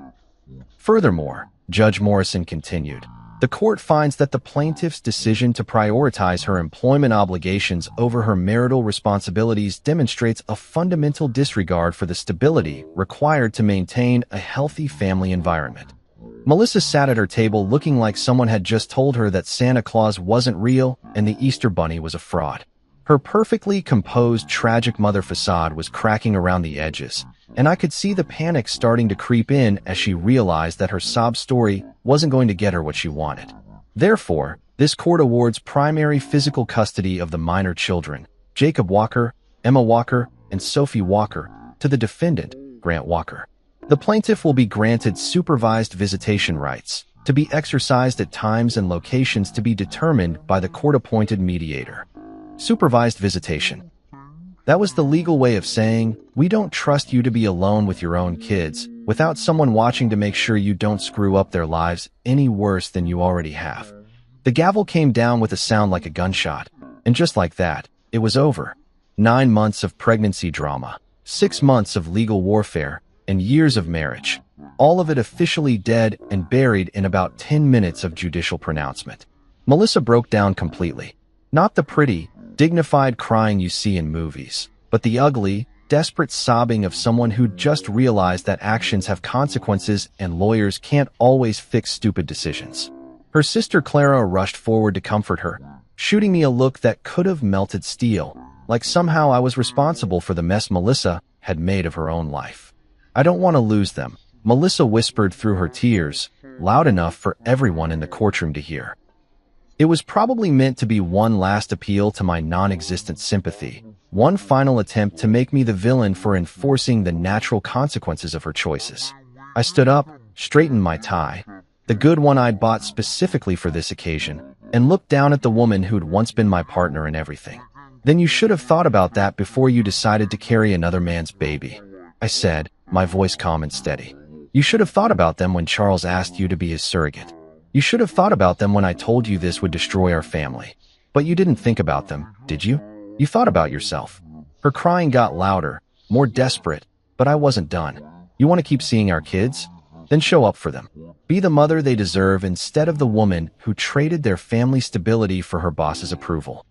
Furthermore, Judge Morrison continued, the court finds that the plaintiff's decision to prioritize her employment obligations over her marital responsibilities demonstrates a fundamental disregard for the stability required to maintain a healthy family environment. Melissa sat at her table looking like someone had just told her that Santa Claus wasn't real and the Easter Bunny was a fraud. Her perfectly composed, tragic mother facade was cracking around the edges, and I could see the panic starting to creep in as she realized that her sob story wasn't going to get her what she wanted. Therefore, this court awards primary physical custody of the minor children, Jacob Walker, Emma Walker, and Sophie Walker, to the defendant, Grant Walker. The plaintiff will be granted supervised visitation rights, to be exercised at times and locations to be determined by the court-appointed mediator. Supervised visitation. That was the legal way of saying, we don't trust you to be alone with your own kids, without someone watching to make sure you don't screw up their lives any worse than you already have. The gavel came down with a sound like a gunshot, and just like that, it was over. 9 months of pregnancy drama, 6 months of legal warfare, and years of marriage, all of it officially dead and buried in about 10 minutes of judicial pronouncement. Melissa broke down completely. Not the pretty, dignified crying you see in movies, but the ugly, desperate sobbing of someone who just realized that actions have consequences and lawyers can't always fix stupid decisions. Her sister Clara rushed forward to comfort her, shooting me a look that could have melted steel, like somehow I was responsible for the mess Melissa had made of her own life. I don't want to lose them, Melissa whispered through her tears, loud enough for everyone in the courtroom to hear. It was probably meant to be one last appeal to my non-existent sympathy, one final attempt to make me the villain for enforcing the natural consequences of her choices. I stood up, straightened my tie, the good one I'd bought specifically for this occasion, and looked down at the woman who'd once been my partner in everything. Then you should have thought about that before you decided to carry another man's baby, I said, my voice calm and steady. You should have thought about them when Charles asked you to be his surrogate. You should have thought about them when I told you this would destroy our family. But you didn't think about them, did you? You thought about yourself. Her crying got louder, more desperate, but I wasn't done. You want to keep seeing our kids? Then show up for them. Be the mother they deserve instead of the woman who traded their family stability for her boss's approval.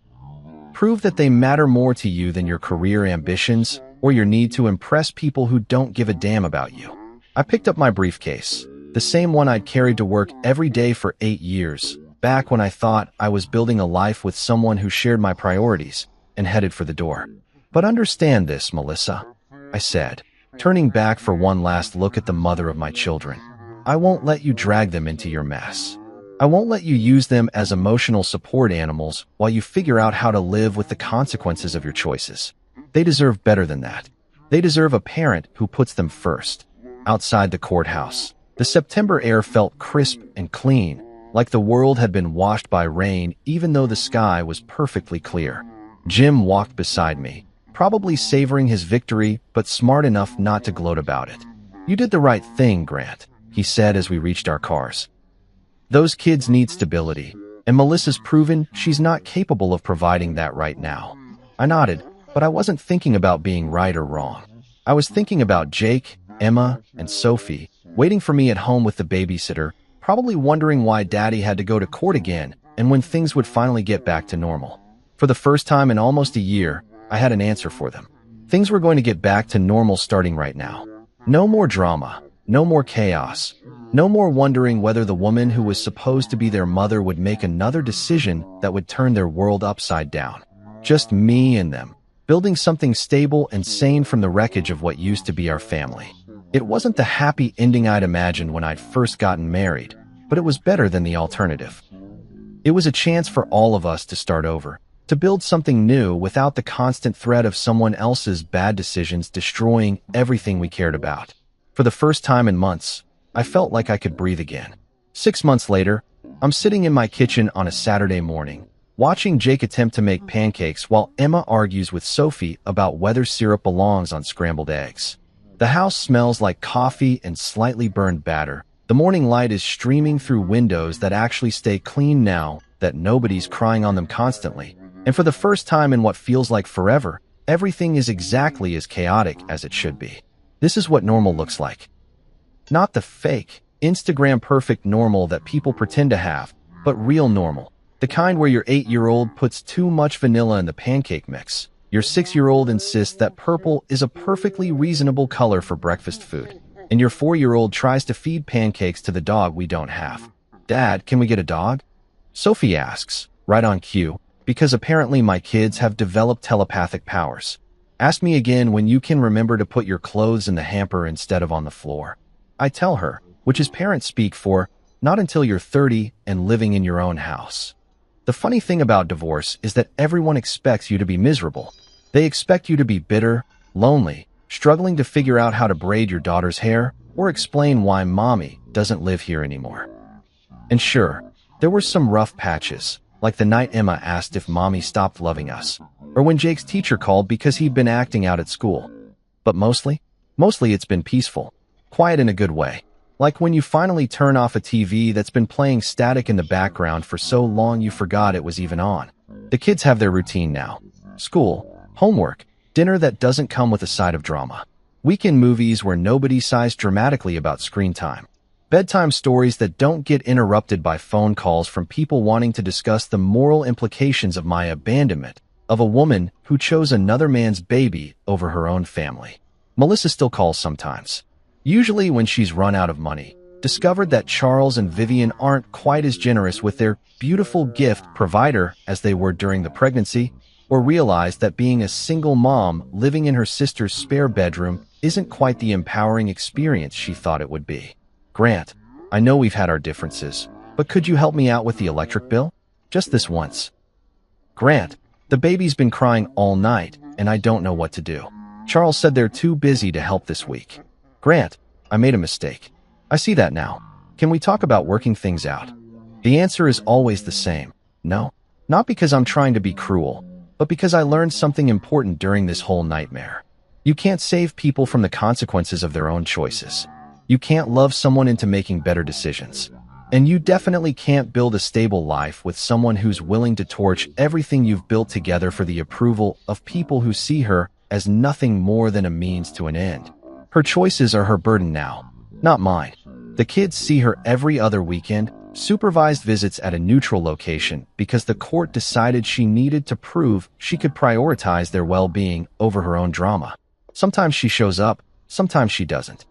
Prove that they matter more to you than your career ambitions or your need to impress people who don't give a damn about you. I picked up my briefcase, the same one I'd carried to work every day for 8 years, back when I thought I was building a life with someone who shared my priorities, and headed for the door. But understand this, Melissa, I said, turning back for one last look at the mother of my children. I won't let you drag them into your mess. I won't let you use them as emotional support animals while you figure out how to live with the consequences of your choices. They deserve better than that. They deserve a parent who puts them first. Outside the courthouse, the September air felt crisp and clean, like the world had been washed by rain even though the sky was perfectly clear. Jim walked beside me, probably savoring his victory but smart enough not to gloat about it. "You did the right thing, Grant," he said as we reached our cars. "Those kids need stability, and Melissa's proven she's not capable of providing that right now." I nodded, but I wasn't thinking about being right or wrong. I was thinking about Jake, Emma, and Sophie, waiting for me at home with the babysitter, probably wondering why Daddy had to go to court again and when things would finally get back to normal. For the first time in almost a year, I had an answer for them. Things were going to get back to normal starting right now. No more drama, no more chaos, no more wondering whether the woman who was supposed to be their mother would make another decision that would turn their world upside down. Just me and them, building something stable and sane from the wreckage of what used to be our family. It wasn't the happy ending I'd imagined when I'd first gotten married, but it was better than the alternative. It was a chance for all of us to start over, to build something new without the constant threat of someone else's bad decisions destroying everything we cared about. For the first time in months, I felt like I could breathe again. 6 months later, I'm sitting in my kitchen on a Saturday morning, watching Jake attempt to make pancakes while Emma argues with Sophie about whether syrup belongs on scrambled eggs. The house smells like coffee and slightly burned batter. The morning light is streaming through windows that actually stay clean now that nobody's crying on them constantly. And for the first time in what feels like forever, everything is exactly as chaotic as it should be. This is what normal looks like. Not the fake, Instagram-perfect normal that people pretend to have, but real normal. The kind where your 8-year-old puts too much vanilla in the pancake mix. Your 6-year-old insists that purple is a perfectly reasonable color for breakfast food. And your 4-year-old tries to feed pancakes to the dog we don't have. "Dad, can we get a dog?" Sophie asks, right on cue, because apparently my kids have developed telepathic powers. "Ask me again when you can remember to put your clothes in the hamper instead of on the floor." I tell her, which is parent speak for, not until you're 30 and living in your own house. The funny thing about divorce is that everyone expects you to be miserable. They expect you to be bitter, lonely, struggling to figure out how to braid your daughter's hair, or explain why mommy doesn't live here anymore. And sure, there were some rough patches, like the night Emma asked if mommy stopped loving us, or when Jake's teacher called because he'd been acting out at school. But mostly it's been peaceful, quiet in a good way. Like when you finally turn off a TV that's been playing static in the background for so long you forgot it was even on. The kids have their routine now. School, homework, dinner that doesn't come with a side of drama. Weekend movies where nobody sighs dramatically about screen time. Bedtime stories that don't get interrupted by phone calls from people wanting to discuss the moral implications of my abandonment of a woman who chose another man's baby over her own family. Melissa still calls sometimes. Usually when she's run out of money, discovered that Charles and Vivian aren't quite as generous with their beautiful gift provider as they were during the pregnancy, or realized that being a single mom living in her sister's spare bedroom isn't quite the empowering experience she thought it would be. "Grant, I know we've had our differences, but could you help me out with the electric bill? Just this once." "Grant, the baby's been crying all night, and I don't know what to do. Charles said they're too busy to help this week." "Grant, I made a mistake. I see that now. Can we talk about working things out?" The answer is always the same. No, not because I'm trying to be cruel, but because I learned something important during this whole nightmare. You can't save people from the consequences of their own choices. You can't love someone into making better decisions. And you definitely can't build a stable life with someone who's willing to torch everything you've built together for the approval of people who see her as nothing more than a means to an end. Her choices are her burden now, not mine. The kids see her every other weekend, supervised visits at a neutral location because the court decided she needed to prove she could prioritize their well-being over her own drama. Sometimes she shows up, sometimes she doesn't.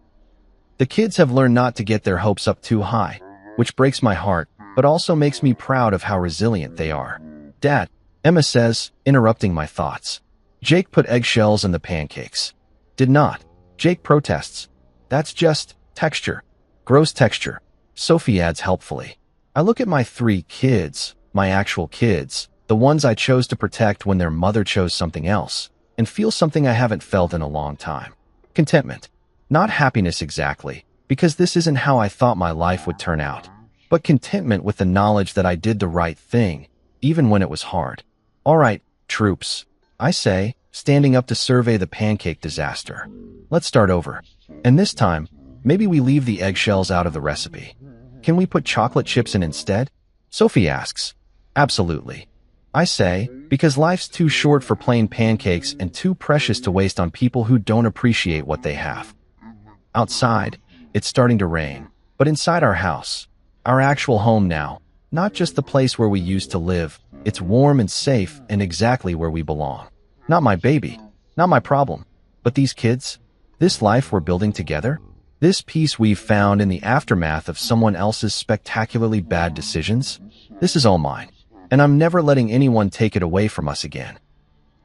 The kids have learned not to get their hopes up too high, which breaks my heart, but also makes me proud of how resilient they are. "Dad," Emma says, interrupting my thoughts. "Jake put eggshells in the pancakes." "Did not." Jake protests. "That's just texture. Gross texture." Sophie adds helpfully. I look at my 3 kids, my actual kids, the ones I chose to protect when their mother chose something else, and feel something I haven't felt in a long time. Contentment. Not happiness exactly, because this isn't how I thought my life would turn out. but contentment with the knowledge that I did the right thing, even when it was hard. All right, troops, I say, standing up to survey the pancake disaster. Let's start over. And this time, maybe we leave the eggshells out of the recipe. Can we put chocolate chips in instead? Sophie asks. Absolutely. I say, because life's too short for plain pancakes and too precious to waste on people who don't appreciate what they have. Outside, it's starting to rain, but inside our house, our actual home now, not just the place where we used to live, it's warm and safe and exactly where we belong. Not my baby, not my problem, but these kids, this life we're building together, this peace we've found in the aftermath of someone else's spectacularly bad decisions, this is all mine, and I'm never letting anyone take it away from us again.